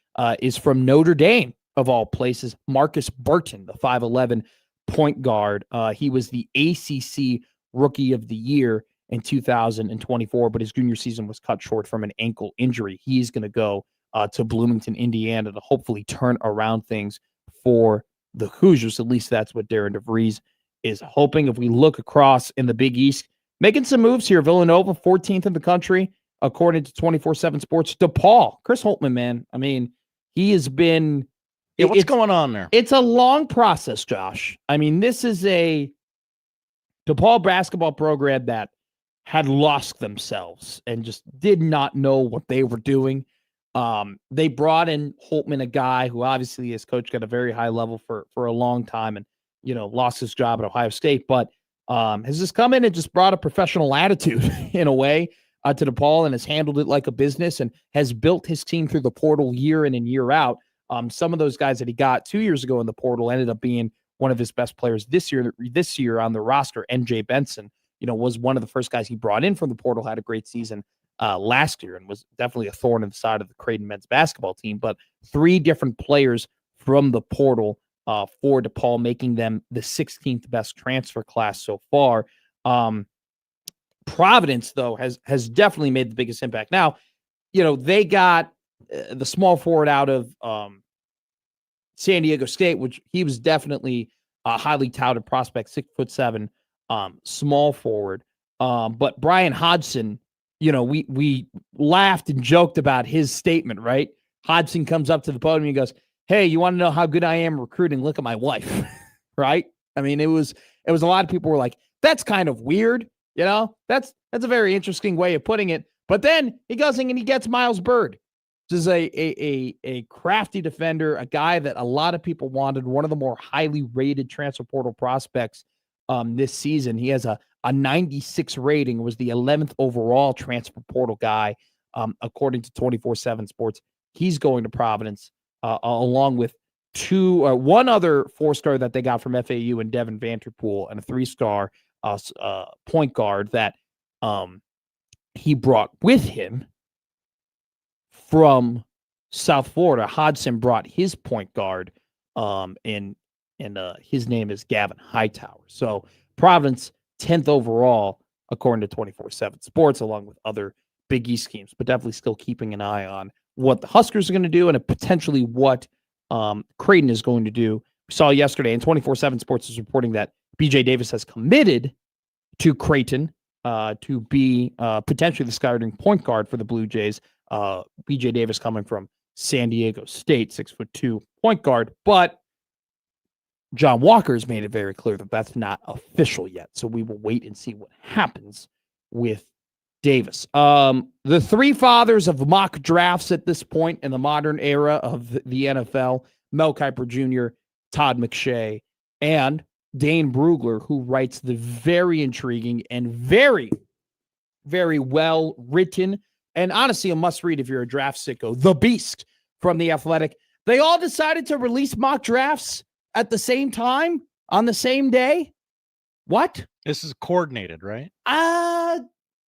is from Notre Dame, of all places, Marcus Burton, the 5'11" point guard. He was the ACC Rookie of the Year in 2024, but his junior season was cut short from an ankle injury. He's going to go to Bloomington, Indiana, to hopefully turn around things for the Hoosiers. At least that's what Darren DeVries is hoping. If we look across in the Big East, making some moves here. Villanova, 14th in the country, according to 24/7 Sports. DePaul, Chris Holtmann, man. I mean, he has been... Yeah, what's going on there? It's a long process, Josh. I mean, this is a DePaul basketball program that had lost themselves and just did not know what they were doing. They brought in Holtmann, a guy who obviously has coached at a very high level for a long time and, lost his job at Ohio State, but has just come in and just brought a professional attitude in a way to DePaul and has handled it like a business and has built his team through the portal year in and year out. Some of those guys that he got 2 years ago in the portal ended up being one of his best players this year on the roster. NJ Benson, was one of the first guys he brought in from the portal, had a great season last year and was definitely a thorn in the side of the Creighton men's basketball team. But 3 different players from the portal for DePaul, making them the 16th best transfer class so far. Providence, though, has definitely made the biggest impact. Now, they got the small forward out of San Diego State, which he was definitely a highly touted prospect, 6'7", small forward. But Brian Hodgson, we laughed and joked about his statement, right? Hodgson comes up to the podium and he goes, "Hey, you want to know how good I am recruiting? Look at my wife," right? I mean, it was a lot of people were like, "That's kind of weird," That's a very interesting way of putting it. But then he goes in and he gets Miles Bird. This is a crafty defender, a guy that a lot of people wanted, one of the more highly rated transfer portal prospects this season. He has a 96 rating, was the 11th overall transfer portal guy, according to 24/7 Sports. He's going to Providence, along with one other 4-star that they got from FAU and Devin Vanterpool, and a 3-star point guard that he brought with him from South Florida. Hodgson brought his point guard, and his name is Gavin Hightower. So Providence, 10th overall, according to 24/7 Sports, along with other Big East schemes, but definitely still keeping an eye on what the Huskers are going to do and potentially what Creighton is going to do. We saw yesterday, and 24/7 Sports is reporting that BJ Davis has committed to Creighton to be potentially the starting point guard for the Blue Jays. BJ Davis coming from San Diego State, 6'2" point guard, but John Walker's made it very clear that that's not official yet. So we will wait and see what happens with Davis. The 3 fathers of mock drafts at this point in the modern era of the NFL, Mel Kiper Jr., Todd McShay, and Dane Brugler, who writes the very intriguing and very, very well written and honestly, a must read if you're a draft sicko, The Beast from The Athletic. They all decided to release mock drafts at the same time on the same day. What? This is coordinated, right?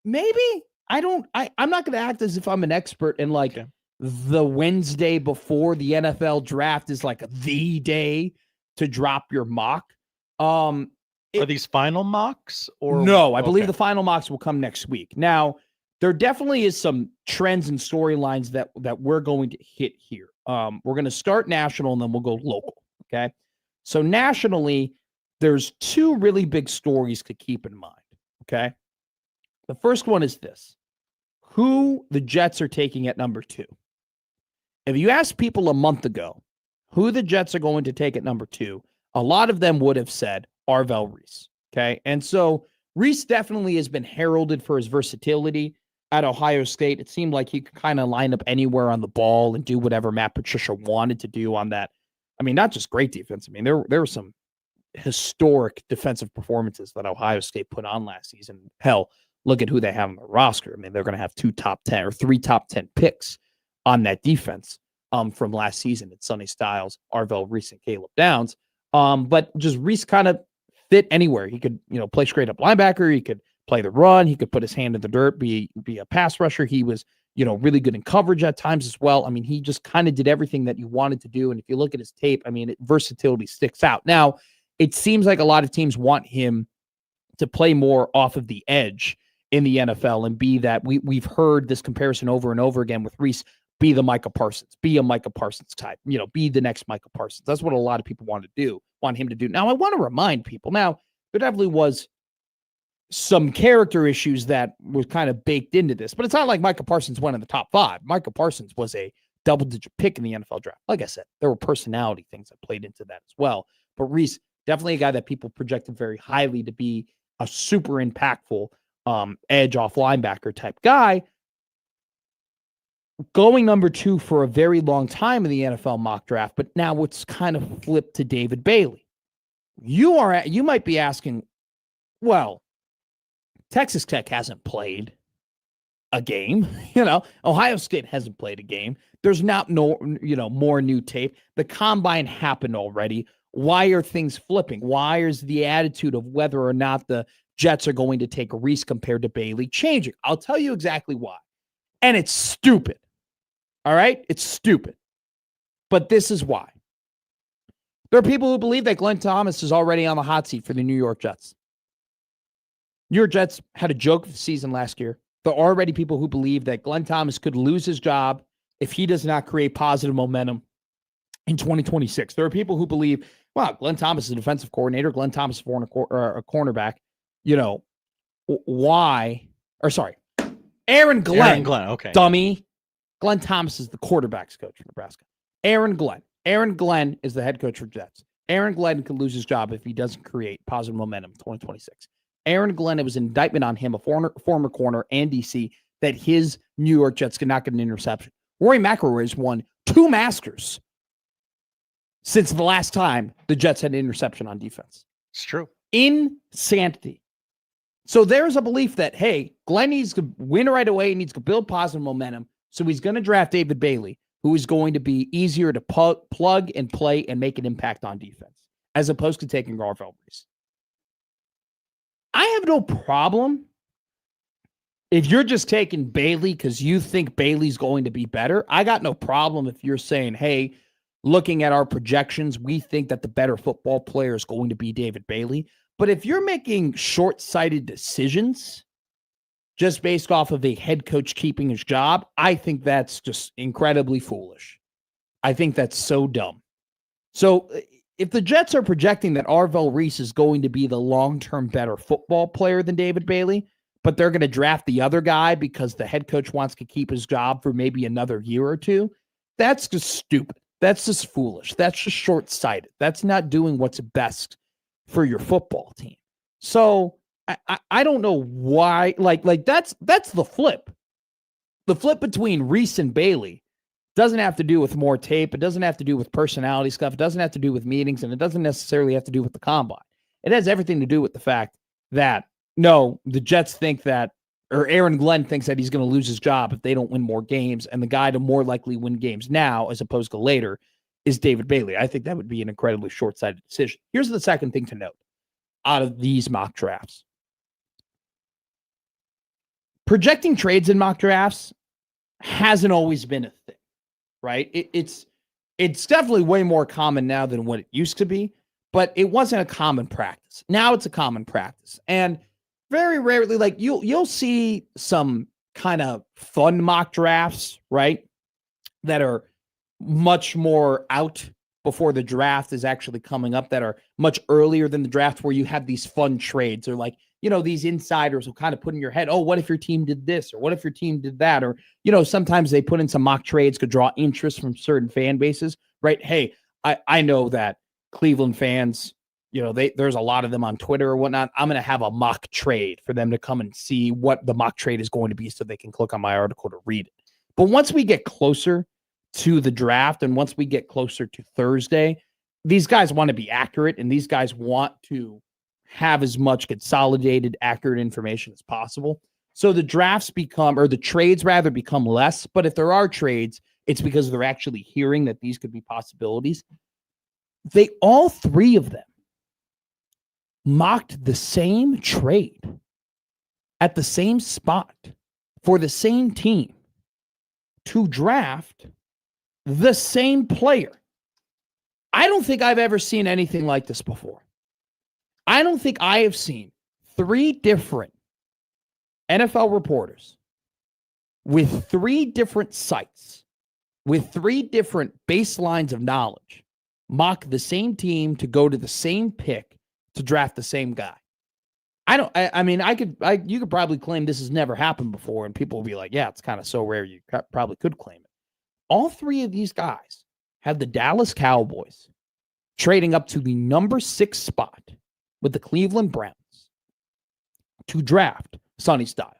Maybe. I'm not going to act as if I'm an expert and like the Wednesday before the NFL draft is like the day to drop your mock. Are these final mocks or no? I believe the final mocks will come next week. Now, there definitely is some trends and storylines that we're going to hit here. We're going to start national and then we'll go local. Okay. So nationally, there's two really big stories to keep in mind. Okay. The first one is this: who the Jets are taking at number 2. If you asked people a month ago who the Jets are going to take at number 2, a lot of them would have said Arvell Reese. Okay. And so Reese definitely has been heralded for his versatility at Ohio State. It seemed like he could kind of line up anywhere on the ball and do whatever Matt Patricia wanted to do on that. I mean, not just great defense. I mean, there were some historic defensive performances that Ohio State put on last season. Hell, look at who they have on the roster. I mean, they're going to have 2 top 10 or 3 top 10 picks on that defense from last season. It's Sonny Styles, Arvell Reese, and Caleb Downs. But just Reese kind of fit anywhere. He could, play straight up linebacker. He could play the run. He could put his hand in the dirt, be a pass rusher. He was, really good in coverage at times as well. I mean, he just kind of did everything that you wanted to do. And if you look at his tape, I mean, versatility sticks out. Now, it seems like a lot of teams want him to play more off of the edge in the NFL and be that we've heard this comparison over and over again with Reese, be the Micah Parsons, be a Micah Parsons type, be the next Micah Parsons. That's what a lot of people want him to do. Now, I want to remind people, now, there definitely was some character issues that were kind of baked into this, but it's not like Micah Parsons went in the top 5. Micah Parsons was a double-digit pick in the NFL draft. Like I said, there were personality things that played into that as well. But Reese, definitely a guy that people projected very highly to be a super impactful edge off linebacker type guy. Going number 2 for a very long time in the NFL mock draft, but now it's kind of flipped to David Bailey. You might be asking, well, Texas Tech hasn't played a game. Ohio State hasn't played a game. There's not more new tape. The combine happened already. Why are things flipping? Why is the attitude of whether or not the Jets are going to take Reese compared to Bailey changing? I'll tell you exactly why. And it's stupid. All right? It's stupid. But this is why. There are people who believe that Glenn Thomas is already on the hot seat for the New York Jets. New York Jets had a joke of the season last year. There are already people who believe that Glenn Thomas could lose his job if he does not create positive momentum in 2026. There are people who believe, wow, Glenn Thomas is a defensive coordinator. Glenn Thomas is a cornerback. Aaron Glenn. Okay. Dummy. Glenn Thomas is the quarterback's coach for Nebraska. Aaron Glenn is the head coach for Jets. Aaron Glenn could lose his job if he doesn't create positive momentum in 2026. Aaron Glenn, it was an indictment on him, a former corner and DC, that his New York Jets could not get an interception. Rory McIlroy has won 2 Masters since the last time the Jets had an interception on defense. It's true. Insanity. So there's a belief that, hey, Glenn needs to win right away. He needs to build positive momentum. So he's going to draft David Bailey, who is going to be easier to plug and play and make an impact on defense, as opposed to taking Arvell Reese. I have no problem if you're just taking Bailey because you think Bailey's going to be better. I got no problem if you're saying, hey, looking at our projections, we think that the better football player is going to be David Bailey. But if you're making short-sighted decisions just based off of a head coach keeping his job, I think that's just incredibly foolish. I think that's so dumb. So if the Jets are projecting that Arvell Reese is going to be the long-term better football player than David Bailey, but they're going to draft the other guy because the head coach wants to keep his job for maybe another year or two, that's just stupid. That's just foolish. That's just short-sighted. That's not doing what's best for your football team. So I don't know why. Like that's the flip. The flip between Reese and Bailey doesn't have to do with more tape. It doesn't have to do with personality stuff. It doesn't have to do with meetings, and it doesn't necessarily have to do with the combine. It has everything to do with the fact that, no, the Jets think that or Aaron Glenn thinks that he's going to lose his job if they don't win more games. And the guy to more likely win games now, as opposed to later, is David Bailey. I think that would be an incredibly short-sighted decision. Here's the second thing to note out of these mock drafts. Projecting trades in mock drafts hasn't always been a thing, right? It's definitely way more common now than what it used to be, but it wasn't a common practice. Now it's a common practice. And very rarely, like you'll see some kind of fun mock drafts, right? That are much more out before the draft is actually coming up, that are much earlier than the draft, where you have these fun trades, or like, these insiders will kind of put in your head, oh, what if your team did this? Or what if your team did that? Or, sometimes they put in some mock trades, could draw interest from certain fan bases, right? Hey, I know that Cleveland fans, there's a lot of them on Twitter or whatnot. I'm going to have a mock trade for them to come and see what the mock trade is going to be so they can click on my article to read it. But once we get closer to the draft, and once we get closer to Thursday, these guys want to be accurate, and these guys want to have as much consolidated, accurate information as possible. So the trades become less, but if there are trades, it's because they're actually hearing that these could be possibilities. All three of them mocked the same trade at the same spot for the same team to draft the same player. I don't think I've ever seen anything like this before. I don't think I have seen three different NFL reporters with three different sites, with three different baselines of knowledge, mock the same team to go to the same pick to draft the same guy. You could probably claim this has never happened before, and people will be like, yeah, it's kind of so rare you probably could claim it. All three of these guys have the Dallas Cowboys trading up to the number 6 spot with the Cleveland Browns to draft Sonny Styles.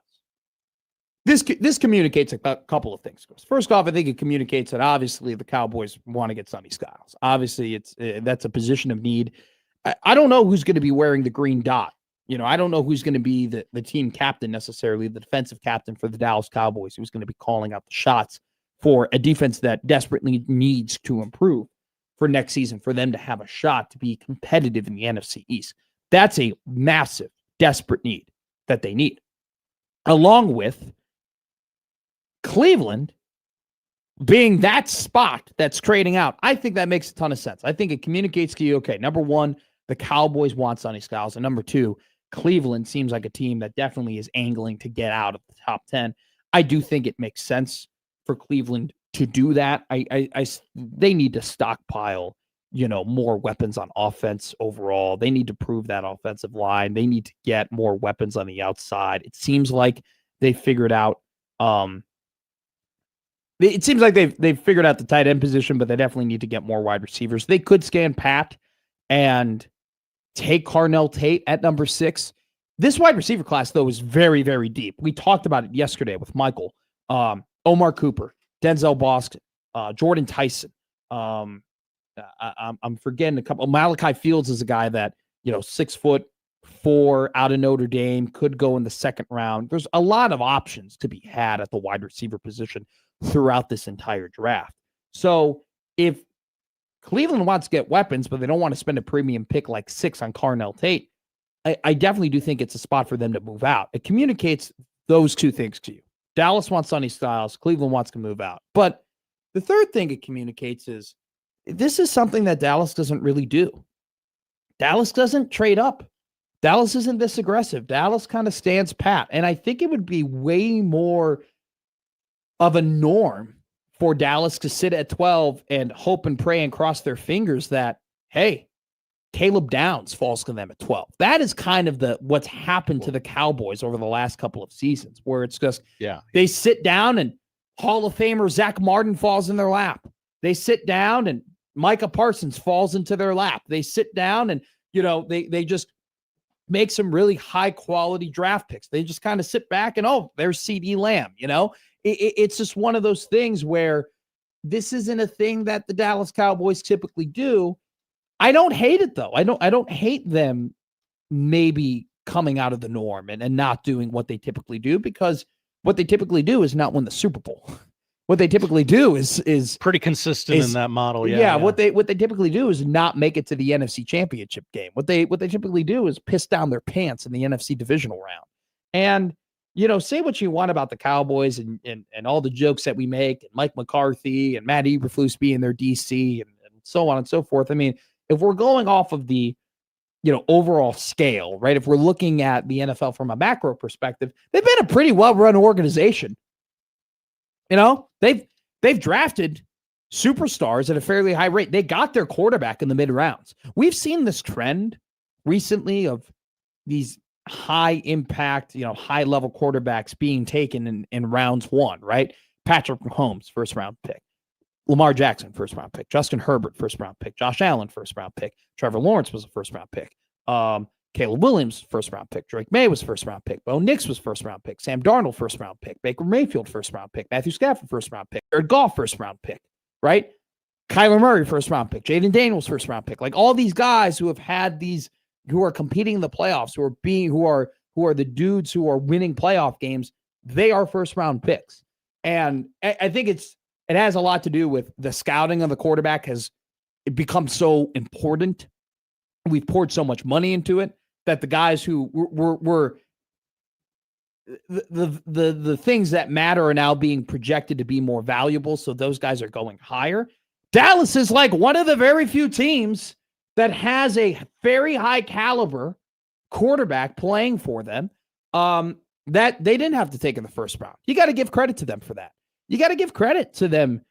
This communicates a couple of things. First off, I think it communicates that obviously the Cowboys want to get Sonny Styles. Obviously, that's a position of need. I don't know who's going to be wearing the green dot. I don't know who's going to be the team captain necessarily, the defensive captain for the Dallas Cowboys, who's going to be calling out the shots for a defense that desperately needs to improve for next season, for them to have a shot to be competitive in the NFC East. That's a massive, desperate need that they need. Along with Cleveland being that spot that's trading out, I think that makes a ton of sense. I think it communicates to you, okay, number one, the Cowboys want Sonny Styles, and number two, Cleveland seems like a team that definitely is angling to get out of the top 10. I do think it makes sense for Cleveland to do that. They need to stockpile, more weapons on offense overall. They need to prove that offensive line. They need to get more weapons on the outside. It seems like they figured out. It seems like they've figured out the tight end position, but they definitely need to get more wide receivers. They could scan Pat and take Carnell Tate at number 6. This wide receiver class, though, is very, very deep. We talked about it yesterday with Michael. Omar Cooper, Denzel Boston, Jordan Tyson. I'm forgetting a couple. Malachi Fields is a guy that, 6'4" out of Notre Dame, could go in the second round. There's a lot of options to be had at the wide receiver position throughout this entire draft. So if Cleveland wants to get weapons, but they don't want to spend a premium pick like 6 on Carnell Tate, I definitely do think it's a spot for them to move out. It communicates those two things to you. Dallas wants Sonny Styles. Cleveland wants to move out. But the third thing it communicates is this is something that Dallas doesn't really do. Dallas doesn't trade up. Dallas isn't this aggressive. Dallas kind of stands pat. And I think it would be way more of a norm for Dallas to sit at 12 and hope and pray and cross their fingers that, hey, Caleb Downs falls to them at 12. That is kind of what's happened to the Cowboys over the last couple of seasons, where it's just, they sit down and Hall of Famer Zach Martin falls in their lap. They sit down and Micah Parsons falls into their lap. They sit down and, they just make some really high quality draft picks. They just kind of sit back and, oh, there's CeeDee Lamb. It's just one of those things where this isn't a thing that the Dallas Cowboys typically do. I don't hate it though. I don't hate them maybe coming out of the norm and not doing what they typically do, because what they typically do is not win the Super Bowl. What they typically do is pretty consistent in that model. Yeah. What they typically do is not make it to the NFC Championship game. What they typically do is piss down their pants in the NFC divisional round. And say what you want about the Cowboys and all the jokes that we make, and Mike McCarthy and Matt Eberflus being their DC and so on and so forth. I mean, if we're going off of the overall scale, right? If we're looking at the NFL from a macro perspective, they've been a pretty well-run organization. They've drafted superstars at a fairly high rate. They got their quarterback in the mid rounds. We've seen this trend recently of these high impact, high level quarterbacks being taken in rounds 1, right? Patrick Mahomes, first round pick. Lamar Jackson, first round pick. Justin Herbert, first round pick. Josh Allen, first round pick. Trevor Lawrence was a first round pick. Caleb Williams, first round pick. Drake May was first round pick. Bo Nix was first round pick. Sam Darnold, first round pick. Baker Mayfield, first round pick. Matthew Stafford, first round pick. Jared Goff, first round pick. Right? Kyler Murray, first round pick. Jaden Daniels, first round pick. Like all these guys who have had these, who are competing in the playoffs, who are the dudes who are winning playoff games, they are first round picks. And I think it has a lot to do with the scouting of the quarterback has become so important. We've poured so much money into it that the guys who were the things that matter are now being projected to be more valuable. So those guys are going higher. Dallas is like one of the very few teams that has a very high caliber quarterback playing for them that they didn't have to take in the first round. You got to give credit to them for that. You got to give credit to them,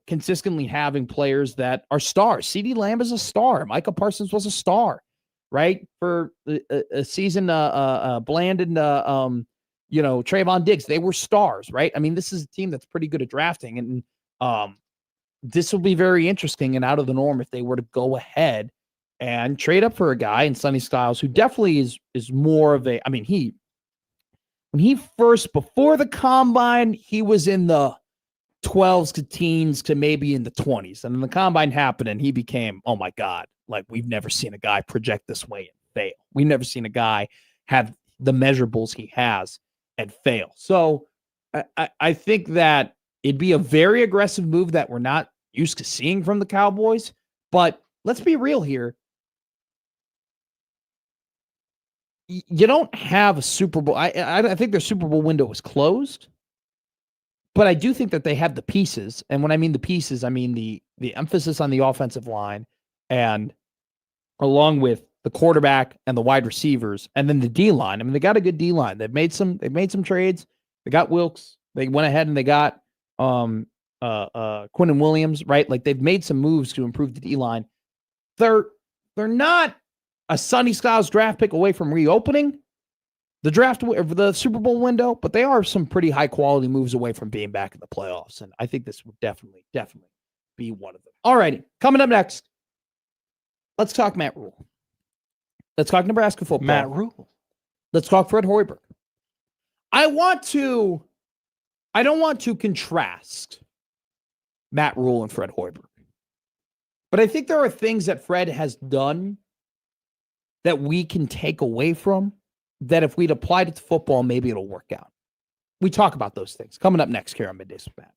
consistently having players that are stars. CeeDee Lamb is a star. Micah Parsons was a star, right? For a season, Bland and, Trayvon Diggs, they were stars, right? I mean, this is a team that's pretty good at drafting, and this will be very interesting and out of the norm if they were to go ahead and trade up for a guy in Sonny Styles, who definitely is more of a, I mean, when he first, before the combine, he was in the 12s to teens to maybe in the 20s. And then the combine happened and he became, oh my God, like we've never seen a guy project this way and fail. We've never seen a guy have the measurables he has and fail. So I think that it'd be a very aggressive move that we're not used to seeing from the Cowboys. But let's be real here. You don't have a Super Bowl. I think their Super Bowl window is closed. But I do think that they have the pieces. And when I mean the pieces, I mean the emphasis on the offensive line, and along with the quarterback and the wide receivers, and then the D-line. I mean, they got a good D-line. They've made some trades. They got Wilkes. They went ahead and they got Quinnen Williams, right? Like they've made some moves to improve the D-line. They're not a Sonny Styles draft pick away from reopening the Super Bowl window, but they are some pretty high quality moves away from being back in the playoffs. And I think this would definitely be one of them. All righty. Coming up next, let's talk Matt Rule. Let's talk Nebraska football. Matt Rule. Let's talk Fred Hoiberg. I don't want to contrast Matt Rule and Fred Hoiberg, but I think there are things that Fred has done that we can take away from, that if we'd applied it to football, maybe it'll work out. We talk about those things coming up next here on Middays with Matt.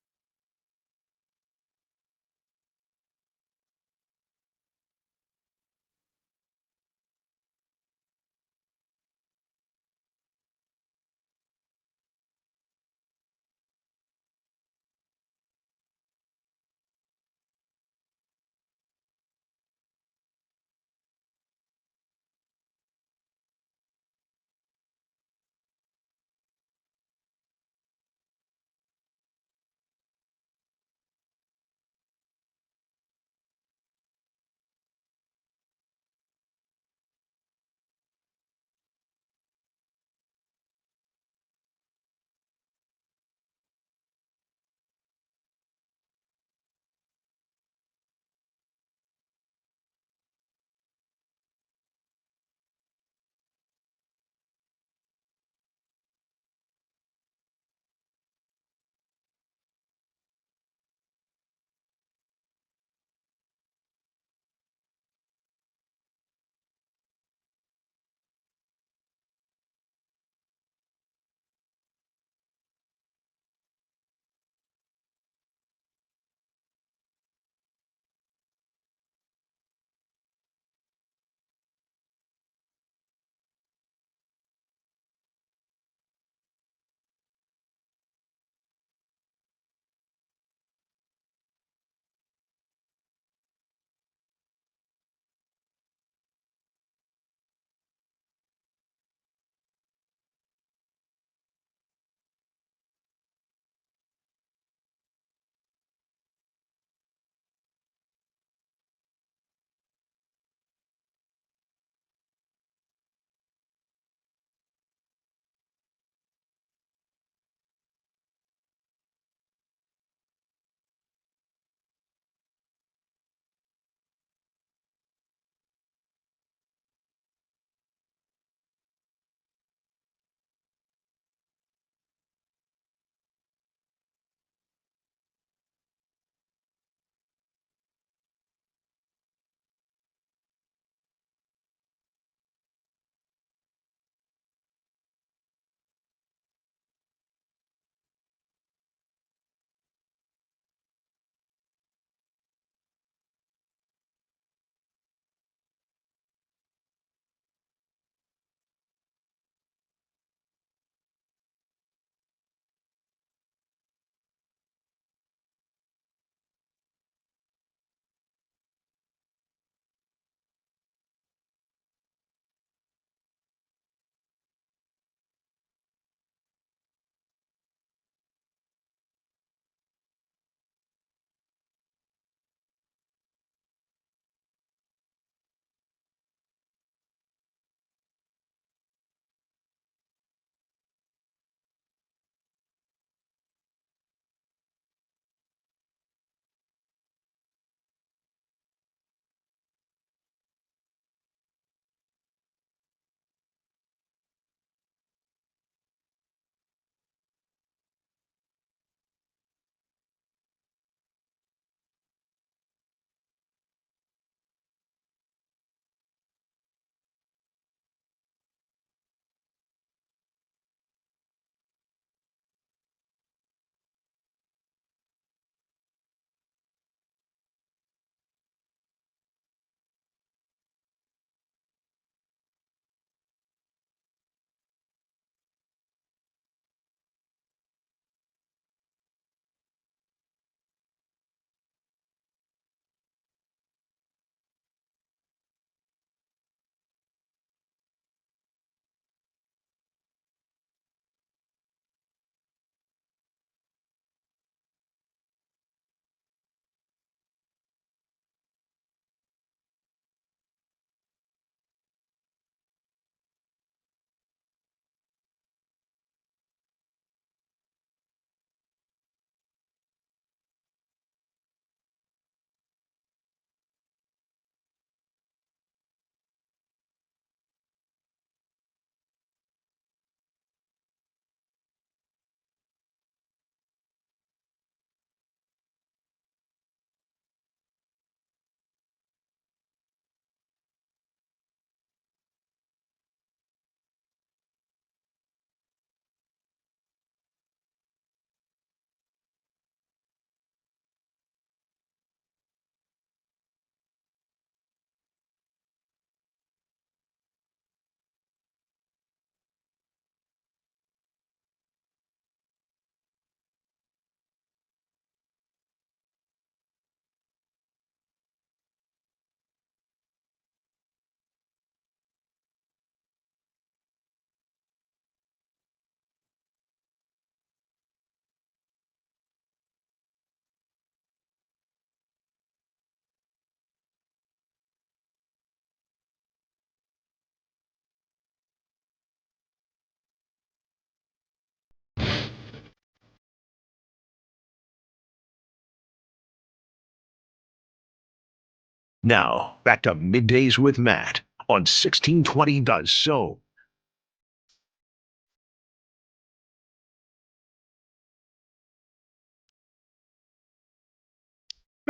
Now, back to Middays with Matt on 1620 The Zone.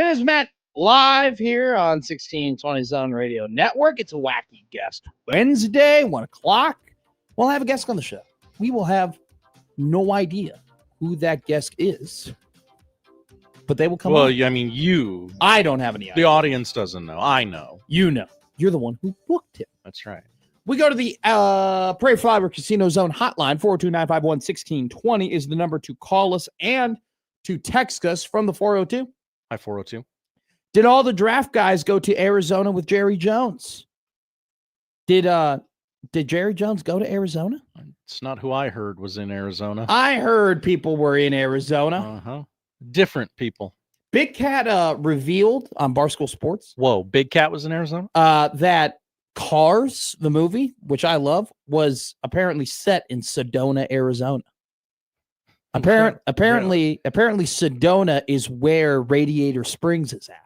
Middays Matt live here on 1620 Zone Radio Network. It's a Wacky Guest Wednesday, 1 o'clock. We'll have a guest on the show. We will have no idea who that guest is, but they will come on. Well, I mean, I don't have any idea. The audience doesn't know. I know. You know. You're the one who booked him. That's right. We go to the Prairie Fiber Casino Zone hotline. 42951-1620 is the number to call us and to text us from the 402. Hi, 402. Did all the draft guys go to Arizona with Jerry Jones? Did Jerry Jones go to Arizona? It's not who I heard was in Arizona. I heard people were in Arizona. Uh-huh. Different people. Big Cat revealed on Barstool Sports. Whoa, Big Cat was in Arizona? That Cars, the movie, which I love, was apparently set in Sedona, Arizona. Apparently, Sedona is where Radiator Springs is at.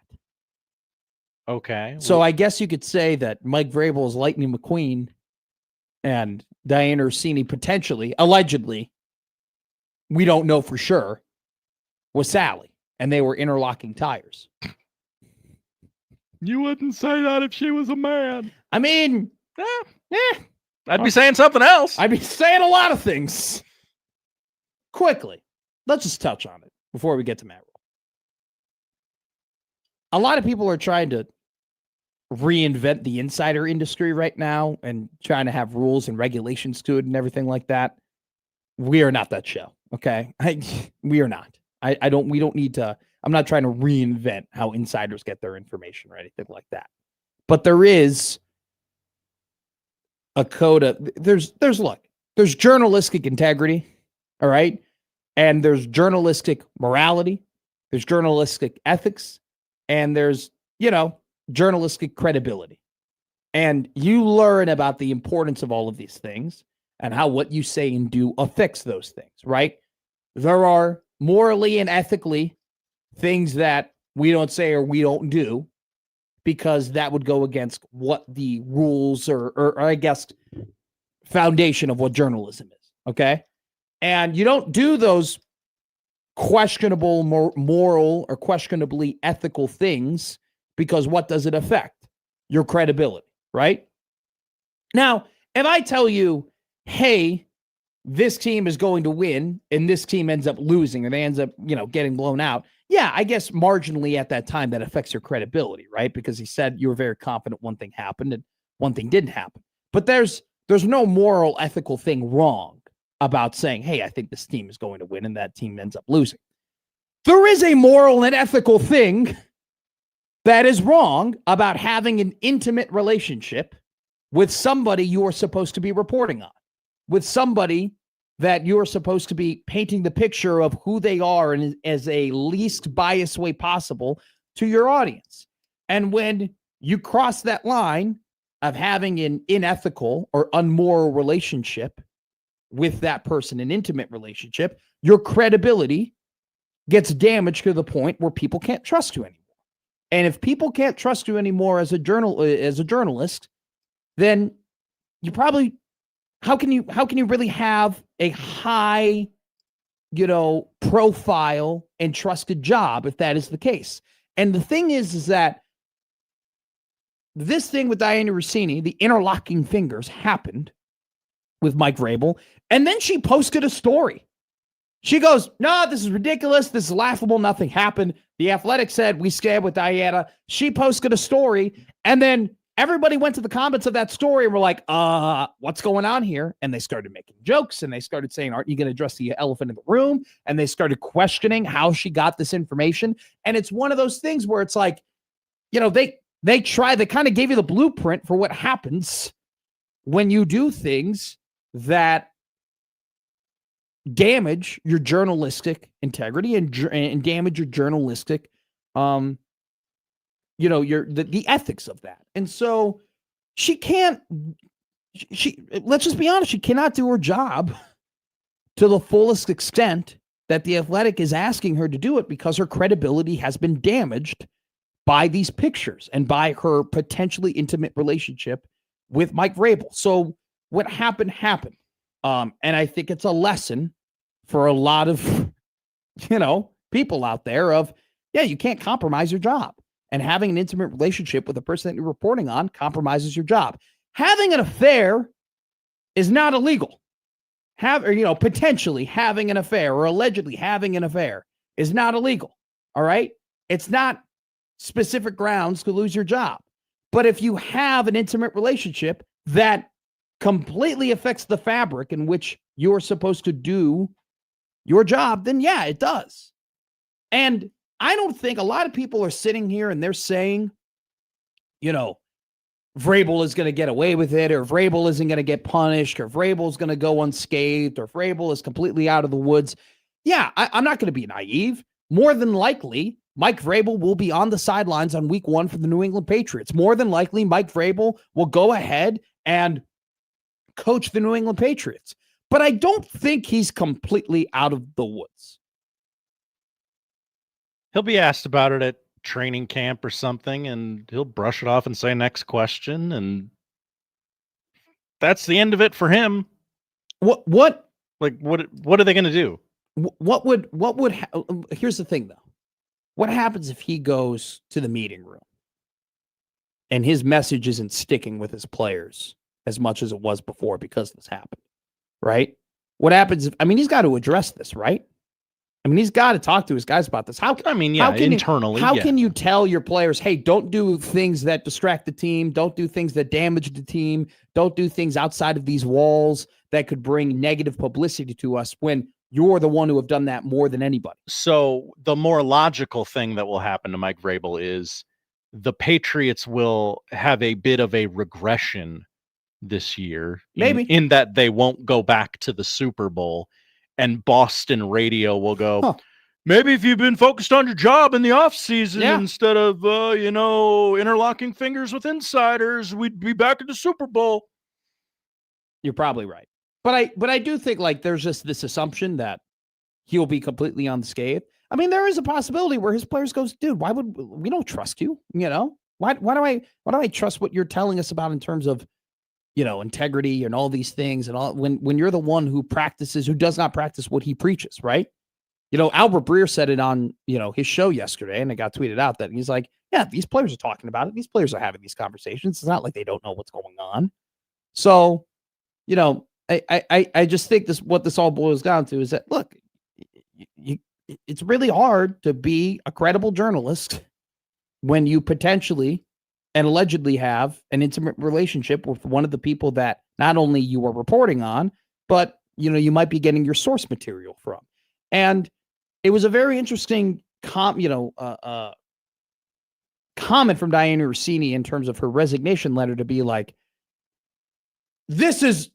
Okay. So I guess you could say that Mike Vrabel is Lightning McQueen and Diana Orsini potentially, allegedly, we don't know for sure, was Sally, and they were interlocking tires. You wouldn't say that if she was a man. I mean, I'd be saying something else. I'd be saying a lot of things. Quickly, let's just touch on it before we get to Matt Rule. A lot of people are trying to reinvent the insider industry right now and trying to have rules and regulations to it and everything like that. We are not that show, okay? We are not. We don't need to. I'm not trying to reinvent how insiders get their information or anything like that. But there is a code of there's journalistic integrity, all right? And there's journalistic morality, there's journalistic ethics, and there's, journalistic credibility. And you learn about the importance of all of these things and how what you say and do affects those things, right? There are morally and ethically things that we don't say or we don't do because that would go against what the rules or I guess foundation of what journalism is, okay? And you don't do those questionable moral or questionably ethical things because what does it affect? Your credibility, right? Now, if I tell you, hey, this team is going to win and this team ends up losing or they ends up, getting blown out, yeah, I guess marginally at that time that affects your credibility, right? Because he said you were very confident one thing happened and one thing didn't happen. But there's no moral, ethical thing wrong about saying, hey, I think this team is going to win and that team ends up losing. There is a moral and ethical thing that is wrong about having an intimate relationship with somebody you are supposed to be reporting on, with somebody that you are supposed to be painting the picture of who they are and as a least biased way possible to your audience. And when you cross that line of having an unethical or unmoral relationship with that person, an intimate relationship, your credibility gets damaged to the point where people can't trust you anymore. And if people can't trust you anymore as a journalist, then you probably how can you really have a high, profile and trusted job if that is the case? And the thing is that this thing with Diana Rossini, the interlocking fingers, happened with Mike Vrabel, and then she posted a story. She goes, no, this is ridiculous. This is laughable. Nothing happened. The Athletic said we scared with Diana. She posted a story, and then everybody went to the comments of that story and were like, what's going on here? And they started making jokes, and they started saying, aren't you going to address the elephant in the room? And they started questioning how she got this information. And it's one of those things where it's like, they kind of gave you the blueprint for what happens when you do things that damage your journalistic integrity and damage your journalistic, the ethics of that. And so let's just be honest, she cannot do her job to the fullest extent that the Athletic is asking her to do it because her credibility has been damaged by these pictures and by her potentially intimate relationship with Mike Vrabel. So what happened. And I think it's a lesson for a lot of, people out there of, you can't compromise your job. And having an intimate relationship with the person that you're reporting on compromises your job. Having an affair is not illegal. Potentially having an affair or allegedly having an affair is not illegal. All right. It's not specific grounds to lose your job. But if you have an intimate relationship that completely affects the fabric in which you're supposed to do your job, then it does. And I don't think a lot of people are sitting here and they're saying, Vrabel is going to get away with it, or Vrabel isn't going to get punished, or Vrabel is going to go unscathed, or Vrabel is completely out of the woods. I'm not going to be naive. More than likely, Mike Vrabel will be on the sidelines on week 1 for the New England Patriots. More than likely, Mike Vrabel will go ahead and coach the New England Patriots. But I don't think he's completely out of the woods. He'll be asked about it at training camp or something, and he'll brush it off and say next question, and that's the end of it for him. What are they going to do? Here's the thing though. What happens if he goes to the meeting room and his message isn't sticking with his players as much as it was before because this happened, right? What happens he's got to address this, right? He's got to talk to his guys about this. Internally. How can you tell your players, hey, don't do things that distract the team. Don't do things that damage the team. Don't do things outside of these walls that could bring negative publicity to us when you're the one who have done that more than anybody. So the more logical thing that will happen to Mike Vrabel is the Patriots will have a bit of a regression this year. Maybe. In that they won't go back to the Super Bowl. And Boston radio will go, maybe if you've been focused on your job in the offseason instead of, interlocking fingers with insiders, we'd be back in the Super Bowl. You're probably right. But I do think there's just this assumption that he'll be completely unscathed. There is a possibility where his players goes, dude, we don't trust you? Why do I trust what you're telling us about in terms of, integrity and all these things and all when you're the one who does not practice what he preaches, right? Albert Breer said it on, his show yesterday, and it got tweeted out that he's like, these players are talking about it. These players are having these conversations. It's not like they don't know what's going on. So, I just think what this all boils down to is that, look, it's really hard to be a credible journalist when you potentially and allegedly have an intimate relationship with one of the people that not only you are reporting on, but, you might be getting your source material from. And it was a very interesting comment from Diana Rossini in terms of her resignation letter to be like, this is,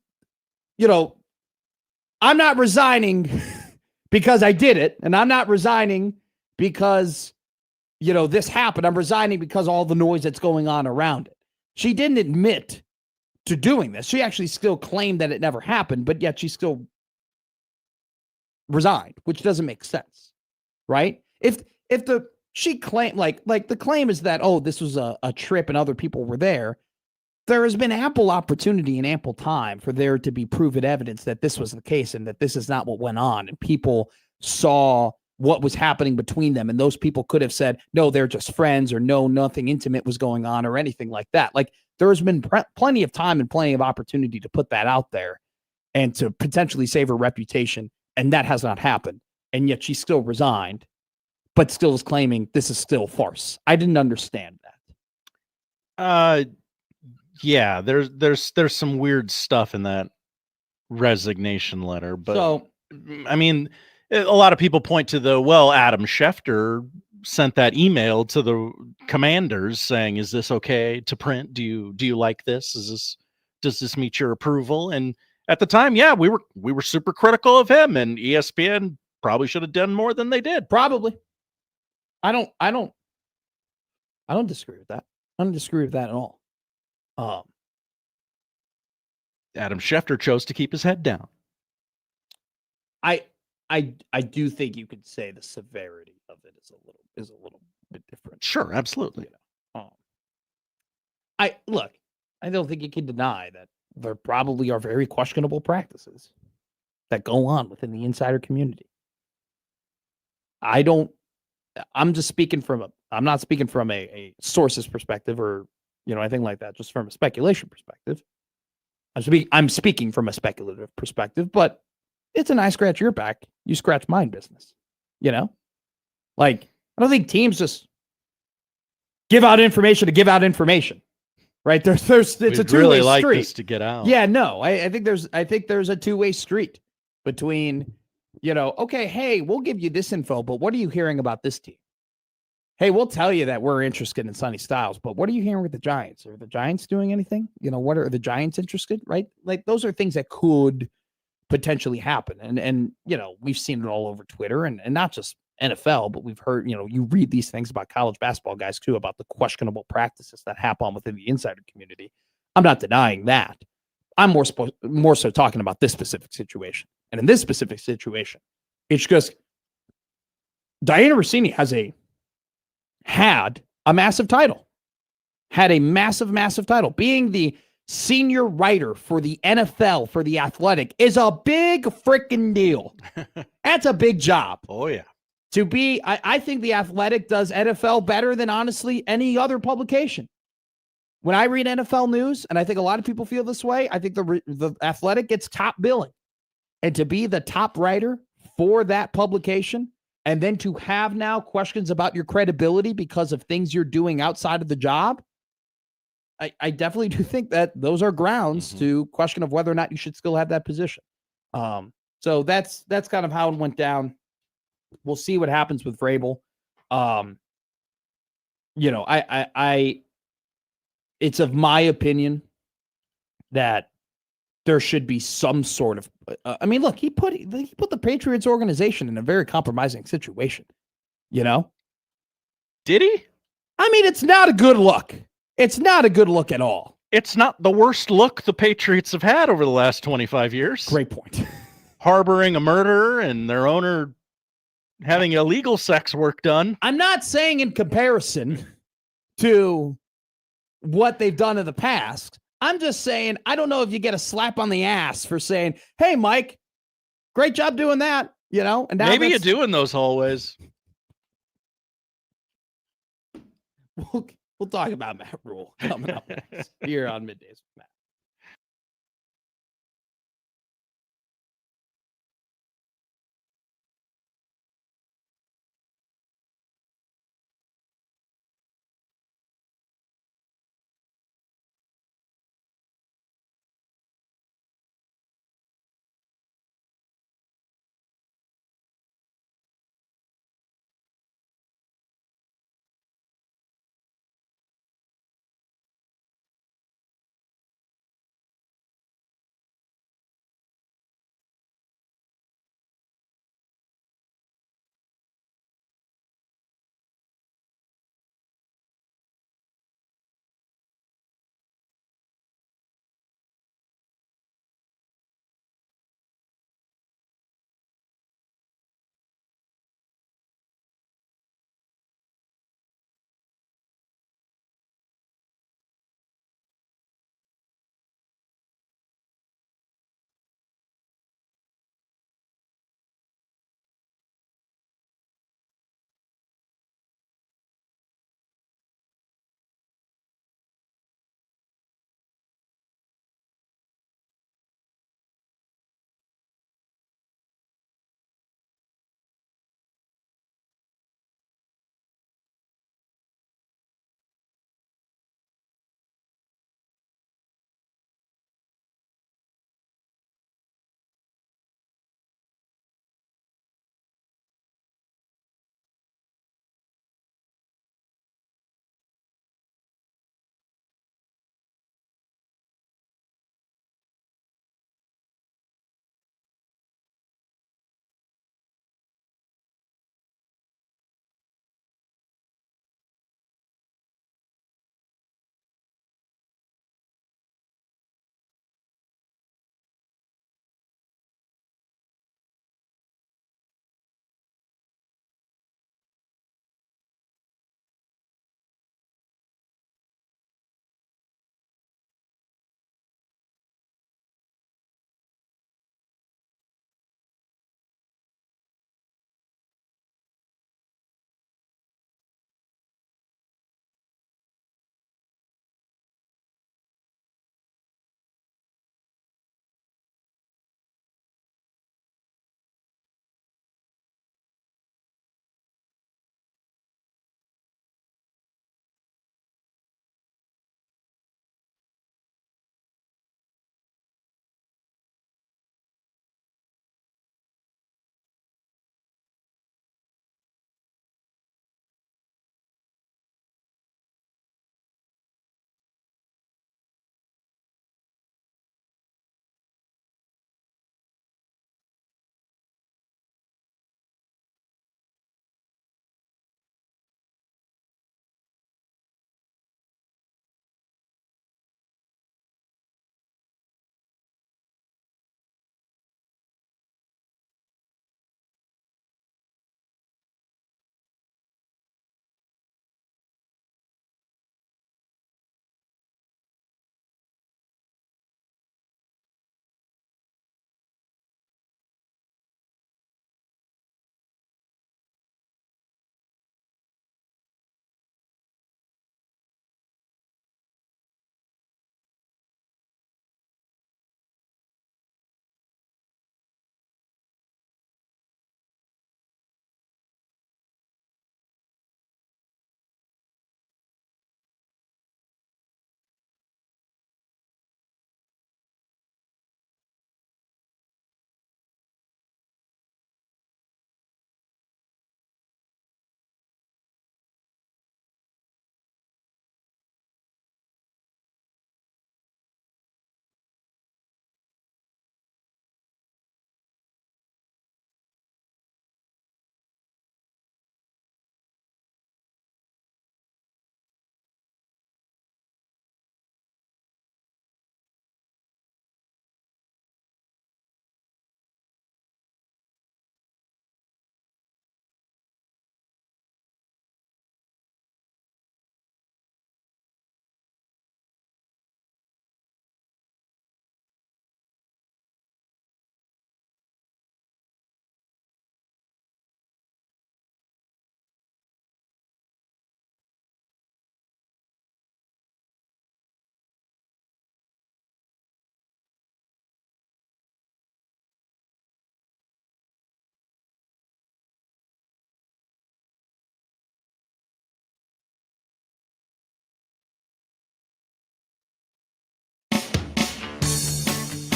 I'm not resigning because I did it. And I'm not resigning because this happened. I'm resigning because all the noise that's going on around it. She didn't admit to doing this. She actually still claimed that it never happened, but yet she still resigned, which doesn't make sense, right? She claimed like the claim is that, this was a trip and other people were there. There has been ample opportunity and ample time for there to be proven evidence that this was the case and that this is not what went on. And people saw what was happening between them. And those people could have said, no, they're just friends, or no, nothing intimate was going on, or anything like that. Like, there has been plenty of time and plenty of opportunity to put that out there and to potentially save her reputation. And that has not happened. And yet she still resigned, but still is claiming this is still farce. I didn't understand that. Yeah, there's some weird stuff in that resignation letter, but a lot of people point to Adam Schefter sent that email to the commanders saying, is this okay to print? Do you like this? Does this meet your approval? And at the time, we were super critical of him, and ESPN probably should have done more than they did. Probably. I don't disagree with that. I don't disagree with that at all. Adam Schefter chose to keep his head down. I do think you could say the severity of it is a little bit different. Sure, absolutely. I don't think you can deny that there probably are very questionable practices that go on within the insider community. I'm just speaking I'm not speaking from a source's perspective or, anything like that, just from a speculation perspective. I'm speaking from a speculative perspective, but it's an I scratch your back, you scratch mine business. Like, I don't think teams just give out information to give out information. Right. It's a two-way really like street. this to get out. Yeah, no, I think there's a two-way street between, okay, hey, we'll give you this info, but what are you hearing about this team? Hey, we'll tell you that we're interested in Sonny Styles, but what are you hearing with the Giants? Are the Giants doing anything? What are the Giants interested? Right? Like, those are things that could potentially happen. And we've seen it all over Twitter and not just NFL, but we've heard, you read these things about college basketball guys too, about the questionable practices that happen within the insider community. I'm not denying that. I'm more so talking about this specific situation. And in this specific situation, it's just Diana Rossini had a massive title, massive title. Being the senior writer for the NFL, for The Athletic, is a big freaking deal. That's a big job. Oh, yeah. To be, I think The Athletic does NFL better than, honestly, any other publication. When I read NFL news, and I think a lot of people feel this way, I think the Athletic gets top billing. And to be the top writer for that publication, and then to have now questions about your credibility because of things you're doing outside of the job, I definitely do think that those are grounds to question of whether or not you should still have that position. So that's kind of how it went down. We'll see what happens with Vrabel. It's of my opinion that there should be some sort of. Look, he put the Patriots organization in a very compromising situation. Did he? It's not a good look. It's not a good look at all. It's not the worst look the Patriots have had over the last 25 years. Great point. Harboring a murderer and their owner having illegal sex work done. I'm not saying in comparison to what they've done in the past. I'm just saying, I don't know if you get a slap on the ass for saying, hey, Mike, great job doing that. And now maybe you do in those hallways. We'll talk about Matt Rule coming up here on Middays with Matt.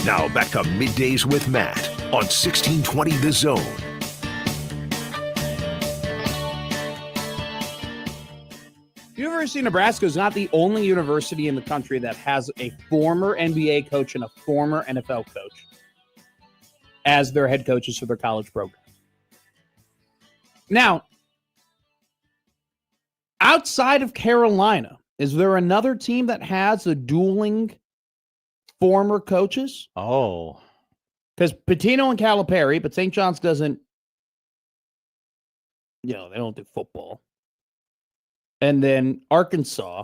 Now back to Middays with Matt on 1620 The Zone. University of Nebraska is not the only university in the country that has a former NBA coach and a former NFL coach as their head coaches for their college program. Now, outside of Carolina, is there another team that has a dueling former coaches? Oh. Because Pitino and Calipari, but St. John's doesn't, they don't do football. And then Arkansas,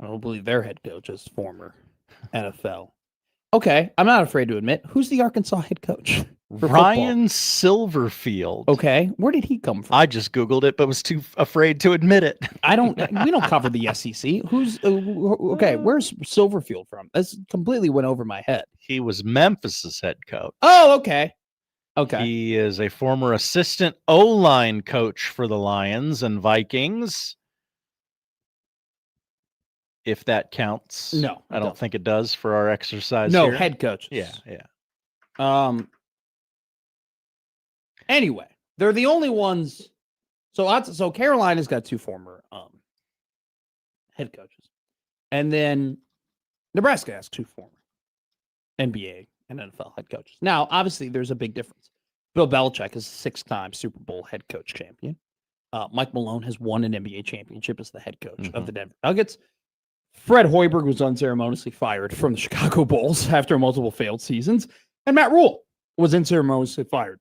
I don't believe their head coach is former NFL. Okay, I'm not afraid to admit. Who's the Arkansas head coach? Ryan Silverfield. Okay, where did he come from? I just Googled it, but was too afraid to admit it. We don't cover the SEC. Who's, where's Silverfield from? That's completely went over my head. He was Memphis's head coach. Oh, okay. Okay. He is a former assistant O-line coach for the Lions and Vikings. If that counts. No. I don't think it does for our exercise No, here. head coach. Yeah. Anyway, they're the only ones. So Carolina's got two former head coaches. And then Nebraska has two former NBA and NFL head coaches. Now, obviously, there's a big difference. Bill Belichick is a 6-time Super Bowl head coach champion. Mike Malone has won an NBA championship as the head coach of the Denver Nuggets. Fred Hoiberg was unceremoniously fired from the Chicago Bulls after multiple failed seasons. And Matt Rule was unceremoniously fired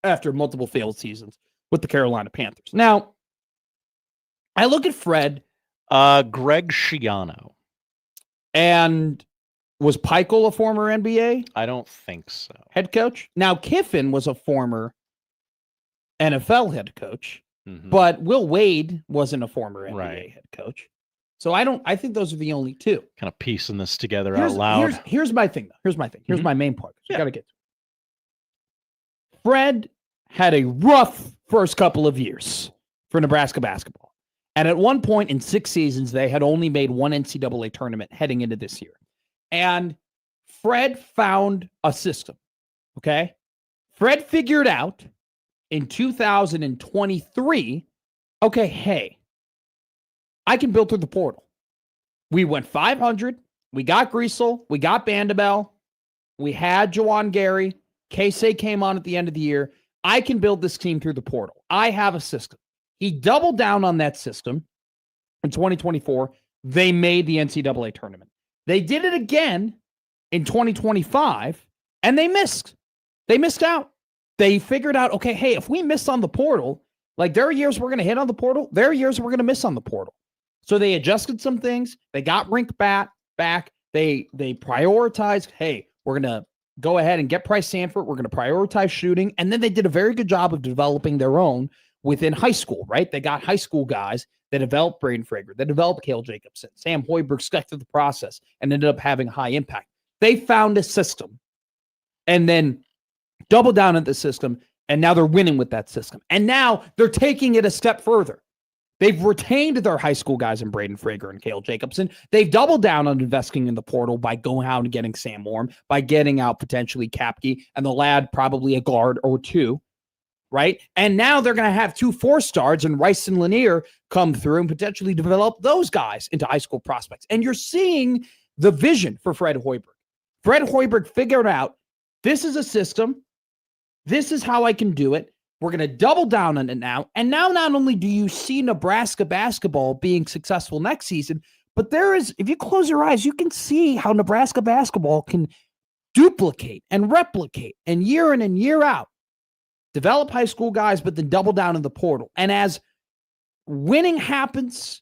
after multiple failed seasons with the Carolina Panthers. Now, I look at Fred. Greg Schiano. And was Peichel a former NBA? I don't think so. Head coach? Now, Kiffin was a former NFL head coach, but Will Wade wasn't a former NBA head coach. So I think those are the only two. Kind of piecing this together out loud. Here's my thing, though. Here's my main part. You got to get to it. Fred had a rough first couple of years for Nebraska basketball. And at one point in 6 seasons, they had only made one NCAA tournament heading into this year. And Fred found a system, okay? Fred figured out in 2023, okay, hey, I can build through the portal. We went 500. We got Griesel. We got Bandabel. We had Jawan Gary. Casey came on at the end of the year. I can build this team through the portal. I have a system. He doubled down on that system in 2024. They made the NCAA tournament. They did it again in 2025, and they missed. They missed out. They figured out, okay, hey, if we miss on the portal, like there are years we're going to hit on the portal, there are years we're going to miss on the portal. So they adjusted some things. They got Rink back. They prioritized, hey, we're going to go ahead and get Price Sanford. We're going to prioritize shooting. And then they did a very good job of developing their own within high school, right? They got high school guys that developed Braden Frager, that developed Cale Jacobson. Sam Hoiberg stuck through the process and ended up having high impact. They found a system and then doubled down on the system, and now they're winning with that system. And now they're taking it a step further. They've retained their high school guys in Braden Frager and Cale Jacobson. They've doubled down on investing in the portal by going out and getting Sam Orm, by getting out potentially Kapke, and the lad probably a guard or two, right? And now they're going to have 2 4-stars and Rice and Lanier come through and potentially develop those guys into high school prospects. And you're seeing the vision for Fred Hoiberg. Fred Hoiberg figured out, this is a system. This is how I can do it. We're going to double down on it now. And now not only do you see Nebraska basketball being successful next season, but there is, if you close your eyes, you can see how Nebraska basketball can duplicate and replicate and year in and year out, develop high school guys, but then double down in the portal. And as winning happens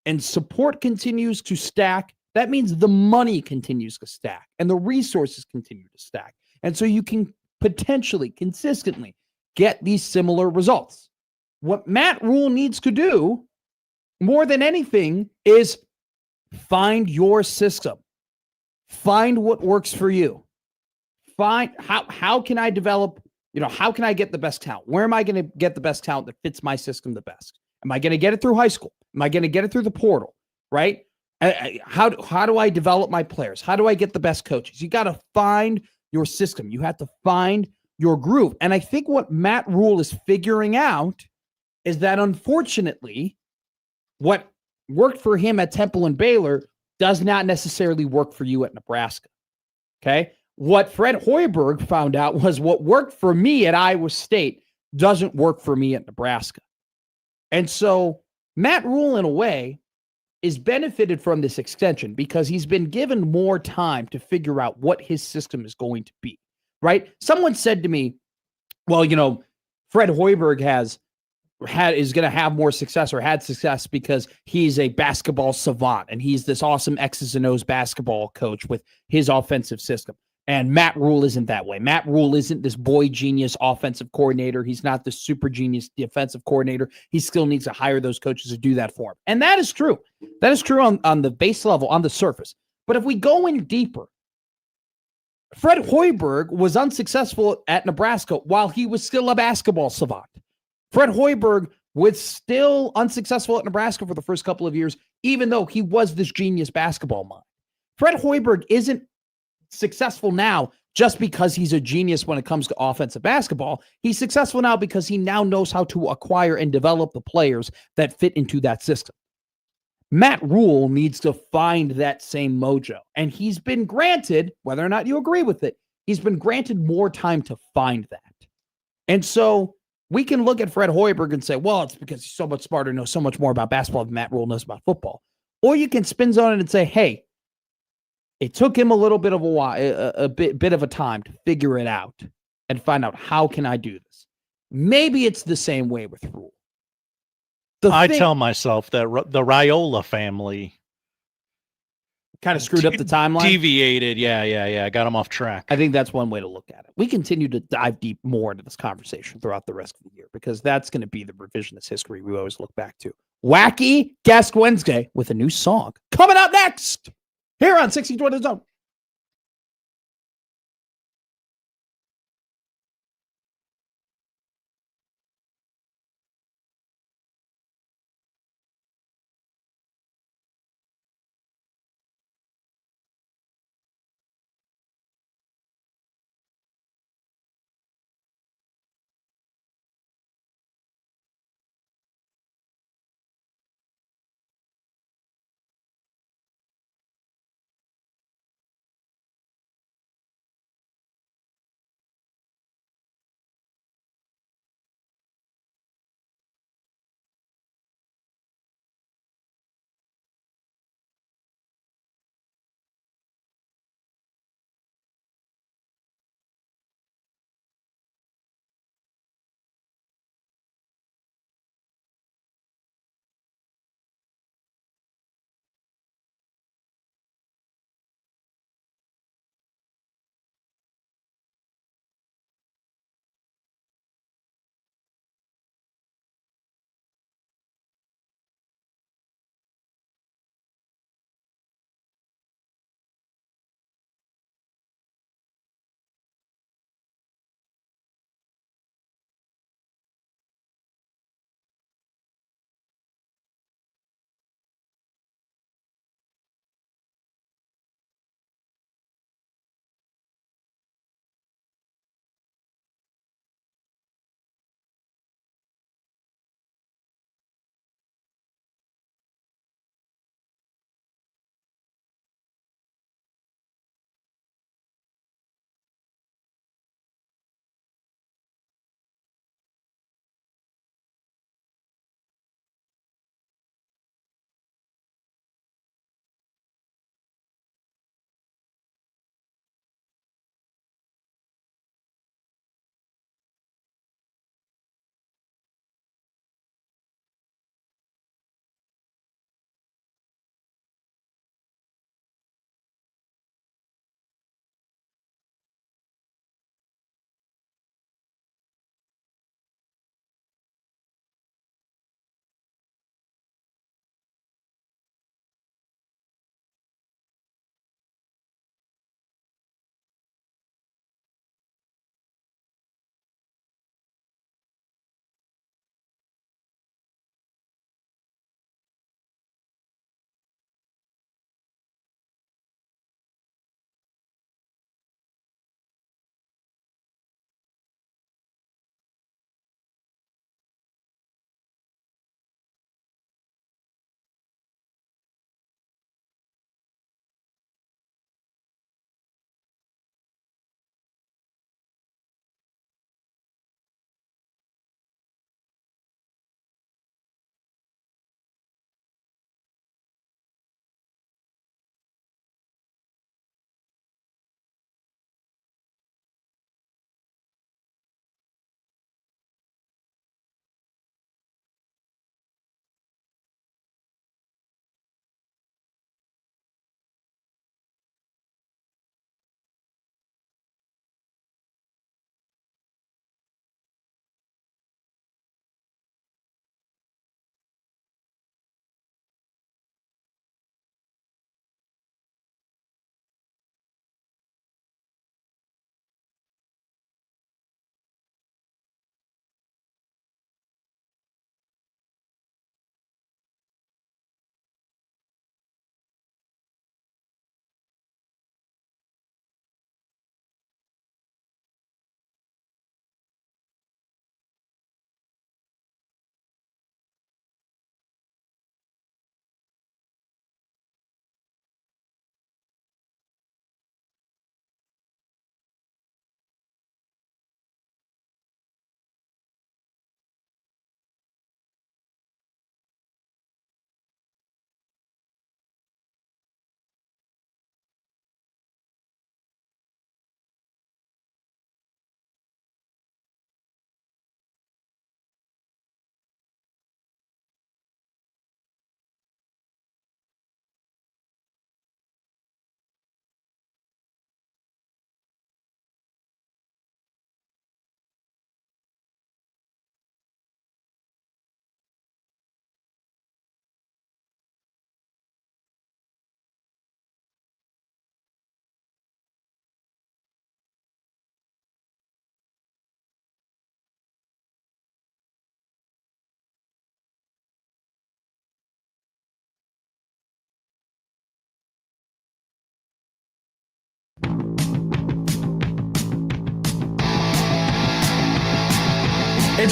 and support continues to stack, that means the money continues to stack and the resources continue to stack. And so you can potentially, consistently get these similar results. What Matt Rule needs to do more than anything is find your system. Find what works for you. Find how can I develop, how can I get the best talent? Where am I going to get the best talent that fits my system the best? Am I going to get it through high school? Am I going to get it through the portal? Right? How do I develop my players? How do I get the best coaches? You got to find your system. You have to find your groove. And I think what Matt Rule is figuring out is that, unfortunately, what worked for him at Temple and Baylor does not necessarily work for you at Nebraska. Okay? What Fred Hoiberg found out was what worked for me at Iowa State doesn't work for me at Nebraska. And so Matt Rule, in a way, is benefited from this extension because he's been given more time to figure out what his system is going to be, right? Someone said to me, well, Fred Hoiberg is going to have more success or had success because he's a basketball savant and he's this awesome X's and O's basketball coach with his offensive system. And Matt Rule isn't that way. Matt Rule isn't this boy genius offensive coordinator. He's not this super genius defensive coordinator. He still needs to hire those coaches to do that for him. And that is true. That is true on the base level, on the surface. But if we go in deeper, Fred Hoiberg was unsuccessful at Nebraska while he was still a basketball savant. Fred Hoiberg was still unsuccessful at Nebraska for the first couple of years, even though he was this genius basketball mind. Fred Hoiberg isn't successful now just because he's a genius when it comes to offensive basketball. He's successful now because he now knows how to acquire and develop the players that fit into that system. Matt Rule needs to find that same mojo, and he's been granted, whether or not you agree with it, he's been granted more time to find that. And so we can look at Fred Hoiberg and say, well, it's because he's so much smarter, knows so much more about basketball than Matt Rule knows about football. Or you can spin zone it and say, hey, it took him a little bit of a bit of a time to figure it out and find out, how can I do this? Maybe it's the same way with Rule. I tell myself that the Raiola family kind of screwed up the timeline. Deviated. Yeah. Got him off track. I think that's one way to look at it. We continue to dive deep more into this conversation throughout the rest of the year because that's going to be the revisionist history we always look back to. Wacky Guest Wednesday with a new song coming up next here on 1620 The Zone.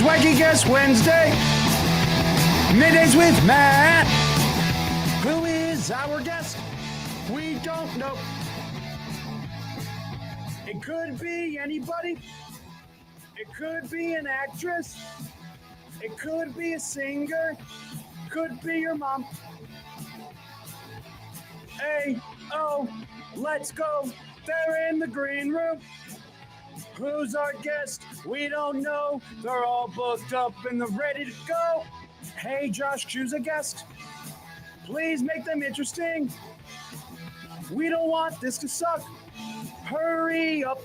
It's Wacky Guest Wednesday. Middays with Matt. Who is our guest? We don't know. It could be anybody. It could be an actress. It could be a singer. Could be your mom. Hey, oh, let's go. They're in the green room. Who's our guest? We don't know. They're all booked up and they're ready to go. Hey, Josh, choose a guest. Please make them interesting. We don't want this to suck. Hurry up.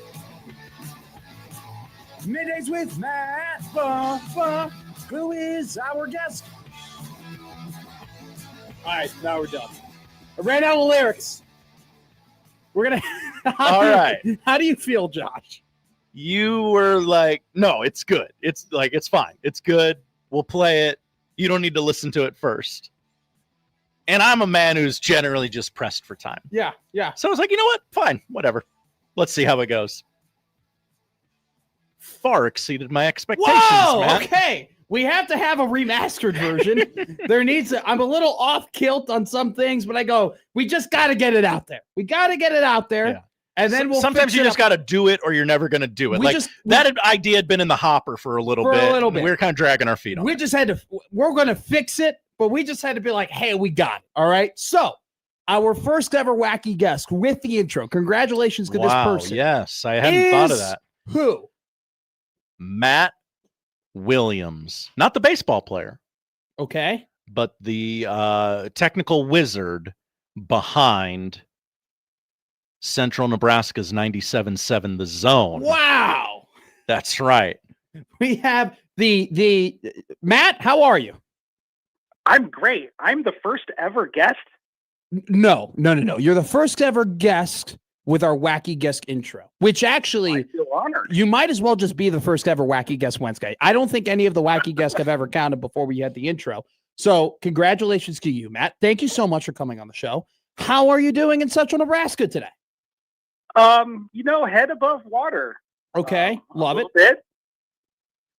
Middays with Matt. Who is our guest? All right, now we're done. I ran out of lyrics. We're going to... All right. How do you feel, Josh? You were like, no, it's good. It's like, it's fine. It's good. We'll play it. You don't need to listen to it first. And I'm a man who's generally just pressed for time. Yeah. So I was like, you know what? Fine. Whatever. Let's see how it goes. Far exceeded my expectations, Whoa! man. Okay. We have to have a remastered version. I'm a little off kilt on some things, but I go, we just got to get it out there. We got to get it out there. Yeah. And then we'll sometimes you just got to do it or you're never going to do it. That idea had been in the hopper for a little bit. We were kind of dragging our feet on it. We're going to fix it, but we just had to be like, hey, we got it. All right. So our first ever wacky guest with the intro. Congratulations to this person. Yes. I hadn't thought of that. Who? Matt Williams. Not the baseball player. Okay. But the technical wizard behind Central Nebraska's 97.7 The Zone. Wow. That's right. We have the Matt, how are you? I'm great. I'm the first ever guest. No. You're the first ever guest with our wacky guest intro, which actually I feel honored. You might as well just be the first ever wacky guest Wednesday. I don't think any of the wacky guests have ever counted before we had the intro. So congratulations to you, Matt. Thank you so much for coming on the show. How are you doing in Central Nebraska today? Head above water. Okay. Love it. Bit.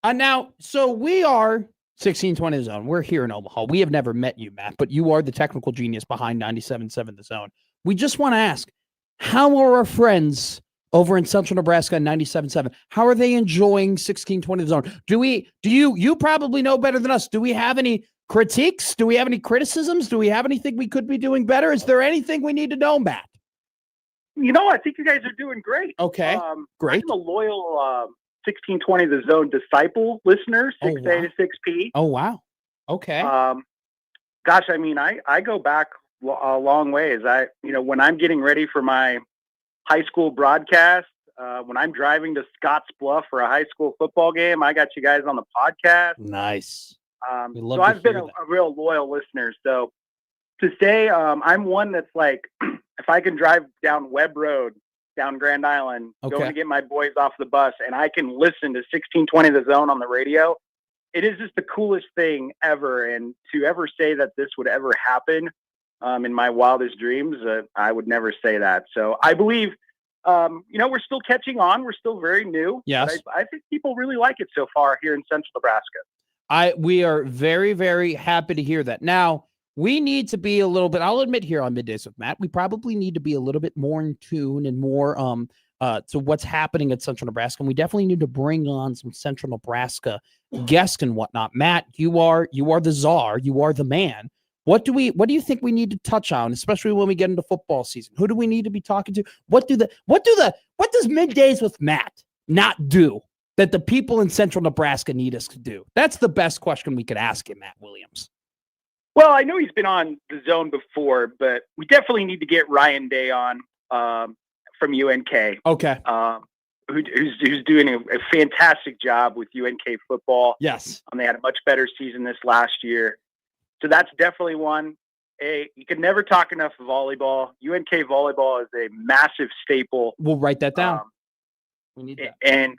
Now, so we are 1620 The Zone. We're here in Omaha. We have never met you, Matt, but you are the technical genius behind 97.7 The Zone. We just want to ask, how are our friends over in Central Nebraska 97.7? How are they enjoying 1620 The Zone? Do you probably know better than us. Do we have any critiques? Do we have any criticisms? Do we have anything we could be doing better? Is there anything we need to know, Matt? I think you guys are doing great. Okay, great. I'm a loyal 1620 The Zone disciple listener, 6A to 6P. Oh, wow. Okay. Gosh, I go back a long ways. When I'm getting ready for my high school broadcast, when I'm driving to Scotts Bluff for a high school football game, I got you guys on the podcast. Nice. So I've been a real loyal listener. So to say I'm one that's like, if I can drive down Webb Road, down Grand Island, going to get my boys off the bus, and I can listen to 1620 The Zone on the radio, it is just the coolest thing ever. And to ever say that this would ever happen in my wildest dreams, I would never say that. So I believe, we're still catching on. We're still very new. Yes. But I think people really like it so far here in Central Nebraska. We are very, very happy to hear that. Now, we need to be a little bit, I'll admit here on Middays with Matt, we probably need to be a little bit more in tune and more to what's happening at Central Nebraska. And we definitely need to bring on some Central Nebraska guests and whatnot. Matt, you are the czar, you are the man. What do you think we need to touch on, especially when we get into football season? Who do we need to be talking to? What does Middays with Matt not do that the people in Central Nebraska need us to do? That's the best question we could ask him, Matt Williams. Well, I know he's been on The Zone before, but we definitely need to get Ryan Day on from UNK. Okay. Who's doing a fantastic job with UNK football. Yes. They had a much better season this last year. So that's definitely one. You can never talk enough volleyball. UNK volleyball is a massive staple. We'll write that down. We need that. And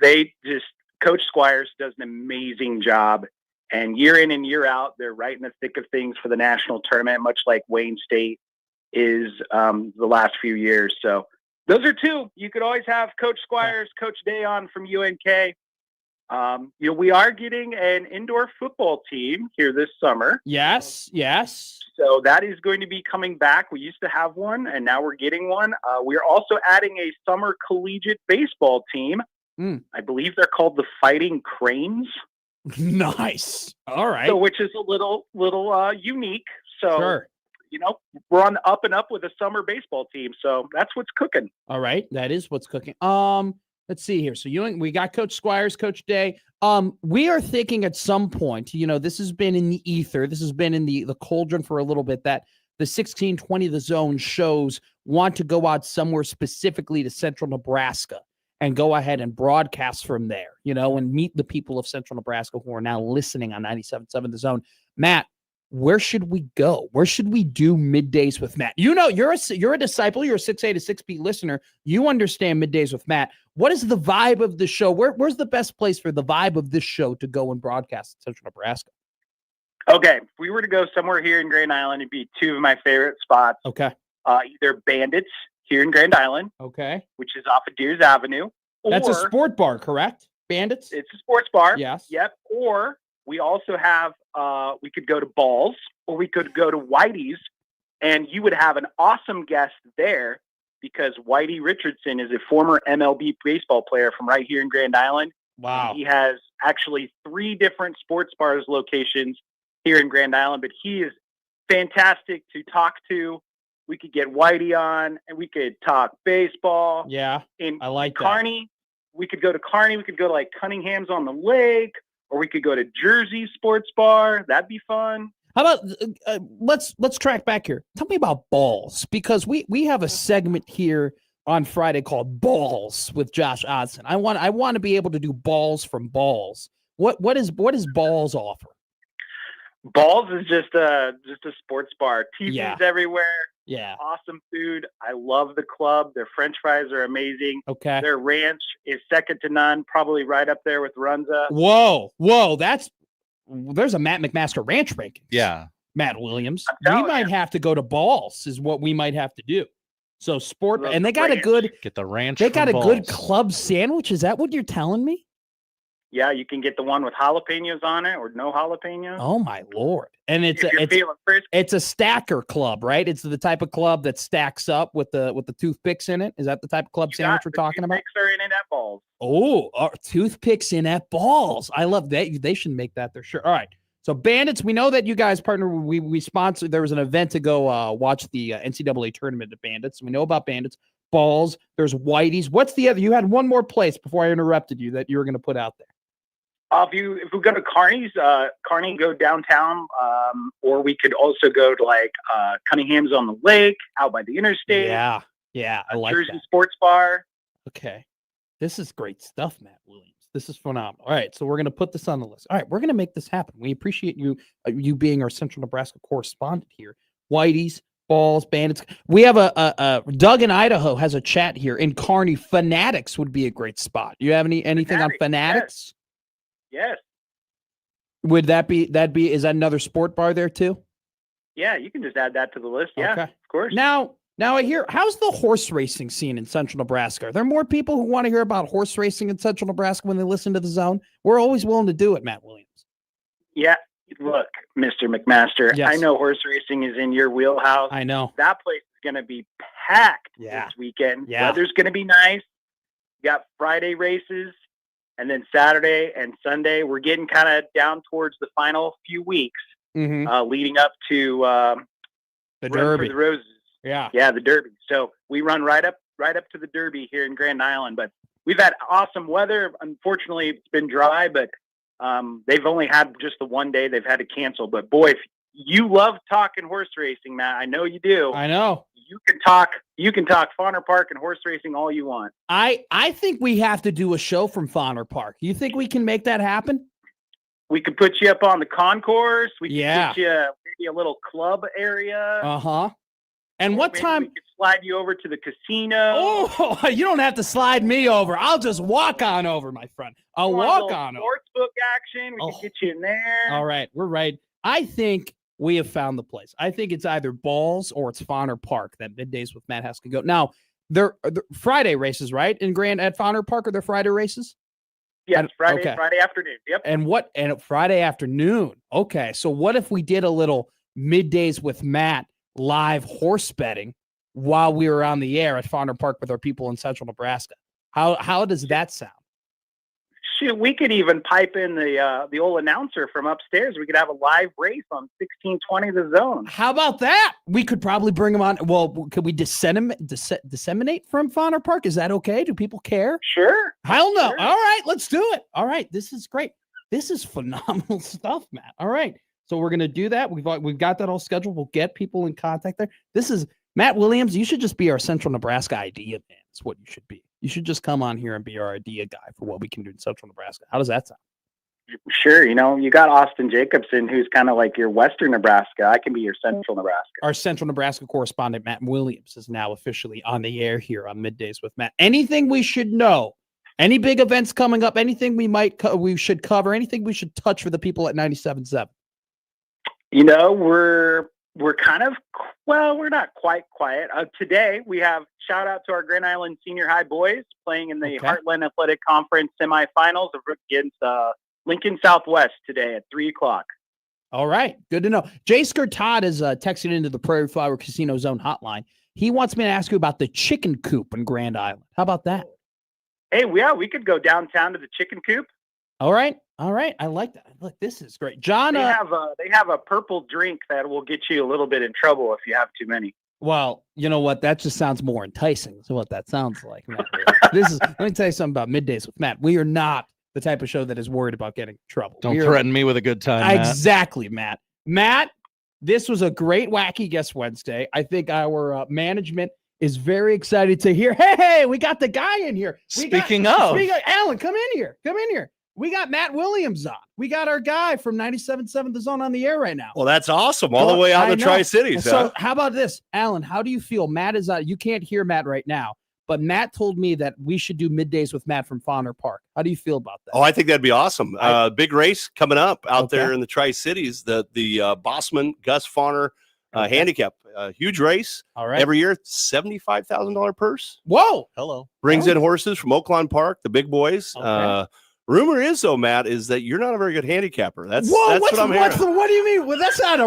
Coach Squires does an amazing job. And year in and year out, they're right in the thick of things for the national tournament, much like Wayne State is the last few years. So those are two. You could always have Coach Squires, Coach Day on from UNK. We are getting an indoor football team here this summer. Yes. So that is going to be coming back. We used to have one, and now we're getting one. We're also adding a summer collegiate baseball team. I believe they're called the Fighting Cranes. Nice. All right. So, which is a little unique. So, sure. We're on the up and up with a summer baseball team. So that's what's cooking. All right. That is what's cooking. Let's see here. So we got Coach Squires, Coach Day. We are thinking at some point, this has been in the ether. This has been in the cauldron for a little bit, that the 1620 The Zone shows want to go out somewhere specifically to Central Nebraska and go ahead and broadcast from there, and meet the people of Central Nebraska who are now listening on 97.7 The Zone. Matt, where should we go? Where should we do Middays with Matt? You're a disciple. You're a 6A to 6B listener. You understand Middays with Matt. What is the vibe of the show? Where's the best place for the vibe of this show to go and broadcast in Central Nebraska? Okay, if we were to go somewhere here in Grand Island, it'd be two of my favorite spots. Okay. Either Bandits here in Grand Island. Okay. Which is off of Deers Avenue. That's a sport bar, correct? Bandits? It's a sports bar. Yes. Yep. Or we also have, we could go to Balls, or we could go to Whitey's, and you would have an awesome guest there because Whitey Richardson is a former MLB baseball player from right here in Grand Island. Wow. He has actually 3 different sports bars locations here in Grand Island, but he is fantastic to talk to. We could get Whitey on, and we could talk baseball. Yeah, I like Kearney. We could go to Kearney. We could go to like Cunningham's on the Lake, or we could go to Jersey Sports Bar. That'd be fun. How about let's track back here. Tell me about Balls, because we have a segment here on Friday called Balls with Josh Odson. I want to be able to do Balls from Balls. What does Balls offer? Balls is just a sports bar. TVs everywhere. Yeah. Awesome food. I love the club. Their French fries are amazing. Okay. Their ranch is second to none, probably right up there with Runza. Whoa. There's a Matt McMaster ranch rankings. Yeah. Matt Williams. We might have to go to Balls is what we might have to do. So and they got get the ranch. They got a Balls. good club sandwich. Is that what you're telling me? Yeah, you can get the one with jalapenos on it or no jalapenos. Oh my Lord. And it's a stacker club, right? It's the type of club that stacks up with the toothpicks in it. Is that the type of club sandwich we're talking about? Toothpicks are in it at Balls. Oh, toothpicks in at Balls. I love that. They should make that their shirt. All right. So Bandits, we know that you guys partner. We sponsored. There was an event to go watch the NCAA tournament at Bandits. We know about Bandits. Balls. There's Whitey's. What's the other? You had one more place before I interrupted you that you were going to put out there. If we go to Kearney's, Kearney go downtown, or we could also go to like Cunningham's on the Lake, out by the interstate. Yeah, I like Jersey that. Sports Bar. Okay, this is great stuff, Matt Williams. This is phenomenal. All right, so we're going to put this on the list. All right, we're going to make this happen. We appreciate you being our Central Nebraska correspondent here. Whitey's, Balls, Bandits. We have a Doug in Idaho has a chat here. In Kearney, Fanatics would be a great spot. You have anything on Fanatics? Yes. Would is that another sport bar there too? Yeah, you can just add that to the list. Yeah, okay. Of course. Now I hear, how's the horse racing scene in Central Nebraska? Are there more people who want to hear about horse racing in Central Nebraska when they listen to The Zone? We're always willing to do it, Matt Williams. Yeah. Look, Mr. McMaster, yes. I know horse racing is in your wheelhouse. I know. That place is going to be packed this weekend. Yeah. Weather's going to be nice. You got Friday races. And then Saturday and Sunday, we're getting kind of down towards the final few weeks, leading up to the Derby, for the Roses. Yeah, the Derby. So we run right up to the Derby here in Grand Island. But we've had awesome weather. Unfortunately, it's been dry, but they've only had just the one day they've had to cancel. But boy, if you love talking horse racing, Matt, I know you do. I know. You can talk Fauner Park and horse racing all you want. I think we have to do a show from Fauner Park. You think we can make that happen? We could put you up on the concourse. We could put you maybe a little club area. And what time? We could slide you over to the casino. Oh, you don't have to slide me over. I'll just walk on over, my friend. I'll walk on over. Sportsbook action. We could get you in there. All right, we're right. I think we have found the place. I think it's either Balls or it's Fauner Park that Middays with Matt has to go. Now, they're Friday races, right? At Fauner Park, are there Friday races? Yes, Friday afternoon. Yep. And Friday afternoon. Okay. So what if we did a little Middays with Matt live horse betting while we were on the air at Fauner Park with our people in Central Nebraska? How does that sound? Shoot, we could even pipe in the old announcer from upstairs. We could have a live race on 1620 The Zone. How about that? We could probably bring him on. Well, could we disseminate from Fauner Park? Is that okay? Do people care? Sure. Hell no. Sure. All right, let's do it. All right, this is great. This is phenomenal stuff, Matt. All right, so we're gonna do that. We've got that all scheduled. We'll get people in contact there. This is Matt Williams. You should just be our Central Nebraska idea man. That's what you should be. You should just come on here and be our idea guy for what we can do in Central Nebraska. How does that sound? Sure. You got Austin Jacobson, who's kind of like your Western Nebraska. I can be your Central Nebraska. Our Central Nebraska correspondent, Matt Williams, is now officially on the air here on Middays with Matt. Anything we should know? Any big events coming up? Anything we should cover? Anything we should touch for the people at 97.7? We're kind of, we're not quite quiet. Today, we have shout out to our Grand Island Senior High boys playing in the Heartland Athletic Conference semifinals against Lincoln Southwest today at 3:00. All right. Good to know. Jay Skirtod is texting into the Prairie Flower Casino Zone hotline. He wants me to ask you about the chicken coop in Grand Island. How about that? Hey, we could go downtown to the chicken coop. All right. I like that. Look, this is great. John, they have a purple drink that will get you a little bit in trouble if you have too many. Well, you know what? That just sounds more enticing. So what that sounds like, Matt. Let me tell you something about Middays with Matt. We are not the type of show that is worried about getting in trouble. Don't threaten me with a good time, Matt. Exactly, Matt. Matt, this was a great Wacky Guest Wednesday. I think our management is very excited to hear, hey, we got the guy in here. Speaking of, Alan, come in here. We got Matt Williams on. We got our guy from 97.7 The Zone on the air right now. Well, that's awesome. All the way out of the Tri-Cities. So how about this? Alan, how do you feel? Matt is you can't hear Matt right now, but Matt told me that we should do Middays with Matt from Fauner Park. How do you feel about that? Oh, I think that'd be awesome. Big race coming up out there in the Tri-Cities. The Bossman Gus Fauner handicap. Huge race. All right. Every year, $75,000 purse. Whoa. Hello. Brings in horses from Oaklawn Park, the big boys. Okay. Rumor is, though, Matt, is that you're not a very good handicapper. That's what I'm hearing. What do you mean? Well, that's not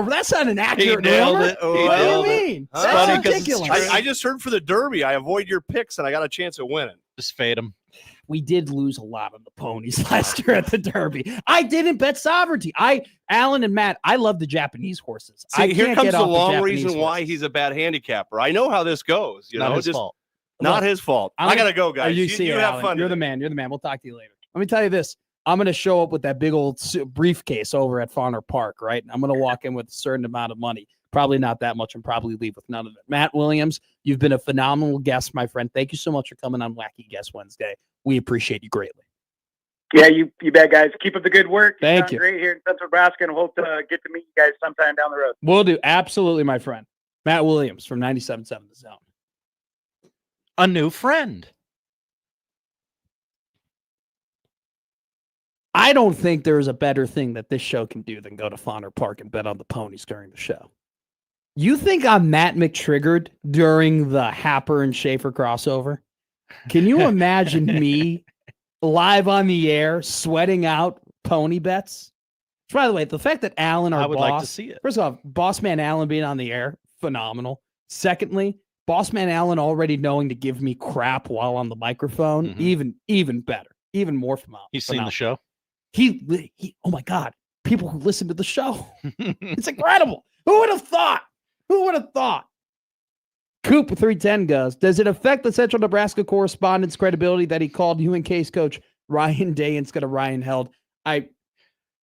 an accurate rumor. What do you mean? That's ridiculous. I just heard for the Derby, I avoid your picks, and I got a chance of winning. Just fade them. We did lose a lot on the ponies last year at the Derby. I didn't bet sovereignty. Alan and Matt, I love the Japanese horses. See, here comes the long reason why he's a bad handicapper. I know how this goes. Not his fault. Not his fault. I gotta go, guys. You have fun. You're the man. We'll talk to you later. Let me tell you this. I'm going to show up with that big old briefcase over at Fauner Park, right? I'm going to walk in with a certain amount of money. Probably not that much and probably leave with none of it. Matt Williams, you've been a phenomenal guest, my friend. Thank you so much for coming on Wacky Guest Wednesday. We appreciate you greatly. Yeah, you bet, guys. Keep up the good work. Thank you. Great here in Central Nebraska, and hope to get to meet you guys sometime down the road. Will do. Absolutely, my friend. Matt Williams from 97.7 The Zone. A new friend. I don't think there's a better thing that this show can do than go to Fauner Park and bet on the ponies during the show. You think I'm Matt McTriggered during the Happer and Schaefer crossover? Can you imagine me live on the air sweating out pony bets? By the way, the fact that Alan, our boss, like to see it. First off, boss man Alan being on the air, phenomenal. Secondly, boss man Alan already knowing to give me crap while on the microphone, even better, even more phenomenal. He's seen the show. He oh my God, people who listen to the show. It's incredible. Who would have thought? Coop 310 goes, does it affect the Central Nebraska correspondent's credibility that he called UNK's coach Ryan Day instead of Ryan Held? I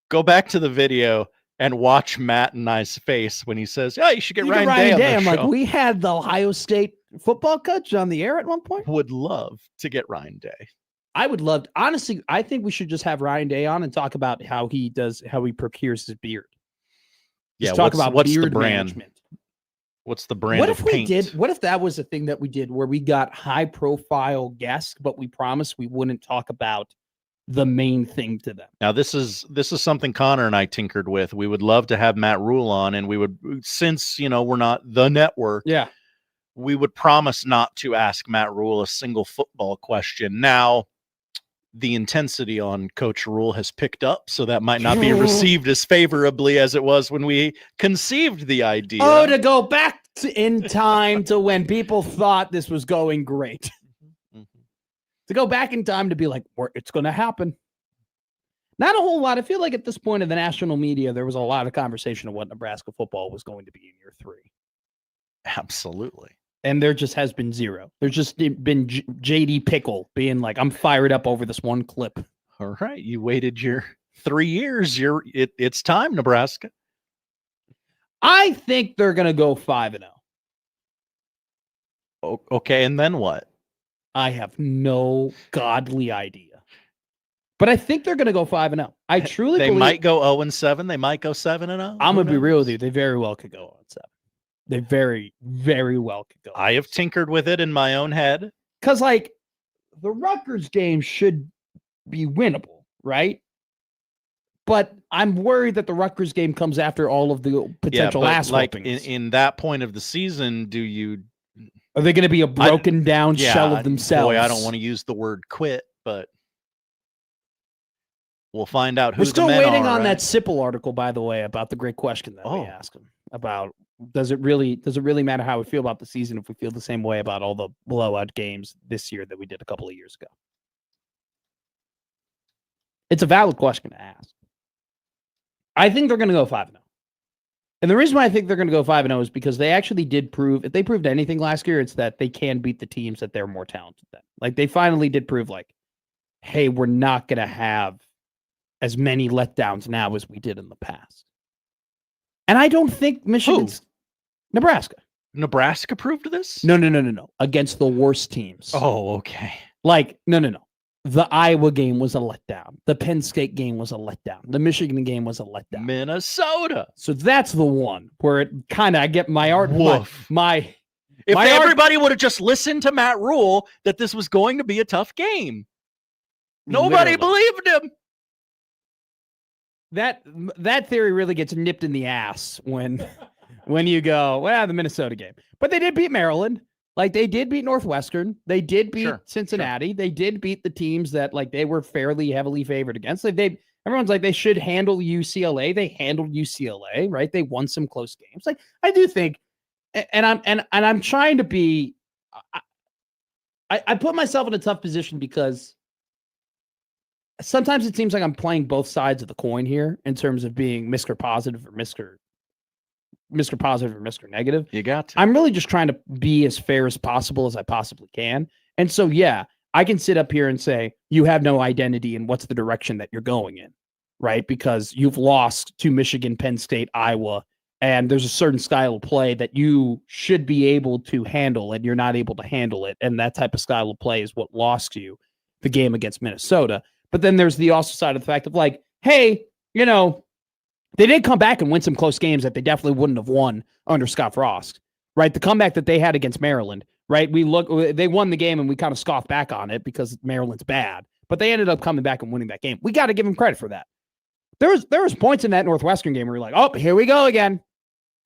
go back to the video and watch Matt and I's face when he says, "Yeah, you should get Ryan Day on the I'm show." like, we had the Ohio State football coach on the air at one point. Would love to get Ryan Day. I would love, honestly, I think we should just have Ryan Day on and talk about how he procures his beard. Just talk about what's beard the brand? Management. What's the brand? What if of we paint? did? What if that was a thing that we did where we got high profile guests, but we promised we wouldn't talk about the main thing to them? Now, this is something Connor and I tinkered with. We would love to have Matt Rule on, and we would, since we're not the network. Yeah. We would promise not to ask Matt Rule a single football question. Now, the intensity on Coach Rule has picked up, so that might not be received as favorably as it was when we conceived the idea. Oh, to go back in time to when people thought this was going great. To go back in time to be like, it's going to happen. Not a whole lot. I feel like at this point in the national media, there was a lot of conversation of what Nebraska football was going to be in year 3. Absolutely. And there just has been zero. There's just been JD Pickle being like, I'm fired up over this one clip. All right. You waited your 3 years. It's time, Nebraska. I think they're going to go 5-0. Okay. And then what? I have no godly idea. But I think they're going to go 5-0. I truly They believe might go 0-7. They might go 7-0. I'm going to be real with you. They very well could go 0-7. They very, very well could go. I have tinkered with it in my own head. Because, like, the Rutgers game should be winnable, right? But I'm worried that the Rutgers game comes after all of the potential ass whoopings. In that point of the season, are they going to be a broken down shell of themselves? Boy, I don't want to use the word quit, but we'll find out who We're still the men waiting are, on right? that Sipple article, by the way, about the great question that we asked him about. Does it really matter how we feel about the season if we feel the same way about all the blowout games this year that we did a couple of years ago? It's a valid question to ask. I think they're going to go 5-0. And the reason why I think they're going to go 5-0 is because they actually did prove, if they proved anything last year, it's that they can beat the teams that they're more talented than. Like, they finally did prove, like, hey, we're not going to have as many letdowns now as we did in the past. And I don't think Michigan's... Nebraska. Nebraska proved this? No. Against the worst teams. Oh, okay. Like, no. The Iowa game was a letdown. The Penn State game was a letdown. The Michigan game was a letdown. Minnesota. So that's the one where it kind of, I get my art. If everybody would have just listened to Matt Rule that this was going to be a tough game. Nobody believed him. That theory really gets nipped in the ass when you go, well, the Minnesota game. But they did beat Maryland. Like, they did beat Northwestern. They did beat Cincinnati. They did beat the teams that, like, they were fairly heavily favored against. Like, everyone's like, they should handle UCLA. They handled UCLA, right? They won some close games. Like, I do think, and I'm trying to be, I put myself in a tough position because sometimes it seems like I'm playing both sides of the coin here in terms of being Mr. Positive or Mr. Positive or Mr. Negative. You got to. I'm really just trying to be as fair as possible as I possibly can. And so, yeah, I can sit up here and say, you have no identity in what's the direction that you're going in, right? Because you've lost to Michigan, Penn State, Iowa, and there's a certain style of play that you should be able to handle, and you're not able to handle it. And that type of style of play is what lost you the game against Minnesota. But then there's the also side of the fact of, like, hey, you know, they did come back and win some close games that they definitely wouldn't have won under Scott Frost, right? The comeback that they had against Maryland, right? They won the game and we kind of scoffed back on it because Maryland's bad, but they ended up coming back and winning that game. We got to give them credit for that. There was points in that Northwestern game where you're like, oh, here we go again.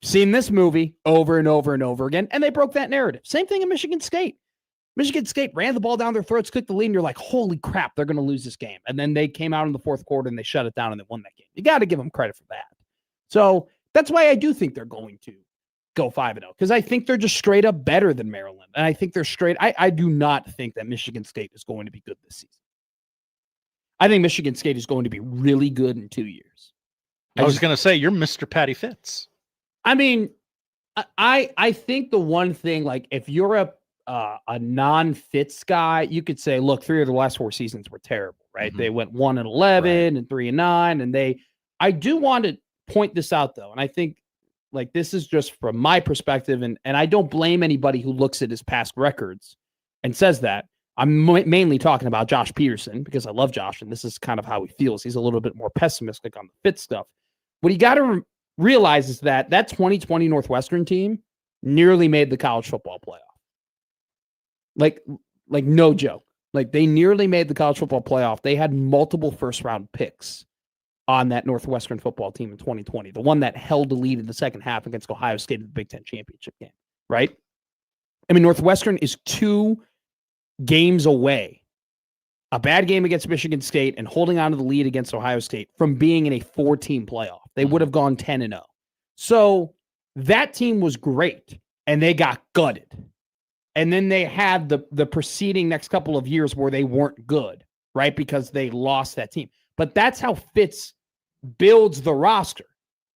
Seen this movie over and over and over again, and they broke that narrative. Same thing in Michigan State. Michigan State ran the ball down their throats, kicked the lead, and you're like, holy crap, they're going to lose this game. And then they came out in the fourth quarter and they shut it down and they won that game. You got to give them credit for that. So that's why I do think they're going to go 5-0, because I think they're just straight up better than Maryland. And I think they're I do not think that Michigan State is going to be good this season. I think Michigan State is going to be really good in 2 years. I was going to say, you're Mr. Patty Fitz. I mean, I think the one thing, like, if you're a non-Fitz guy, you could say, look, 3 of the last 4 seasons were terrible, right? They went 1-11 and 3-9, and I do want to point this out, though, and I think, like, this is just from my perspective, and I don't blame anybody who looks at his past records and says that. I'm mainly talking about Josh Peterson because I love Josh, and this is kind of how he feels. He's a little bit more pessimistic on the Fitz stuff. What you got to realize is that 2020 Northwestern team nearly made the college football playoff. Like no joke. Like, they nearly made the college football playoff. They had multiple first-round picks on that Northwestern football team in 2020, the one that held the lead in the second half against Ohio State in the Big Ten championship game, right? I mean, Northwestern is 2 games away a bad game against Michigan State and holding on to the lead against Ohio State from being in a 4-team playoff. They would have gone 10-0. So that team was great, and they got gutted. And then they had the preceding next couple of years where they weren't good, right? Because they lost that team. But that's how Fitz builds the roster.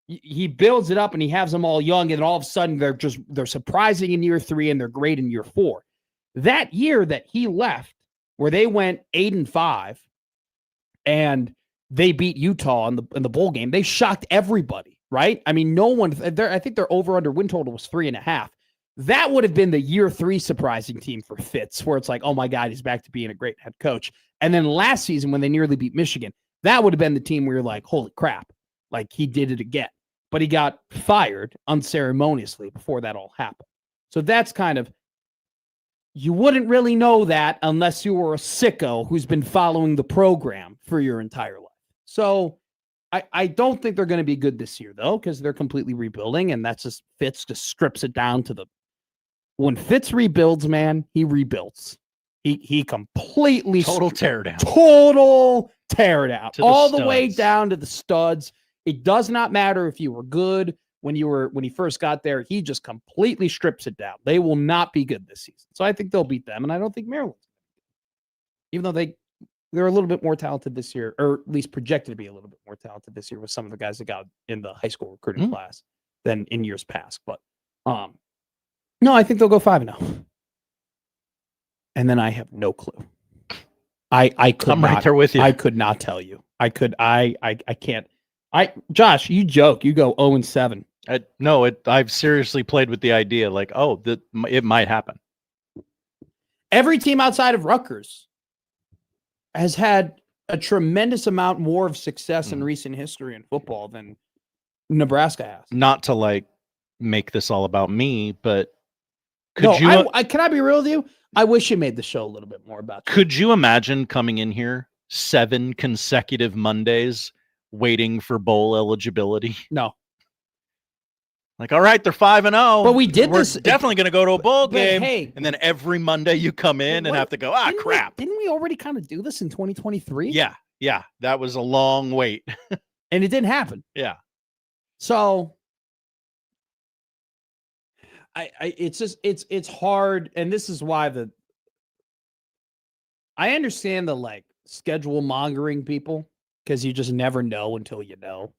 He builds it up and he has them all young, and all of a sudden they're surprising in year 3 and they're great in year 4. That year that he left, where they went 8-5 and they beat Utah in the bowl game, they shocked everybody, right? I mean, no one. I think their over/under win total was 3.5. That would have been the year 3 surprising team for Fitz, where it's like, oh my God, he's back to being a great head coach. And then last season, when they nearly beat Michigan, that would have been the team where you're like, holy crap, like he did it again. But he got fired unceremoniously before that all happened. So that's kind of, you wouldn't really know that unless you were a sicko who's been following the program for your entire life. So I don't think they're going to be good this year, though, because they're completely rebuilding, and that's just Fitz just strips it down to when Fitz rebuilds, man, he rebuilds. He completely total teardown. Total teardown. All the way studs. down to the studs. It does not matter if you were good when he first got there. He just completely strips it down. They will not be good this season. So I think they'll beat them, and I don't think Maryland's, even though they're a little bit more talented this year, or at least projected to be a little bit more talented this year with some of the guys that got in the high school recruiting class than in years past. But no, I think they'll go 5-0. And then I have no clue. I could I'm not, right there with you. I could not tell you. I can't. Josh, you joke. You go 0-7. No, I've seriously played with the idea, like, it might happen. Every team outside of Rutgers has had a tremendous amount more of success in recent history in football than Nebraska has. Not to like make this all about me, but can I be real with you? I wish you made the show a little bit more about you. Could you imagine coming in here 7 consecutive Mondays waiting for bowl eligibility? No. Like, all right, they're 5-0. But we did We're this. definitely going to go to a bowl game. Hey, and then every Monday you come in and have to go, crap. Didn't we already kind of do this in 2023? Yeah. That was a long wait. And it didn't happen. Yeah. So it's hard. And this is why I understand the like schedule mongering people, because you just never know until you know.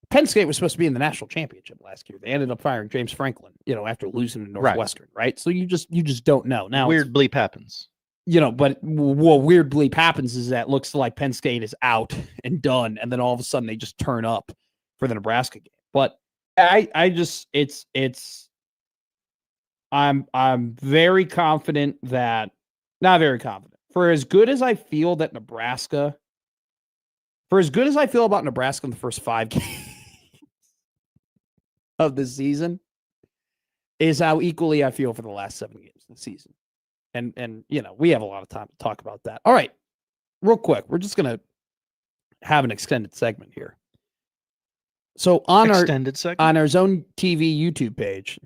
Penn State was supposed to be in the national championship last year. They ended up firing James Franklin, after losing to Northwestern, right? So you just don't know. Now weird bleep happens. But what weird bleep happens is that it looks like Penn State is out and done, and then all of a sudden they just turn up for the Nebraska game. But I'm very confident that, not very confident. For as good as I feel about Nebraska in the first 5 games of the season, is how equally I feel for the last 7 games of the season. And we have a lot of time to talk about that. All right, real quick, we're just going to have an extended segment here. So on our Zone TV YouTube page,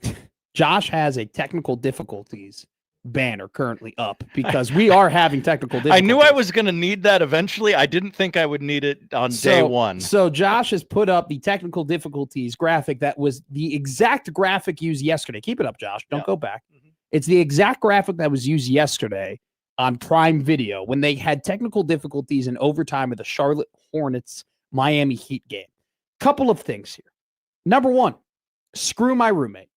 Josh has a technical difficulties banner currently up because we are having technical difficulties. I knew I was going to need that eventually. I didn't think I would need it on day one. So Josh has put up the technical difficulties graphic that was the exact graphic used yesterday. Keep it up, Josh. Don't go back. Mm-hmm. It's the exact graphic that was used yesterday on Prime Video when they had technical difficulties in overtime of the Charlotte Hornets Miami Heat game. Couple of things here. Number one, screw my roommate.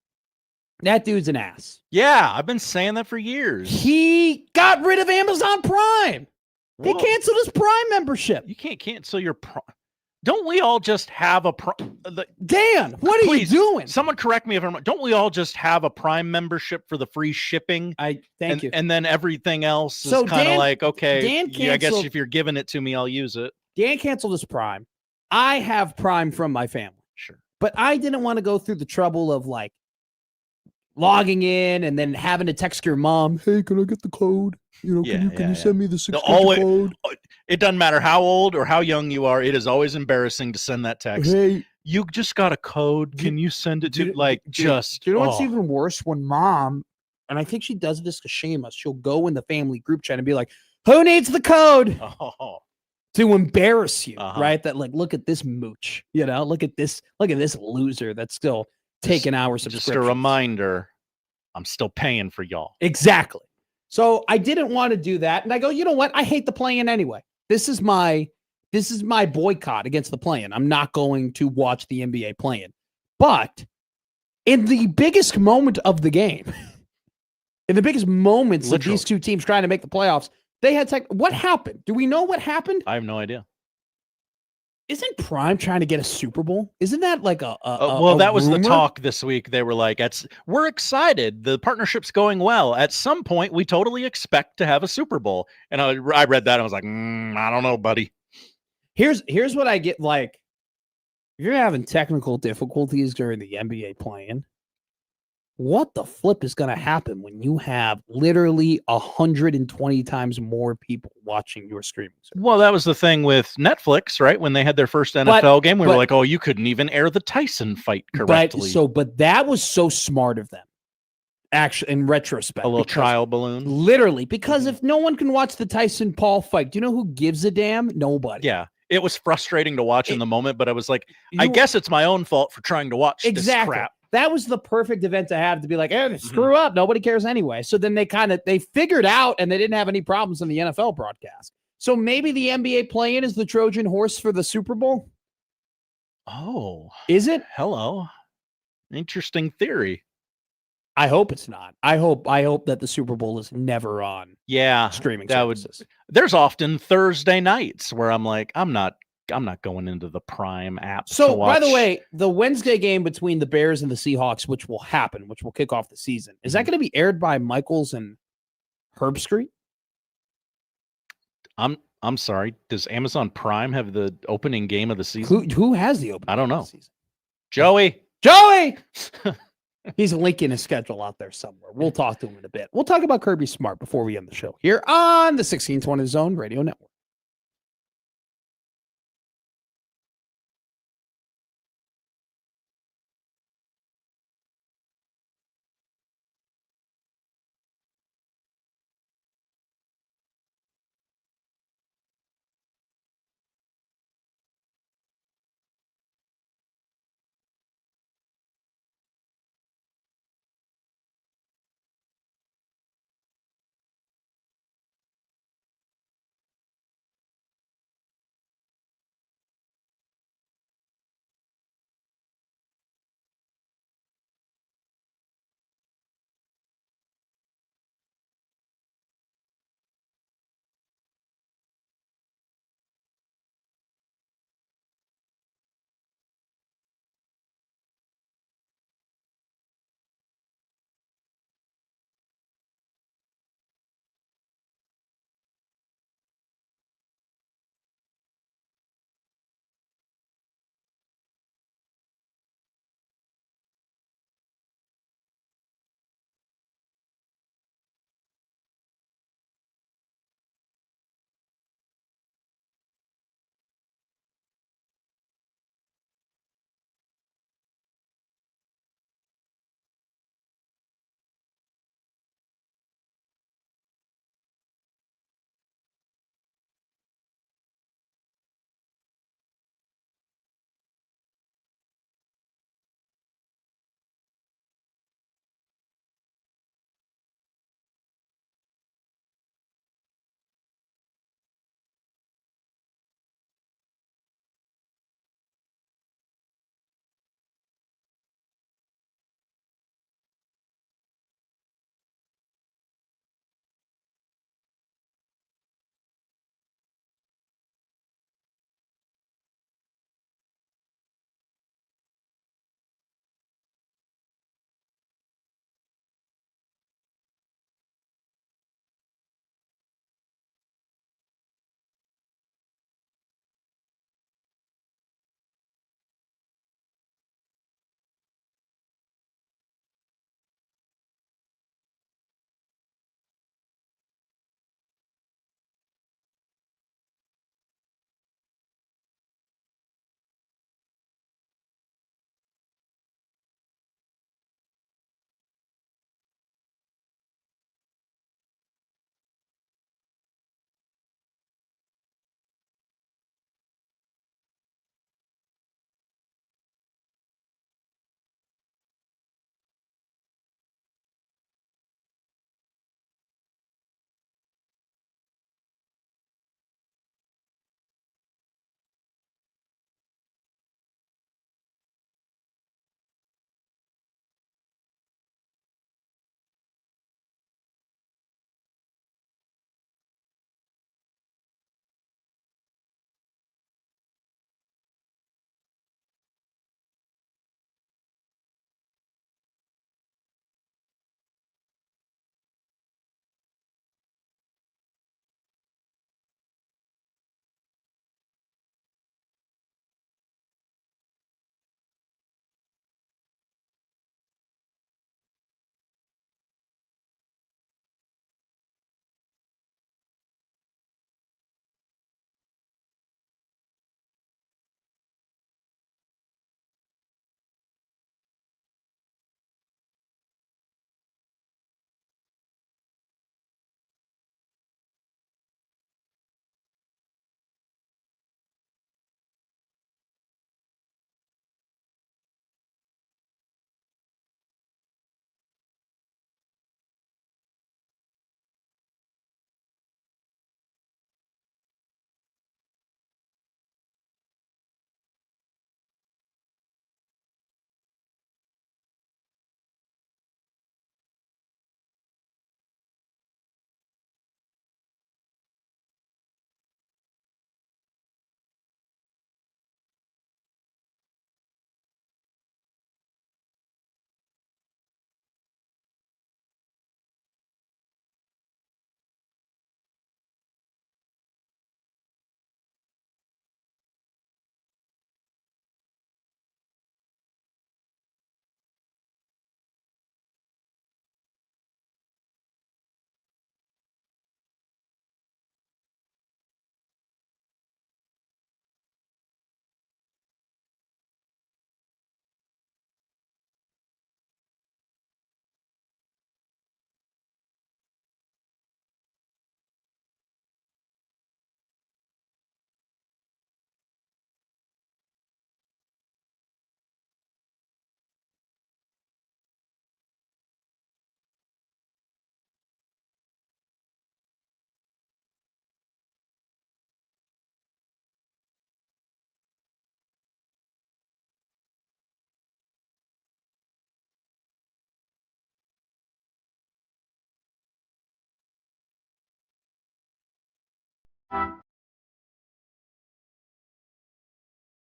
That dude's an ass. Yeah, I've been saying that for years. He got rid of Amazon Prime. He canceled his Prime membership. You can't cancel your Prime. Don't we all just have a Prime? Dan, what are you doing? Someone correct me if I'm wrong. Don't we all just have a Prime membership for the free shipping? Thank you. And then everything else is kind of like, okay, I guess if you're giving it to me, I'll use it. Dan canceled his Prime. I have Prime from my family. Sure. But I didn't want to go through the trouble of like logging in and then having to text your mom, hey, can I get the code? Can you send me the 6-digit code? It doesn't matter how old or how young you are. It is always embarrassing to send that text. Hey, you just got a code. Can you send it to do you know what's even worse? When mom, and I think she does this to shame us, she'll go in the family group chat and be like, Who needs the code Oh. to embarrass you, Uh-huh. right? That like, look at this mooch, look at this loser that's still taking our subscriptions. Just a reminder, I'm still paying for y'all. Exactly. So I didn't want to do that. And I go, you know what? I hate the play-in anyway. This is my boycott against the play-in. I'm not going to watch the NBA play-in. But in the biggest moment of the game, in the biggest moments of these two teams trying to make the playoffs, they had what happened? Do we know what happened? I have no idea. Isn't Prime trying to get a Super Bowl? Isn't that like a that was rumor? the talk this week. They were like, we're excited. The partnership's going well. At some point, we totally expect to have a Super Bowl. And I read that and I was like, I don't know, buddy. Here's what I get. Like, if you're having technical difficulties during the NBA play-in, what the flip is going to happen when you have literally 120 times more people watching your streaming service? Well, that was the thing with Netflix, right? When they had their first NFL game, we were like, oh, you couldn't even air the Tyson fight correctly. But that was so smart of them, actually, in retrospect. A little trial balloon. Literally, because if no one can watch the Tyson-Paul fight, do you know who gives a damn? Nobody. Yeah. It was frustrating to watch in the moment, but I was like, I guess it's my own fault for trying to watch this crap. That was the perfect event to have, to be like, screw up. Nobody cares anyway. So then they figured out, and they didn't have any problems in the NFL broadcast. So maybe the NBA play-in is the Trojan horse for the Super Bowl. Oh, is it? Hello. Interesting theory. I hope it's not. I hope that the Super Bowl is never on. Streaming services. There's often Thursday nights where I'm like, I'm not going into the Prime app. So, by the way, the Wednesday game between the Bears and the Seahawks, which will kick off the season, is that going to be aired by Michaels and Herb Street? I'm sorry. Does Amazon Prime have the opening game of the season? Who has the opening? I don't know. Of the season? Joey. He's linking his schedule out there somewhere. We'll talk to him in a bit. We'll talk about Kirby Smart before we end the show here on the 1620 Zone Radio Network.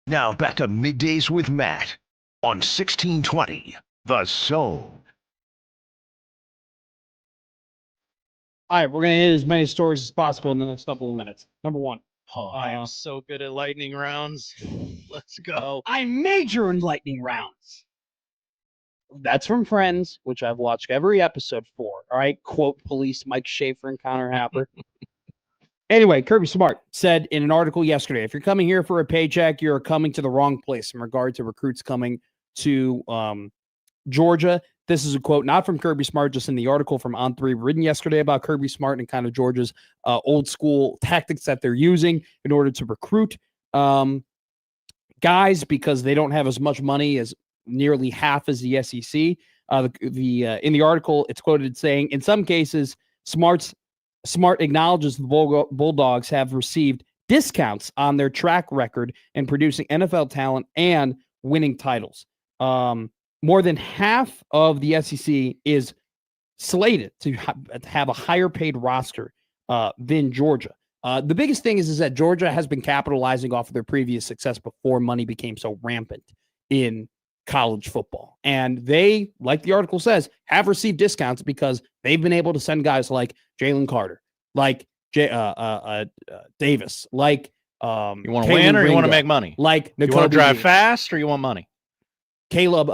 Now back to Middays with Matt on 1620 The Zone. All right, we're going to hit as many stories as possible in the next couple of minutes. Number one. Oh, I am so good at lightning rounds. Let's go. I major in lightning rounds. That's from Friends, which I've watched every episode for. All right, quote police Mike Schaefer and Connor Happer. Anyway, Kirby Smart said in an article yesterday, if you're coming here for a paycheck, you're coming to the wrong place in regard to recruits coming to Georgia. This is a quote not from Kirby Smart, just in the article from On3 written yesterday about Kirby Smart and kind of Georgia's old school tactics that they're using in order to recruit guys because they don't have as much money as nearly half as the SEC. In the article, it's quoted saying, in some cases, Smart acknowledges the Bulldogs have received discounts on their track record in producing NFL talent and winning titles. More than half of the SEC is slated to have a higher paid roster than Georgia. The biggest thing is that Georgia has been capitalizing off of their previous success before money became so rampant in college football. And they, like the article says, have received discounts because they've been able to send guys like Jalen Carter, like Davis, like you want to win or you want to make money? Like you want to drive fast or you want money? Caleb,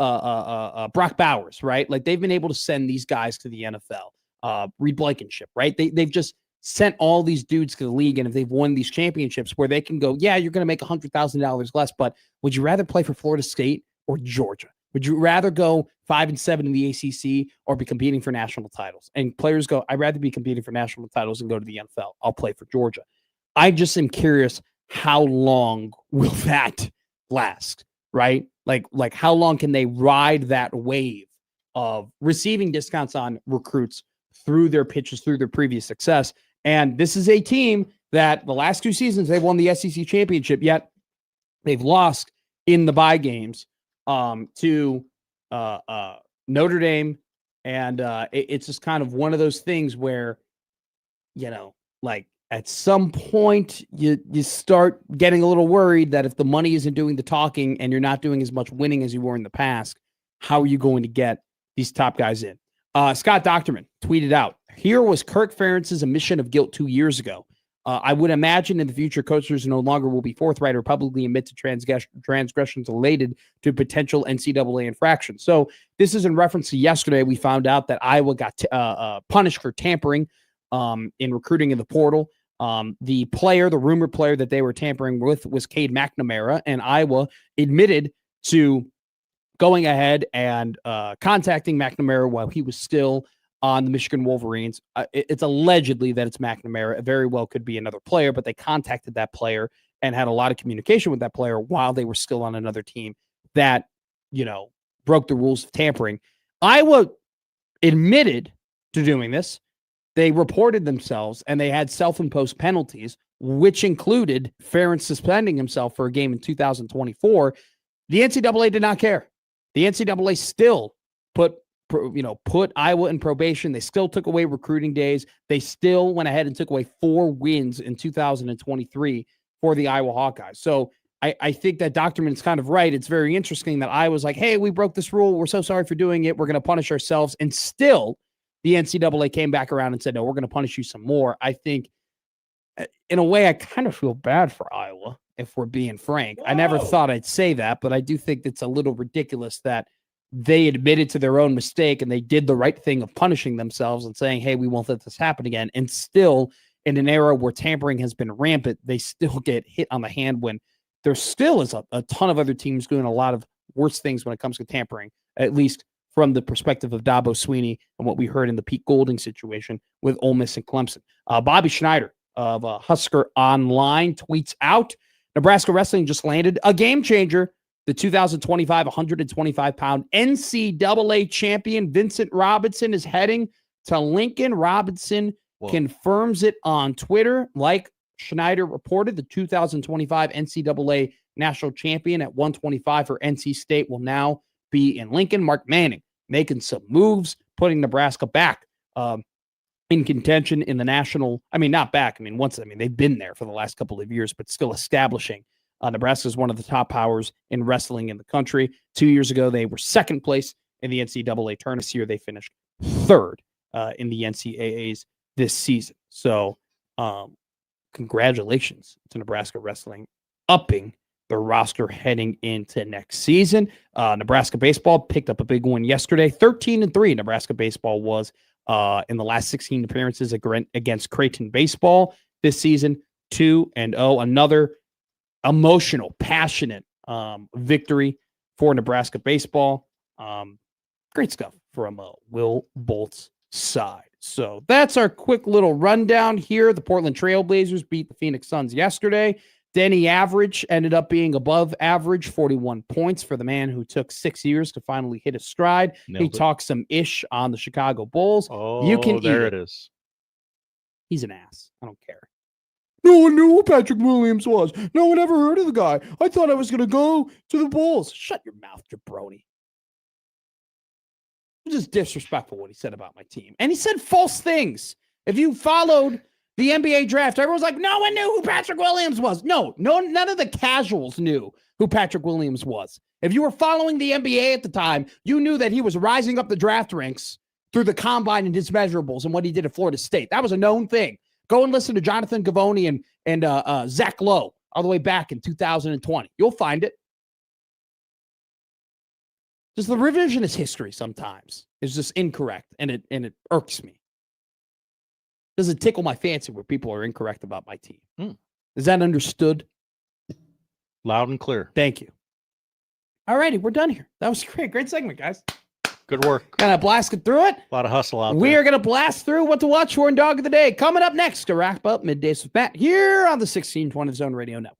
Brock Bowers, right? Like they've been able to send these guys to the NFL. Reed Blankenship, right? They've just sent all these dudes to the league, and if they've won these championships where they can go, yeah, you're going to make $100,000 less, but would you rather play for Florida State or Georgia? Would you rather go 5-7 in the ACC or be competing for national titles? And players go, I'd rather be competing for national titles and go to the NFL. I'll play for Georgia. I just am curious, how long will that last, right? Like how long can they ride that wave of receiving discounts on recruits through their pitches, through their previous success? And this is a team that the last 2 seasons, they've won the SEC championship, yet they've lost in the bye games to Notre Dame. And it's just kind of one of those things where, like at some point you start getting a little worried that if the money isn't doing the talking and you're not doing as much winning as you were in the past, how are you going to get these top guys in? Scott Docterman tweeted out, here was Kirk Ferentz's admission of guilt 2 years ago. I would imagine in the future, coaches no longer will be forthright or publicly admit to transgressions related to potential NCAA infractions. So this is in reference to yesterday. We found out that Iowa got punished for tampering in recruiting in the portal. The rumored player that they were tampering with was Cade McNamara, and Iowa admitted to going ahead and contacting McNamara while he was still on the Michigan Wolverines. It's allegedly that it's McNamara. It very well could be another player, but they contacted that player and had a lot of communication with that player while they were still on another team that, broke the rules of tampering. Iowa admitted to doing this. They reported themselves and they had self-imposed penalties, which included Ferentz suspending himself for a game in 2024. The NCAA did not care. The NCAA still put Iowa in probation. They still took away recruiting days. They still went ahead and took away 4 wins in 2023 for the Iowa Hawkeyes. So I think that Docterman's kind of right. It's very interesting that Iowa's like, hey, we broke this rule. We're so sorry for doing it. We're going to punish ourselves. And still, the NCAA came back around and said, no, we're going to punish you some more. I think, in a way, I kind of feel bad for Iowa, if we're being frank. Whoa. I never thought I'd say that, but I do think it's a little ridiculous that they admitted to their own mistake and they did the right thing of punishing themselves and saying, hey, we won't let this happen again. And still, in an era where tampering has been rampant, they still get hit on the hand when there still is a ton of other teams doing a lot of worse things when it comes to tampering, at least from the perspective of Dabo Swinney and what we heard in the Pete Golding situation with Ole Miss and Clemson. Bobby Schneider of Husker Online tweets out, Nebraska Wrestling just landed a game changer. The 2025 125-pound NCAA champion Vincent Robinson is heading to Lincoln. Robinson confirms it on Twitter. Like Schneider reported, the 2025 NCAA national champion at 125 for NC State will now be in Lincoln. Mark Manning making some moves, putting Nebraska back in contention in the national. I mean, not back. They've been there for the last couple of years, but still establishing. Nebraska is one of the top powers in wrestling in the country. 2 years ago, they were second place in the NCAA tournament. This year, they finished third in the NCAAs this season. So, congratulations to Nebraska wrestling, upping the roster heading into next season. Nebraska baseball picked up a big win yesterday. 13-3 Nebraska baseball was in the last 16 appearances against Creighton baseball this season. 2-0. Another emotional, passionate victory for Nebraska baseball. Great stuff from Will Bolt's side. So that's our quick little rundown here. The Portland Trailblazers beat the Phoenix Suns yesterday. Denny average ended up being above average, 41 points for the man who took 6 years to finally hit a stride. He talked some ish on the Chicago Bulls. Oh, you can there eat it is. He's an ass. I don't care. No one knew who Patrick Williams was. No one ever heard of the guy. I thought I was going to go to the Bulls. Shut your mouth, jabroni. It was just disrespectful what he said about my team. And he said false things. If you followed the NBA draft, everyone's like, no one knew who Patrick Williams was. No, none of the casuals knew who Patrick Williams was. If you were following the NBA at the time, you knew that he was rising up the draft ranks through the combine and his measurables and what he did at Florida State. That was a known thing. Go and listen to Jonathan Gavoni and Zach Lowe all the way back in 2020. You'll find it. Just the revisionist history sometimes is just incorrect, and it irks me. Doesn't tickle my fancy where people are incorrect about my team. Is that understood? Loud and clear. Thank you. All righty, we're done here. That was great. Great segment, guys. Good work. Gonna blast it through it. A lot of hustle out there. We are gonna blast through what to watch for in Dog of the Day. Coming up next to wrap up Middays with Matt here on the 1620 Zone Radio Network.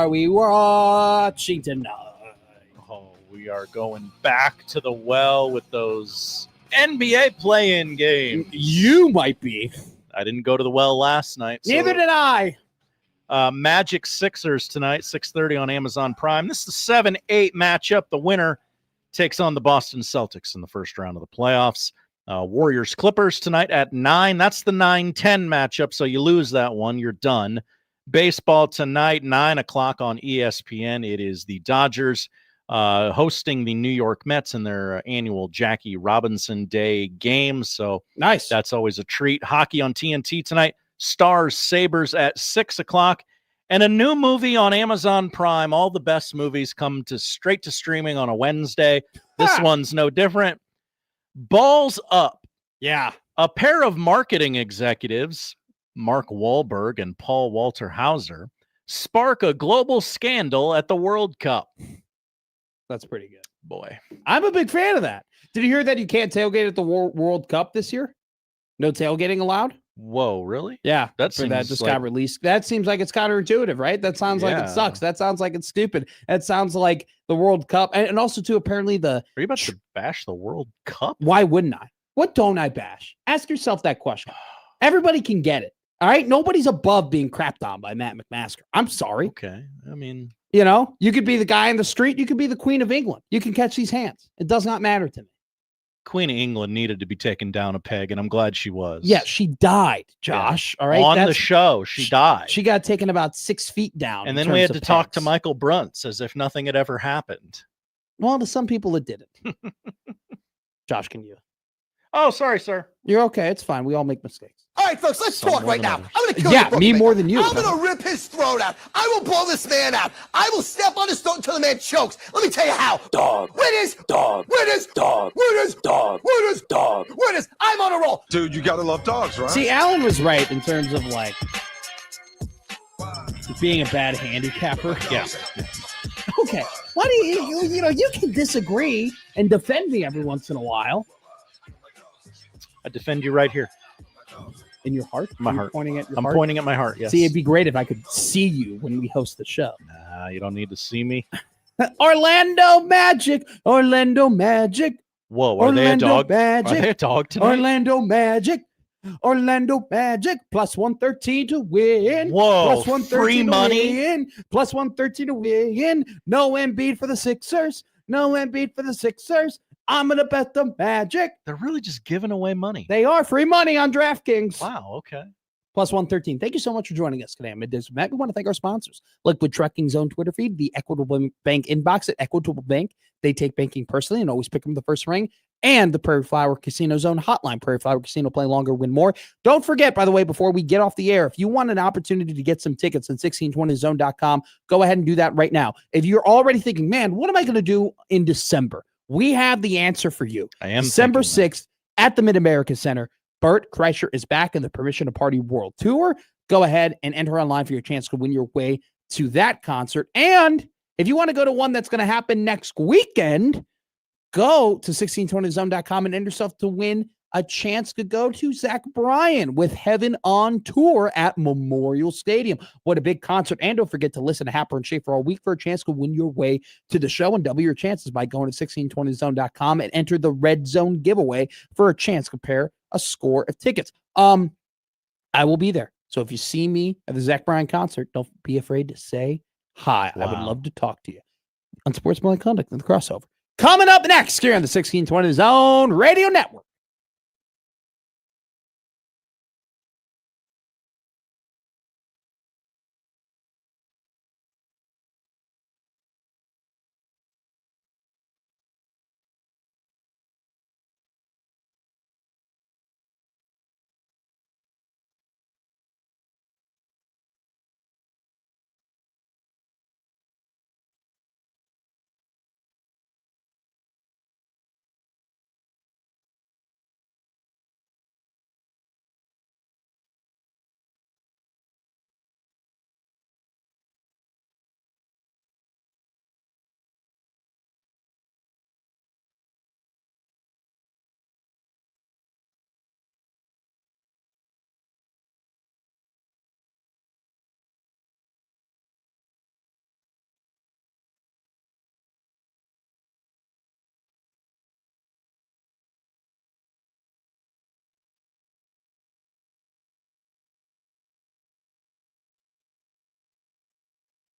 are we watching tonight? Oh, we are going back to the well with those NBA play-in games. You might be. I didn't go to the well last night. Neither did I. Magic Sixers tonight, 6:30 on Amazon Prime. This is the 7-8 matchup. The winner takes on the Boston Celtics in the first round of the playoffs. Warriors Clippers tonight at 9. That's the 9-10 matchup, so you lose that one, you're done. Baseball tonight, 9 o'clock on ESPN. It is the Dodgers hosting the New York Mets in their annual Jackie Robinson Day game. So nice. That's always a treat. Hockey on TNT tonight. Stars Sabres at 6 o'clock. And a new movie on Amazon Prime. All the best movies come straight to streaming on a Wednesday. This one's no different. Balls Up. Yeah. A pair of marketing executives, Mark Wahlberg and Paul Walter Hauser, spark a global scandal at the World Cup. That's pretty good. Boy. I'm a big fan of that. Did you hear that you can't tailgate at the World Cup this year? No tailgating allowed? Whoa, really? Yeah. That just got released. That seems like it's counterintuitive, right? That sounds like it sucks. That sounds like it's stupid. That sounds like the World Cup. And also, too, apparently Are you about to bash the World Cup? Why wouldn't I? What don't I bash? Ask yourself that question. Everybody can get it. All right? Nobody's above being crapped on by Matt McMaster. I'm sorry. Okay. I mean, you know, you could be the guy in the street. You could be the Queen of England. You can catch these hands. It does not matter to me. Queen of England needed to be taken down a peg, and I'm glad she was. Yeah, she died, Josh. All right. On the show, she died. She got taken about 6 feet down. And then we had to talk to Michael Bruntz as if nothing had ever happened. Well, to some people it didn't. Josh, can you? Oh, sorry, sir. You're okay. It's fine. We all make mistakes. All right, folks, let's talk right now. I'm going to kill you. Me more than you. I'm going to rip his throat out. I will blow this man out. I will step on his throat until the man chokes. Let me tell you how. Dog. Winners. Dog. Winners. Dog. Winners. Dog. Winners. Dog. Winners. I'm on a roll. Dude, you got to love dogs, right? See, Alan was right in terms of like being a bad handicapper. Yeah. Okay. Why do you can disagree and defend me every once in a while. I defend you right here. In your heart? My heart. Pointing at your I'm heart? pointing at my heart, yes. See, it'd be great if I could see you when we host the show. Nah, you don't need to see me. Orlando Magic. Orlando Magic. Whoa, are they a dog? Magic. Are they a dog tonight? Orlando Magic. Orlando Magic. Plus 113 to win. Whoa, plus 113 free to money. Win. Plus 113 to win. No Embiid for the Sixers. No Embiid for the Sixers. I'm going to bet the Magic. They're really just giving away money. They are free money on DraftKings. Wow, okay. Plus 113. Thank you so much for joining us today on Middays with Matt. We want to thank our sponsors. Liquid Trucking's own Twitter feed, the Equitable Bank inbox at Equitable Bank. They take banking personally and always pick them the first ring. And the Prairie Flower Casino Zone hotline. Prairie Flower Casino, play longer, win more. Don't forget, by the way, before we get off the air, if you want an opportunity to get some tickets on 1620zone.com, go ahead and do that right now. If you're already thinking, man, what am I going to do in December? We have the answer for you. I am December 6th at the Mid-America Center. Bert Kreischer is back in the Permission to Party World Tour. Go ahead and enter online for your chance to win your way to that concert. And if you want to go to one that's going to happen next weekend, go to 1620zone.com and enter yourself to win a chance to go to Zach Bryan with Heaven on Tour at Memorial Stadium. What a big concert. And don't forget to listen to Happer and Schaefer all week for a chance to win your way to the show and double your chances by going to 1620zone.com and enter the Red Zone giveaway for a chance to compare a score of tickets. I will be there. So if you see me at the Zach Bryan concert, don't be afraid to say hi. Wow. I would love to talk to you on Sportsmanlike Conduct and the Crossover. Coming up next here on the 1620 Zone Radio Network.